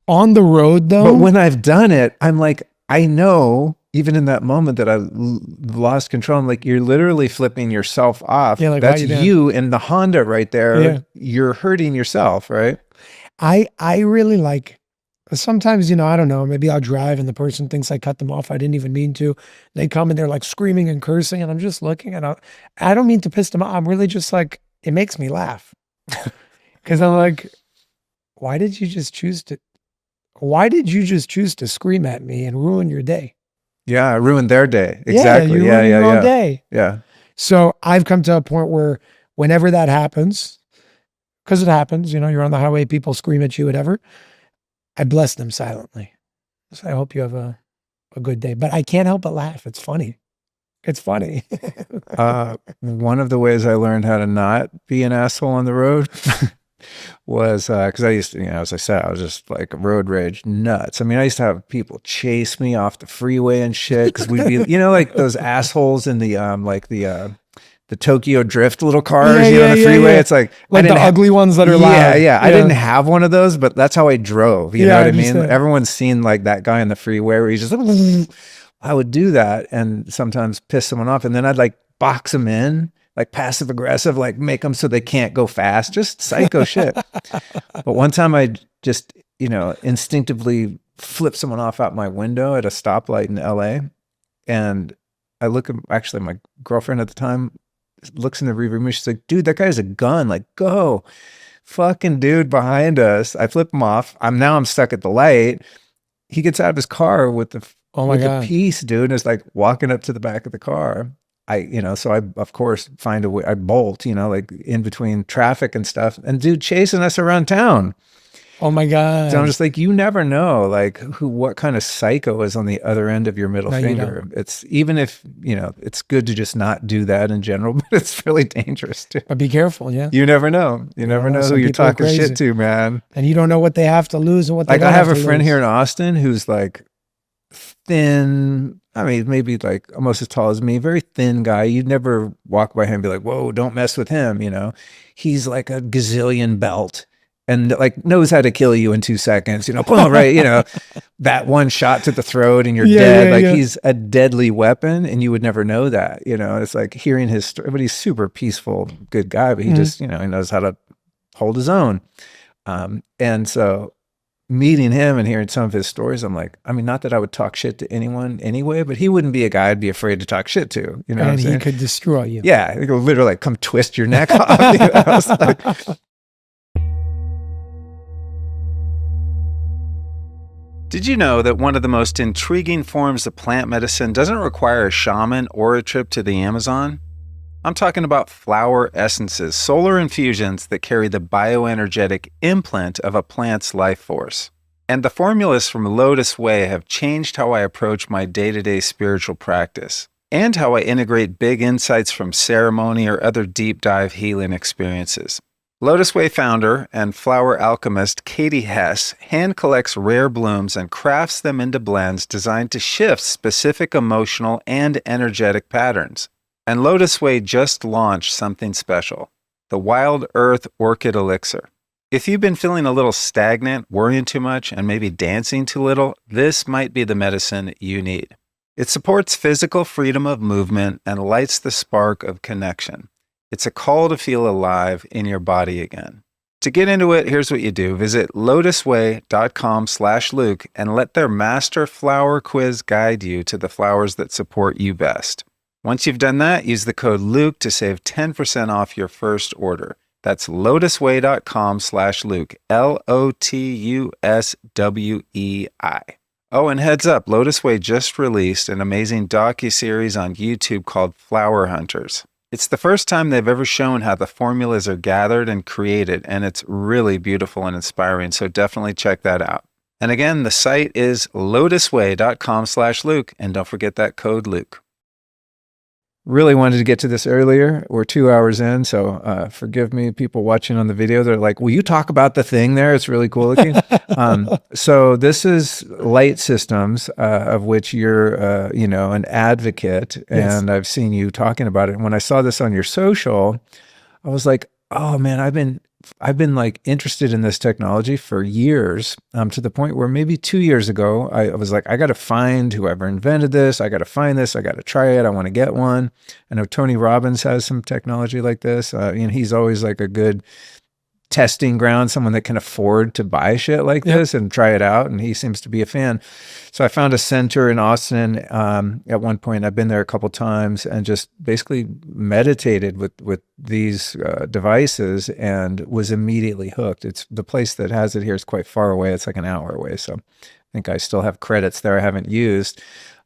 On the road though. But when I've done it, I'm like, I know even in that moment that I lost control, I'm like, you're literally flipping yourself off. Yeah, like, that's why you in the Honda right there. Yeah. You're hurting yourself, right? I really like, sometimes, I don't know, maybe I'll drive and the person thinks I cut them off. I didn't even mean to. They come and they're like screaming and cursing, and I'm just looking, and I don't mean to piss them off. I'm really just like, it makes me laugh. Because I'm like, why did you just choose to scream at me and ruin your day? Yeah, I ruined their day. Exactly. Yeah, your own day. Yeah. So I've come to a point where whenever that happens, because it happens, you're on the highway, people scream at you, whatever, I bless them silently. So I hope you have a good day. But I can't help but laugh. It's funny. It's funny. One of the ways I learned how to not be an asshole on the road was because I used to, as I said, I was just like road rage nuts. I mean, I used to have people chase me off the freeway and shit, because we'd be, like those assholes in the the Tokyo Drift little cars, on the freeway. It's like the ugly ones that are loud. Yeah. I didn't have one of those, but that's how I drove. You know what I mean? Everyone's seen like that guy on the freeway where he's just, I would do that and sometimes piss someone off, and then I'd like box them in, like passive aggressive, like make them so they can't go fast, just psycho shit. But one time I just, instinctively flipped someone off out my window at a stoplight in LA. And I look at, actually my girlfriend at the time looks in the rearview mirror. She's like, dude, that guy has a gun. Like, go. Fucking dude behind us. I flip him off. I'm stuck at the light. He gets out of his car with the piece, dude, and is like walking up to the back of the car. So I of course find a way. I bolt, like in between traffic and stuff, and dude chasing us around town. Oh my God. So I'm just like, you never know, like what kind of psycho is on the other end of your middle finger. It's even if, it's good to just not do that in general, but it's really dangerous too. But be careful. Yeah. You never know. You never know who you're talking shit to, man. And you don't know what they have to lose and what they don't have to a friend lose. here in Austin who's like thin. I mean, maybe like almost as tall as me, very thin guy. You'd never walk by him and be like, whoa, don't mess with him. He's like a gazillion belt and like knows how to kill you in 2 seconds, boom, right. That one shot to the throat and you're dead. Like he's a deadly weapon and you would never know that, it's like hearing his story, but he's super peaceful, good guy, but he just, he knows how to hold his own. And so meeting him and hearing some of his stories, I'm like, I mean, not that I would talk shit to anyone anyway, but he wouldn't be a guy I'd be afraid to talk shit to. You know what I'm And he saying? could destroy you. Yeah, he could literally like come twist your neck off. You know? I was like, did you know that one of the most intriguing forms of plant medicine doesn't require a shaman or a trip to the Amazon? I'm talking about flower essences, solar infusions that carry the bioenergetic imprint of a plant's life force. And the formulas from Lotus Way have changed how I approach my day-to-day spiritual practice and how I integrate big insights from ceremony or other deep dive healing experiences. Lotus Way founder and flower alchemist Katie Hess hand collects rare blooms and crafts them into blends designed to shift specific emotional and energetic patterns. And Lotus Way just launched something special, the Wild Earth Orchid Elixir. If you've been feeling a little stagnant, worrying too much, and maybe dancing too little, this might be the medicine you need. It supports physical freedom of movement and lights the spark of connection. It's a call to feel alive in your body again. To get into it, here's what you do. Visit lotusway.com/Luke and let their master flower quiz guide you to the flowers that support you best. Once you've done that, use the code Luke to save 10% off your first order. That's lotusway.com/Luke, LOTUSWEI. Oh, and heads up, Lotus Way just released an amazing docuseries on YouTube called Flower Hunters. It's the first time they've ever shown how the formulas are gathered and created, and it's really beautiful and inspiring, so definitely check that out. And again, the site is lotusway.com/Luke, and don't forget that code Luke. Really wanted to get to this earlier. We're 2 hours in, so forgive me, people watching on the video. They're like, will you talk about the thing there? It's really cool looking. So this is light systems, of which you're, an advocate, Yes. and I've seen you talking about it. And when I saw this on your social, I was like, oh man, I've been like interested in this technology for years, to the point where maybe 2 years ago, I was like, I got to find whoever invented this. I got to find this. I got to try it. I want to get one. I know Tony Robbins has some technology like this. He's always like a good testing ground, someone that can afford to buy shit like this and try it out. And he seems to be a fan. So I found a center in Austin at one point. I've been there a couple times and just basically meditated with these devices and was immediately hooked. It's the place that has it here is quite far away. It's like an hour away. So I think I still have credits there I haven't used.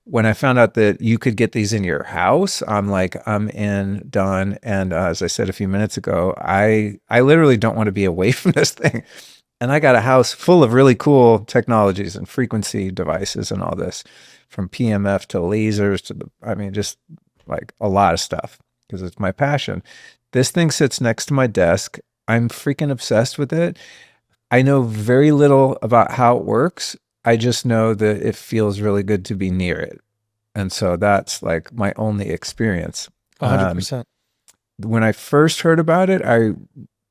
When I found out that you could get these in your house, I'm like, I'm in, done. And as I said a few minutes ago, I literally don't want to be away from this thing. And I got a house full of really cool technologies and frequency devices and all this, from PMF to lasers to just like a lot of stuff because it's my passion. This thing sits next to my desk. I'm freaking obsessed with it. I know very little about how it works. I just know that it feels really good to be near it. And so that's like my only experience. 100%. When I first heard about it, I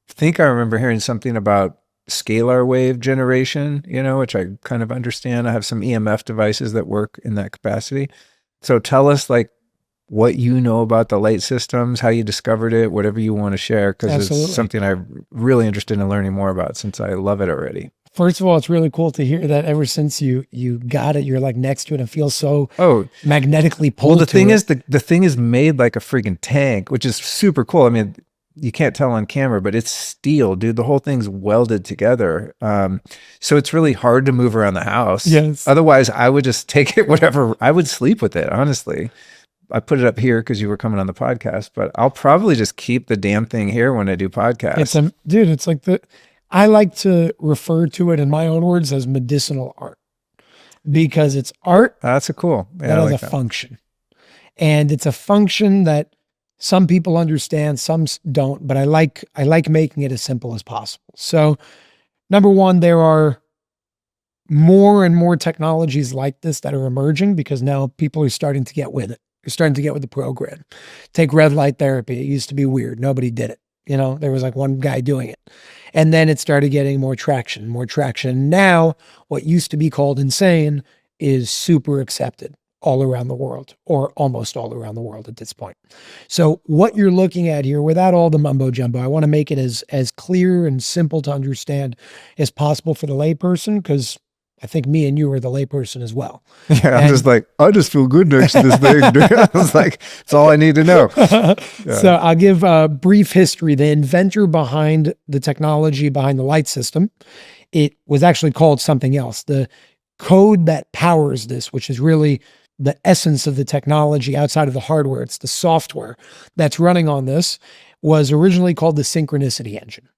think I remember hearing something about scalar wave generation, which I kind of understand. I have some EMF devices that work in that capacity. So tell us like what you know about the light systems, how you discovered it, whatever you want to share, because it's something I'm really interested in learning more about since I love it already. First of all, it's really cool to hear that ever since you got it, you're like next to it and feel so magnetically pulled. Well, the thing is, the thing is made like a freaking tank, which is super cool. I mean, you can't tell on camera, but it's steel, dude. The whole thing's welded together. So it's really hard to move around the house. Yes. Otherwise, I would just take it, whatever. I would sleep with it, honestly. I put it up here because you were coming on the podcast, but I'll probably just keep the damn thing here when I do podcasts. It's like I like to refer to it in my own words as medicinal art because it's art. That's cool. Yeah, that has a function. And it's a function that some people understand, some don't, but I like making it as simple as possible. So number one, there are more and more technologies like this that are emerging because now people are starting to get with it. They're starting to get with the program. Take red light therapy. It used to be weird. Nobody did it. There was like one guy doing it. And then it started getting more traction. Now, what used to be called insane is super accepted. all around the world, or almost all around the world at this point. So what you're looking at here, without all the mumbo jumbo, I want to make it as clear and simple to understand as possible for the layperson, because I think me and you are the layperson as well. Yeah, I'm just like, I just feel good next to this thing. I was like, it's all I need to know. Yeah. So I'll give a brief history. The inventor behind the technology, behind the light system, it was actually called something else. The code that powers this, which is really the essence of the technology outside of the hardware, it's the software that's running on this, was originally called the synchronicity engine.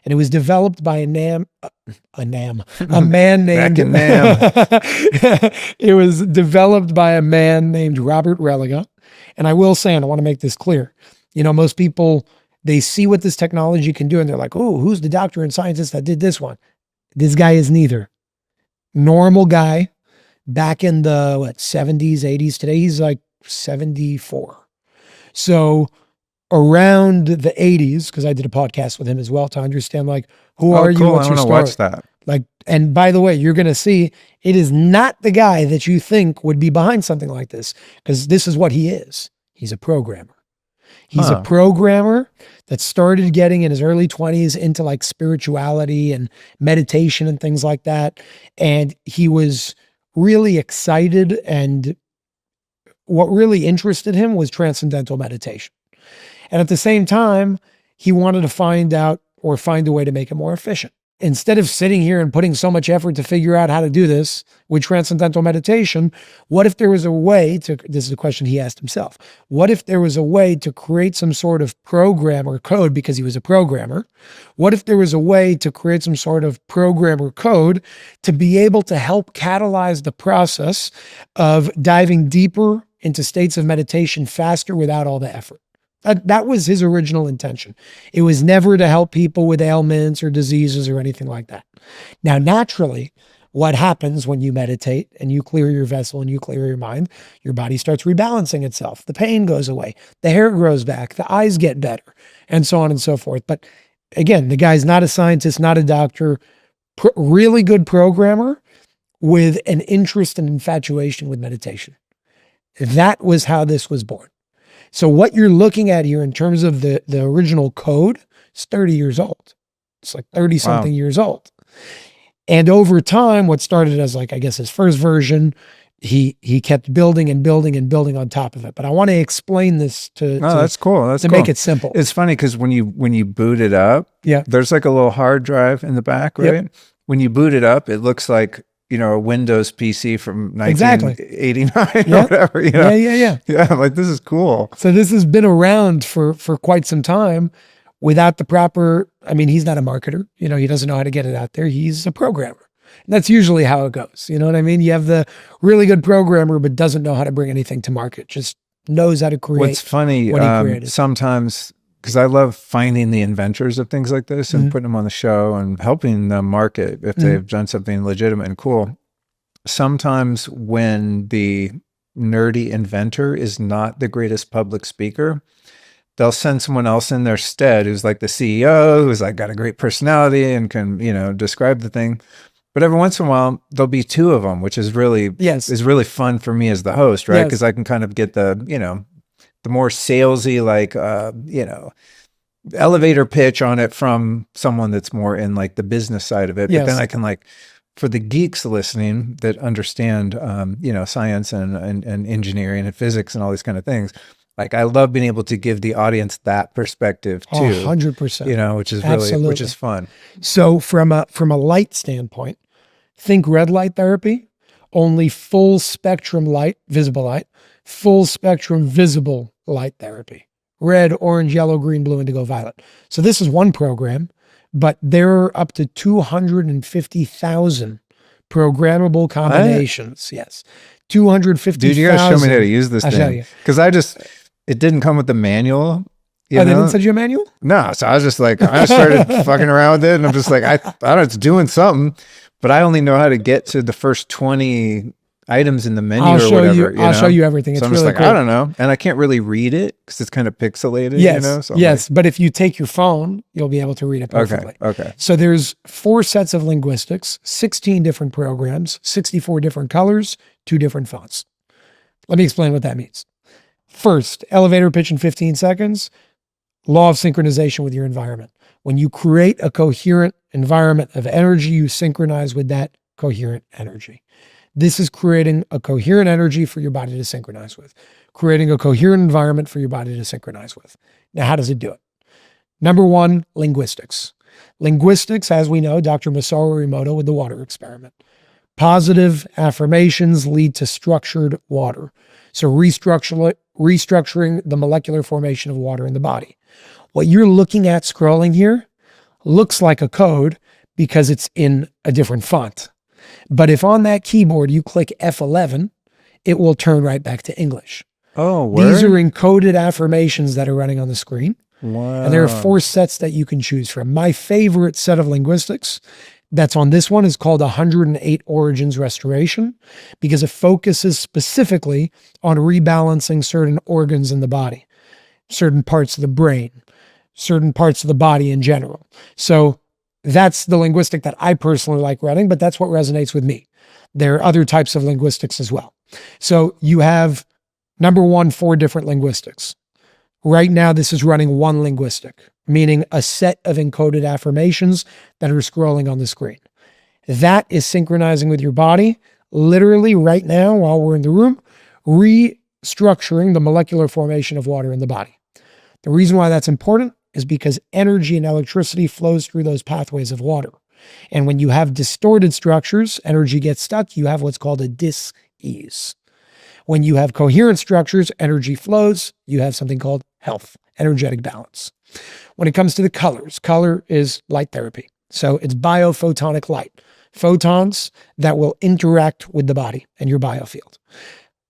And it was developed by a man named, Back in Nam. it was developed by a man named Robert Religa. And I will say, and I want to make this clear, most people, they see what this technology can do and they're like, oh, who's the doctor and scientist that did this one? This guy is neither. Normal guy back in the 70s, 80s. Today he's like 74. So around the 80s, because I did a podcast with him as well to understand who are you, what's I your want to story? watch that. And by the way, you're going to see it is not the guy that you think would be behind something like this, because this is what he is. He's a programmer. He's a programmer that started getting in his early 20s into spirituality and meditation and things like that. And he was really excited, and what really interested him was transcendental meditation. And at the same time, he wanted to find out or find a way to make it more efficient. Instead of sitting here and putting so much effort to figure out how to do this with transcendental meditation, what if there was a way to, this is a question he asked himself, what if there was a way to create some sort of program or code, because he was a programmer, what if there was a way to create some sort of program or code to be able to help catalyze the process of diving deeper into states of meditation faster without all the effort? That was his original intention. It was never to help people with ailments or diseases or anything like that. Now, naturally, what happens when you meditate and you clear your vessel and you clear your mind, your body starts rebalancing itself. The pain goes away. The hair grows back. The eyes get better, and so on and so forth. But again, the guy's not a scientist, not a doctor, really good programmer with an interest and infatuation with meditation. That was how this was born. So what you're looking at here in terms of the original code is 30 years old. It's 30 something years old. And over time, what started as his first version, he kept building and building and building on top of it. But I want to explain this that's cool. That's to cool. make it simple. It's funny because when you boot it up, there's a little hard drive in the back, right? Yep. When you boot it up, it looks like a Windows PC from 1989 or whatever. Yeah. Yeah, this is cool. So this has been around for quite some time without the proper, he's not a marketer. He doesn't know how to get it out there. He's a programmer. And that's usually how it goes. You know what I mean? You have the really good programmer, but doesn't know how to bring anything to market. Just knows how to create. What's funny, sometimes, because I love finding the inventors of things like this and putting them on the show and helping them market if they've done something legitimate and cool. Sometimes when the nerdy inventor is not the greatest public speaker, they'll send someone else in their stead who's the CEO, who's got a great personality and can, describe the thing. But every once in a while, there'll be two of them, which is really, is really fun for me as the host, right? Because I can kind of get the more salesy, elevator pitch on it from someone that's more in the business side of it. But then I can for the geeks listening that understand, science and engineering and physics and all these kind of things, I love being able to give the audience that perspective too. 100%. Which is really, which is fun. So from a light standpoint, think red light therapy, only full spectrum light, visible light, full spectrum visible light therapy, red, orange, yellow, green, blue, indigo, violet. So this is one program, but there are up to 250,000 programmable combinations. Yes. 250,000. Dude, you gotta show me how to use this I'll show you. Because it didn't come with the manual. They didn't send you a manual? No. So I was just I started fucking around with it and I'm just I don't know, it's doing something, but I only know how to get to the first 20 items in the menu or whatever. I'll show you everything. It's so I'm really just cool. I don't know. And I can't really read it because it's kind of pixelated, Yes, So but if you take your phone, you'll be able to read it perfectly. Okay. So there's 4 sets of linguistics, 16 different programs, 64 different colors, 2 different fonts. Let me explain what that means. First, elevator pitch in 15 seconds, law of synchronization with your environment. When you create a coherent environment of energy, you synchronize with that coherent energy. This is creating a coherent energy for your body to synchronize with, creating a coherent environment for your body to synchronize with. Now, how does it do it? Number one, linguistics. Linguistics, as we know, Dr. Masaru Emoto with the water experiment. Positive affirmations lead to structured water. So restructuring the molecular formation of water in the body. What you're looking at scrolling here looks like a code because it's in a different font. But if on that keyboard you click F11, it will turn right back to English. Oh, word? These are encoded affirmations that are running on the screen. Wow. And there are 4 sets that you can choose from. My favorite set of linguistics that's on this one is called 108 Origins Restoration because it focuses specifically on rebalancing certain organs in the body, certain parts of the brain, certain parts of the body in general. So that's the linguistic that I personally like running, but that's what resonates with me. There are other types of linguistics as well. So you have, number one, 4 different linguistics. Right now, this is running one linguistic, meaning a set of encoded affirmations that are scrolling on the screen. That is synchronizing with your body, literally right now while we're in the room, restructuring the molecular formation of water in the body. The reason why that's important is because energy and electricity flows through those pathways of water. And when you have distorted structures, energy gets stuck, you have what's called a dis-ease. When you have coherent structures, energy flows, you have something called health, energetic balance. When it comes to the colors, color is light therapy. So it's biophotonic light, photons that will interact with the body and your biofield.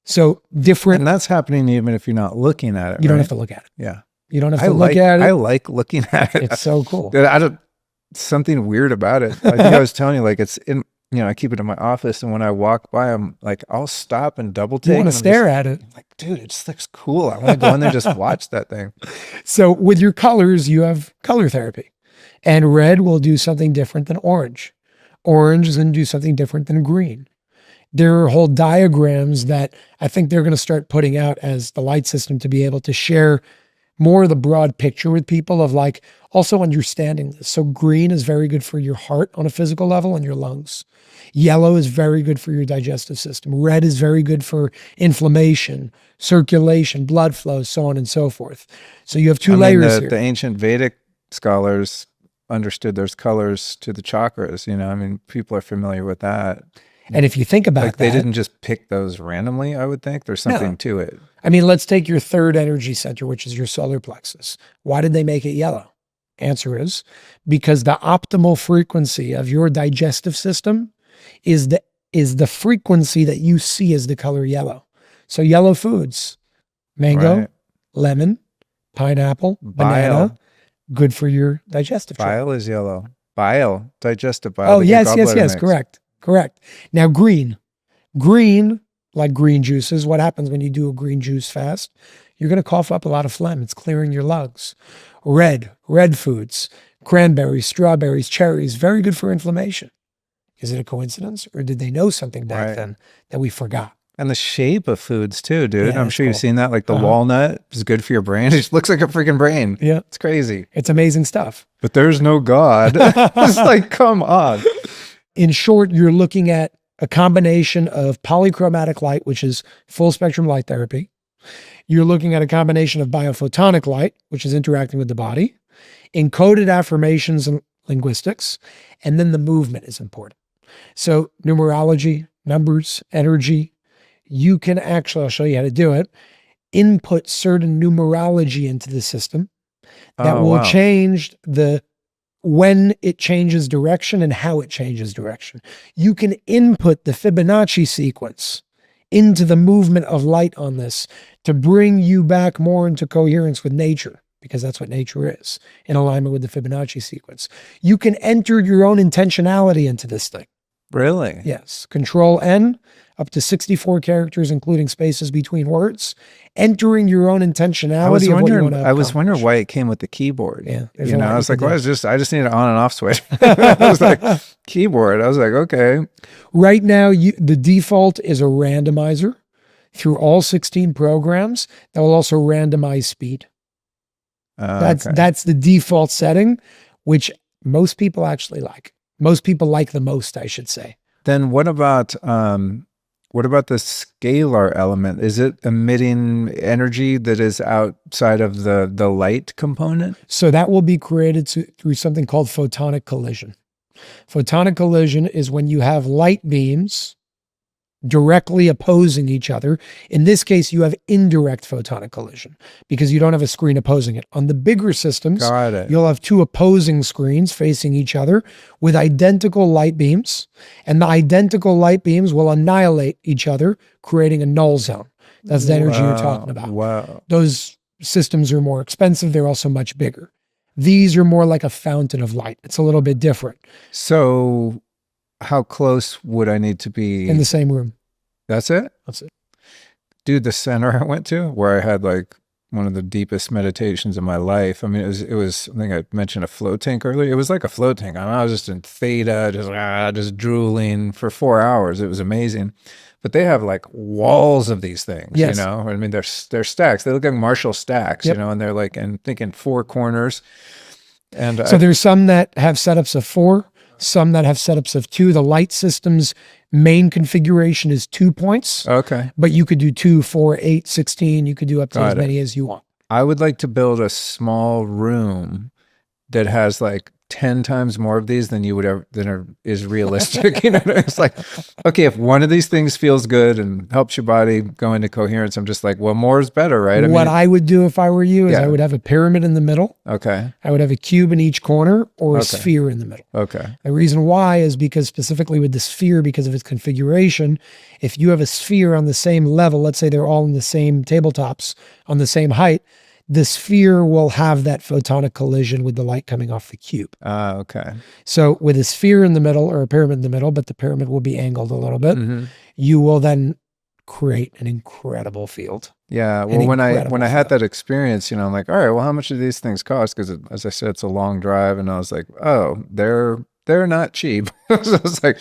So different. And that's happening even if you're not looking at it. You don't right? have to look at it. Yeah. You don't have to look at it. I like looking at it. It's so cool. Something weird about it. I think I was telling you, like it's in, I keep it in my office, and when I walk by, I'm like, I'll stop and double take. You want to stare at it. I'm like, dude, it just looks cool. I want to go in there and just watch that thing. So with your colors, you have color therapy. And red will do something different than orange. Orange is going to do something different than green. There are whole diagrams that I think they're going to start putting out as the light system to be able to share more of the broad picture with people of like also understanding this. So green is very good for your heart on a physical level and your lungs. Yellow is very good for your digestive system. Red is very good for inflammation, circulation, blood flow, so on and so forth. So you have two layers here. The ancient Vedic scholars understood there's colors to the chakras. People are familiar with that. And if you think about like they didn't just pick those randomly, I would think. There's something to it. Let's take your third energy center, which is your solar plexus. Why did they make it yellow? Answer is because the optimal frequency of your digestive system is the frequency that you see as the color yellow. So yellow foods, mango, lemon, pineapple, banana, good for your digestive tract. Bile is yellow. Bile, digestive bile. Oh, yes, correct. Now green, like green juices, what happens when you do a green juice fast? You're going to cough up a lot of phlegm. It's clearing your lungs. Red foods, cranberries, strawberries, cherries, very good for inflammation. Is it a coincidence or did they know something back then that we forgot? And the shape of foods too, dude. Yeah, I'm sure cool. you've seen that. Like the walnut is good for your brain. It just looks like a freaking brain. Yeah. It's crazy. It's amazing stuff. But there's no God. It's like, come on. In short, you're looking at a combination of polychromatic light, which is full spectrum light therapy. You're looking at a combination of biophotonic light, which is interacting with the body, encoded affirmations and linguistics, and then the movement is important. So numerology, numbers, energy, you can actually, I'll show you how to do it, input certain numerology into the system that will change when it changes direction and how it changes direction. You can input the Fibonacci sequence into the movement of light on this to bring you back more into coherence with nature, because that's what nature is, in alignment with the Fibonacci sequence. You can enter your own intentionality into this thing. Really? Yes. Control N, up to 64 characters, including spaces between words, entering your own intentionality of what you want to I was wondering why it came with the keyboard. Yeah. I was like, I just need an on and off switch. I was like, keyboard. I was like, okay. Right now, the default is a randomizer. through all 16 programs that will also randomize speed. Okay. That's the default setting, which most people actually like. Most people like the most, I should say. Then what about the scalar element? Is it emitting energy that is outside of the light component? So that will be created through something called photonic collision. Photonic collision is when you have light beams directly opposing each other. In this case, you have indirect photonic collision because you don't have a screen opposing it. On the bigger systems, Got it. you'll have two opposing screens facing each other with identical light beams, and the identical light beams will annihilate each other, creating a null zone. That's the energy you're talking about. Wow. Those systems are more expensive. They're also much bigger. These are more like a fountain of light. It's a little bit different. So how close would I need to be? In the same room. That's it? That's it. Dude, the center I went to where I had like one of the deepest meditations of my life. I mean, it was, I think I mentioned a float tank earlier. It was like a float tank. I was just in theta, just drooling for 4 hours. It was amazing. But they have like walls of these things, Yes. you know? I mean, they're stacks. They look like Marshall stacks, Yep. you know, and they're like, and thinking 4 corners. And So there's some that have setups of 4, some that have setups of 2. The light system's main configuration is 2 points, okay. but you could do 2, 4, 8, 16. You could do up to Got as it. many as you want. I would like to build a small room that has like 10 times more of these than you would ever, is realistic. You know, it's like, okay, if one of these things feels good and helps your body go into coherence, I'm just like, well, more is better, right? What I would do if I were you is Yeah. I would have a pyramid in the middle. Okay. I would have a cube in each corner or a Okay. sphere in the middle. Okay. The reason why is because specifically with the sphere, because of its configuration, if you have a sphere on the same level, let's say they're all in the same tabletops on the same height, the sphere will have that photonic collision with the light coming off the cube. Okay. So with a sphere in the middle or a pyramid in the middle, but the pyramid will be angled a little bit, Mhm. you will then create an incredible field. Yeah. An Well, when I incredible had field. that experience, you know, I'm like, all right, well, how much do these things cost? Because as I said, it's a long drive, and I was like, oh, they're not cheap. So it's like,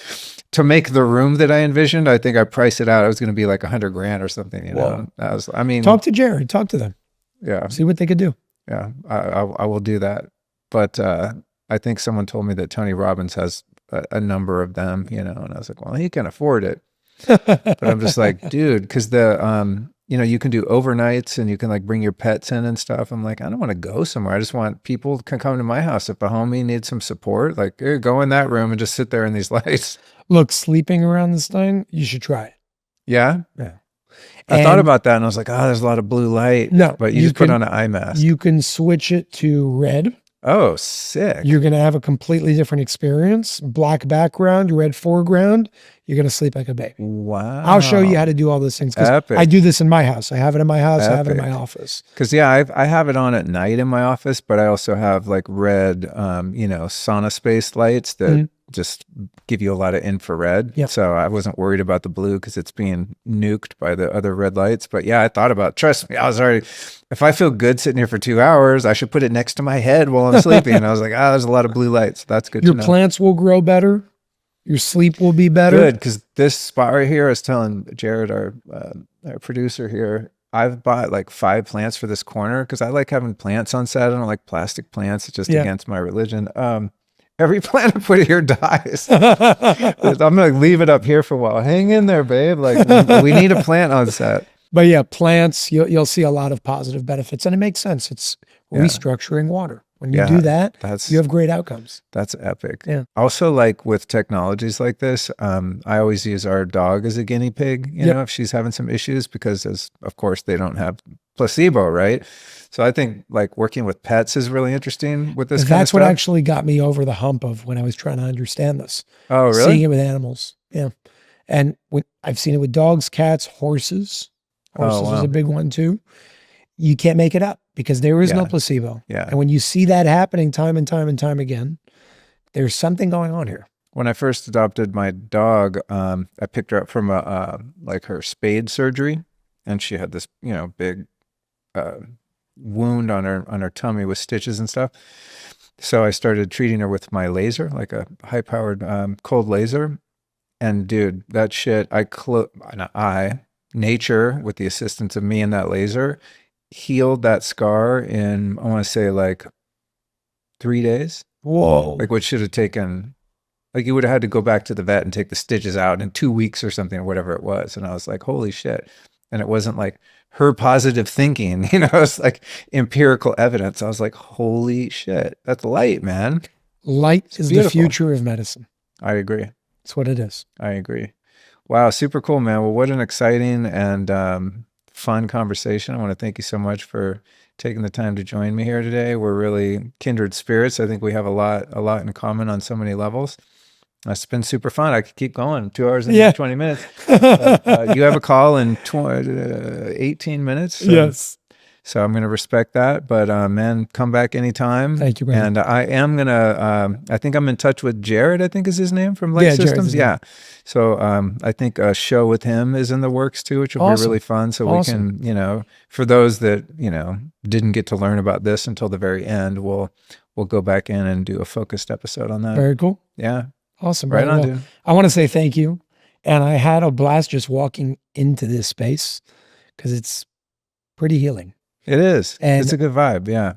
to make the room that I envisioned, I think I priced it out. It was going to be like $100,000 or something. You know, I mean, Talk to Jared, talk to them, yeah, see what they could do. yeah, I will do that. But I think someone told me that Tony Robbins has a number of them, you know, and I was like, well, he can afford it. But I'm just like, dude, because you know, you can do overnights and you can like bring your pets in and stuff. I'm like, I don't want to go somewhere. I just want people can come to my house. If a homie needs some support, like, hey, go in that room and just sit there in these lights. Look, sleeping around this thing, you should try it. Yeah. Yeah. I thought And about that and I was like, oh, there's a lot of blue light. No, But you just put on an eye mask. You can switch it to red. Oh, sick. You're going to have a completely different experience. Black background, red foreground. You're going to sleep like a baby. Wow. I'll show you how to do all those things. 'Cause Epic. I do this in my house. I have it in my house. I have it in Epic. my office. Because yeah, I have it on at night in my office, but I also have like red, you know, sauna space lights that just give you a lot of infrared. Yep. So I wasn't worried about the blue because it's being nuked by the other red lights. But yeah, I thought about. Trust me, I was already. If I feel good sitting here for 2 hours, I should put it next to my head while I'm sleeping. And I was like, there's a lot of blue lights. That's good Your to know. plants will grow better. Your sleep will be better. Good, because this spot right here, I was telling Jared, our producer here, I've bought like 5 plants for this corner because I like having plants on set. I don't like plastic plants. It's just against my religion. Every plant I put here dies. I'm going to leave it up here for a while. Hang in there, babe. Like we need a plant on set. But yeah, plants, you'll see a lot of positive benefits. And it makes sense. It's restructuring water. When you do that, you have great outcomes. That's epic. Yeah. Also, like with technologies like this, I always use our dog as a guinea pig, you know, if she's having some issues, because of course they don't have placebo, right? So I think like working with pets is really interesting with this kind of That's stuff. what actually got me over the hump of when I was trying to understand this. Oh, really? Seeing it with animals. Yeah. And I've seen it with dogs, cats, horses. Horses is a big one too. You can't make it up because there is no placebo. Yeah. And when you see that happening time and time and time again, there's something going on here. When I first adopted my dog, I picked her up from like her spade surgery, and she had this, you know, big wound on her tummy with stitches and stuff. So I started treating her with my laser, like a high-powered cold laser. And dude, that shit, nature, with the assistance of me and that laser, healed that scar in, I want to say, like 3 days. Whoa. Like what should have taken, like you would have had to go back to the vet and take the stitches out in 2 weeks or something, or whatever it was. And I was like, holy shit. And it wasn't like her positive thinking, it's like empirical evidence. I was like, holy shit, that's light, man. Light is beautiful. the future of medicine. I agree. That's what it is. I agree. Wow, super cool, man. Well, what an exciting and fun conversation. I want to thank you so much for taking the time to join me here today. We're really kindred spirits. I think we have a lot in common on so many levels. It's been super fun. I could keep going 2 hours and 20 minutes. You have a call in 18 minutes. Yes. So I'm going to respect that, but man, come back anytime. Thank you, brother. And I am going to, I think I'm in touch with Jared, I think is his name, from Light Systems. Yeah. So I think a show with him is in the works too, which will be really fun. So we can, for those that, didn't get to learn about this until the very end, we'll go back in and do a focused episode on that. Very cool. Yeah. Awesome. Right on, dude. I want to say thank you. And I had a blast just walking into this space because it's pretty healing. It is. And it's a good vibe. Yeah.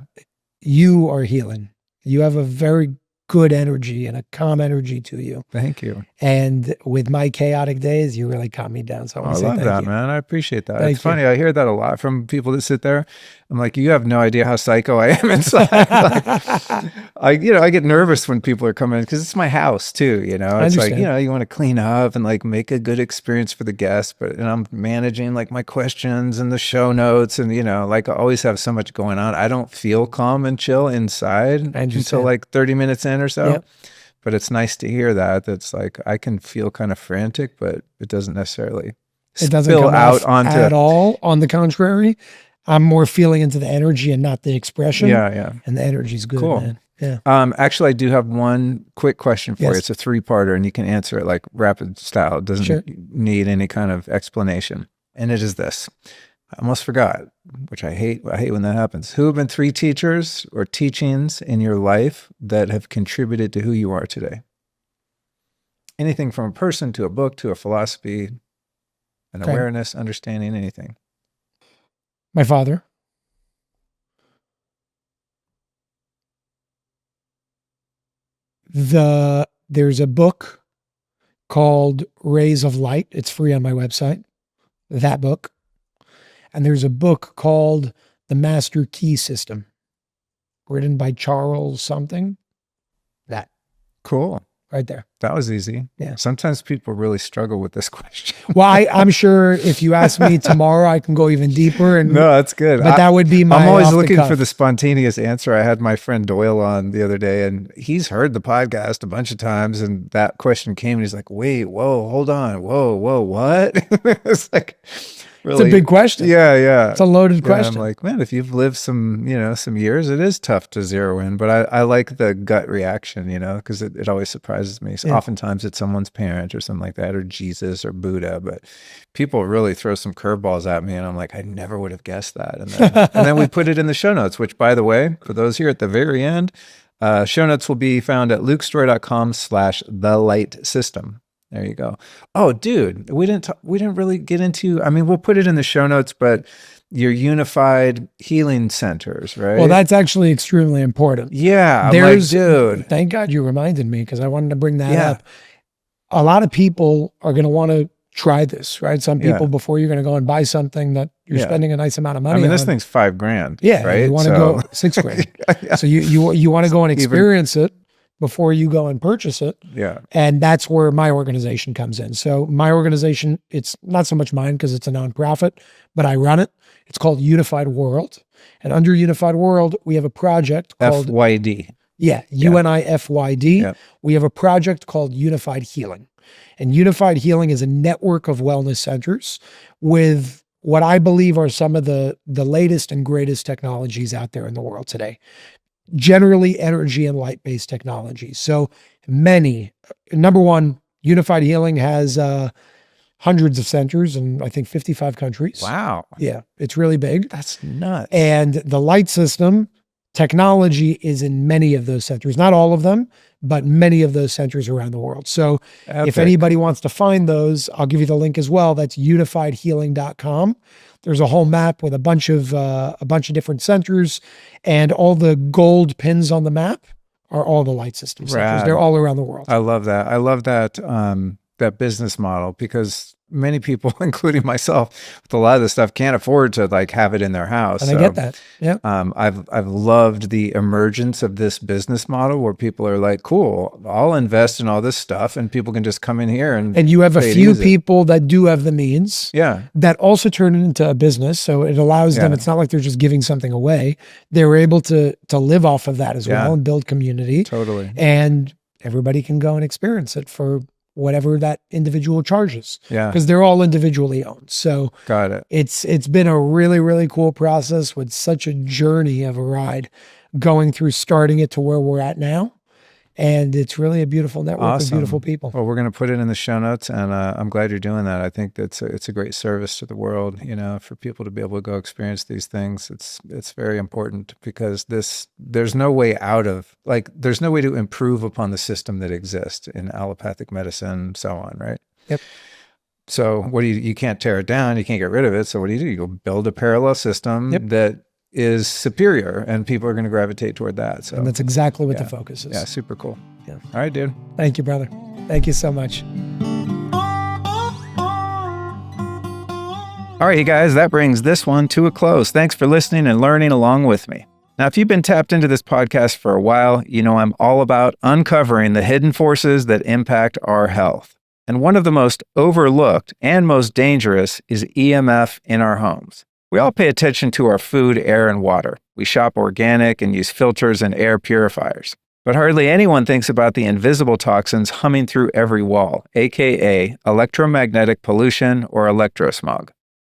You are healing. You have a very good energy and a calm energy to you. Thank you. And with my chaotic days, you really calm me down. So I want to say thank you. I love that, man. I appreciate that. It's funny. I hear that a lot from people that sit there. I'm like, you have no idea how psycho I am inside. I get nervous when people are coming because it's my house too. It's like, you want to clean up and like make a good experience for the guests, and I'm managing like my questions and the show notes, and like I always have so much going on. I don't feel calm and chill inside until like 30 minutes in or so. Yep. But it's nice to hear that. That's like I can feel kind of frantic, but it doesn't necessarily spill out onto at all. On the contrary, I'm more feeling into the energy and not the expression. Yeah. And the energy's good, cool. man. Yeah. Actually, I do have one quick question for you. It's a 3-parter, and you can answer it like rapid style. It doesn't need any kind of explanation. And it is this. I almost forgot, which I hate. I hate when that happens. Who have been 3 teachers or teachings in your life that have contributed to who you are today? Anything from a person to a book to a philosophy, an awareness, understanding, anything. My father. There's a book called Rays of Light. It's free on my website. That book. And there's a book called The Master Key System, written by Charles something. That. Cool. Right there. That was easy. Yeah. Sometimes people really struggle with this question. Well, I'm sure if you ask me tomorrow, I can go even deeper. No, that's good. But that would be my I'm always looking for the spontaneous answer. I had my friend Doyle on the other day, and he's heard the podcast a bunch of times, and that question came, and he's like, wait, whoa, hold on. Whoa, what? It's like... Really, it's a big question. Yeah. It's a loaded question. I'm like, man, if you've lived some years, it is tough to zero in. But I like the gut reaction, because it always surprises me. So oftentimes it's someone's parent or something like that, or Jesus or Buddha. But people really throw some curveballs at me, and I'm like, I never would have guessed that. And then we put it in the show notes, which, by the way, for those here at the very end, show notes will be found at lukestory.com/thelightsystem. There you go. Oh, dude, we didn't really get into, I mean, we'll put it in the show notes, but your unified healing centers, right? Well, that's actually extremely important. Yeah. Dude. Thank God you reminded me, because I wanted to bring that up. A lot of people are going to want to try this, right? Some people, before you're going to go and buy something that you're spending a nice amount of money on. I mean, this thing's $5,000. Yeah. Right. You want to go $6,000. So you want to go and experience it before you go and purchase it. Yeah. And that's where my organization comes in. So my organization, it's not so much mine because it's a nonprofit, but I run it. It's called Unified World. And under Unified World, we have a project called FYD. Yeah, UNIFYD. Yep. We have a project called Unified Healing. And Unified Healing is a network of wellness centers with what I believe are some of the latest and greatest technologies out there in the world today. Generally energy and light-based technologies. So many. Number one, Unified Healing has hundreds of centers in, I think, 55 countries. Wow. Yeah, it's really big. That's nuts. And the light system technology is in many of those centers, not all of them, but many of those centers around the world. So if Epic. anybody wants to find those, I'll give you the link as well. That's unifiedhealing.com. There's a whole map with a bunch of different centers, and all the gold pins on the map are all the light system centers. Rad. They're all around the world. I love that. I love that that business model, because many people, including myself, with a lot of this stuff, can't afford to like have it in their house. And I get that. Yeah. I've loved the emergence of this business model where people are like, cool, I'll invest in all this stuff, and people can just come in here And you have a pay to few use it. people that do have the means Yeah. that also turn it into a business. So it allows them, Yeah. it's not like they're just giving something away. They're able to live off of that as Yeah. well and build community. Totally. And everybody can go and experience it for whatever that individual charges, Yeah. because they're all individually owned. So Got it. it's been a really, really cool process with such a journey of a ride going through starting it to where we're at now. And it's really a beautiful network of Awesome. beautiful people. Well, we're going to put it in the show notes, and I'm glad you're doing that. I think that's it's a great service to the world, you know, for people to be able to go experience these things. It's very important, because there's no way out of, like, there's no way to improve upon the system that exists in allopathic medicine, so on, right? Yep. So what do you can't tear it down, you can't get rid of it. So what do? You go build a parallel system Yep. that is superior, and people are going to gravitate toward that. So And that's exactly what yeah. the focus is. Yeah, super cool. Yeah. All right, dude. Thank you, brother. Thank you so much. All right, you guys, that brings this one to a close. Thanks for listening and learning along with me. Now, if you've been tapped into this podcast for a while, you know I'm all about uncovering the hidden forces that impact our health. And one of the most overlooked and most dangerous is EMF in our homes. We all pay attention to our food, air, and water. We shop organic and use filters and air purifiers. But hardly anyone thinks about the invisible toxins humming through every wall, aka electromagnetic pollution or electrosmog.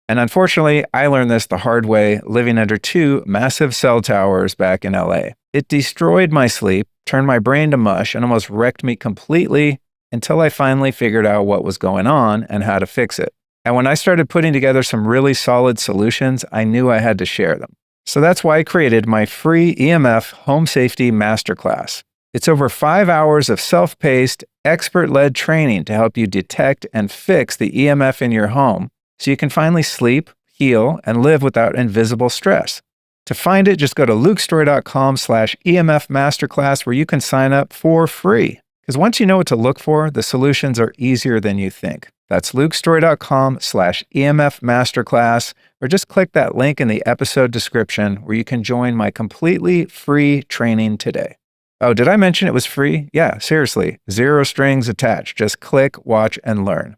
And unfortunately, I learned this the hard way living under 2 massive cell towers back in LA. It destroyed my sleep, turned my brain to mush, and almost wrecked me completely until I finally figured out what was going on and how to fix it. And when I started putting together some really solid solutions, I knew I had to share them. So that's why I created my free EMF Home Safety Masterclass. It's over 5 hours of self-paced, expert-led training to help you detect and fix the EMF in your home, so you can finally sleep, heal, and live without invisible stress. To find it, just go to lukestory.com/EMF Masterclass, where you can sign up for free. Because once you know what to look for, the solutions are easier than you think. That's lukestory.com/EMF Masterclass, or just click that link in the episode description where you can join my completely free training today. Oh, did I mention it was free? Yeah, seriously, 0 strings attached. Just click, watch, and learn.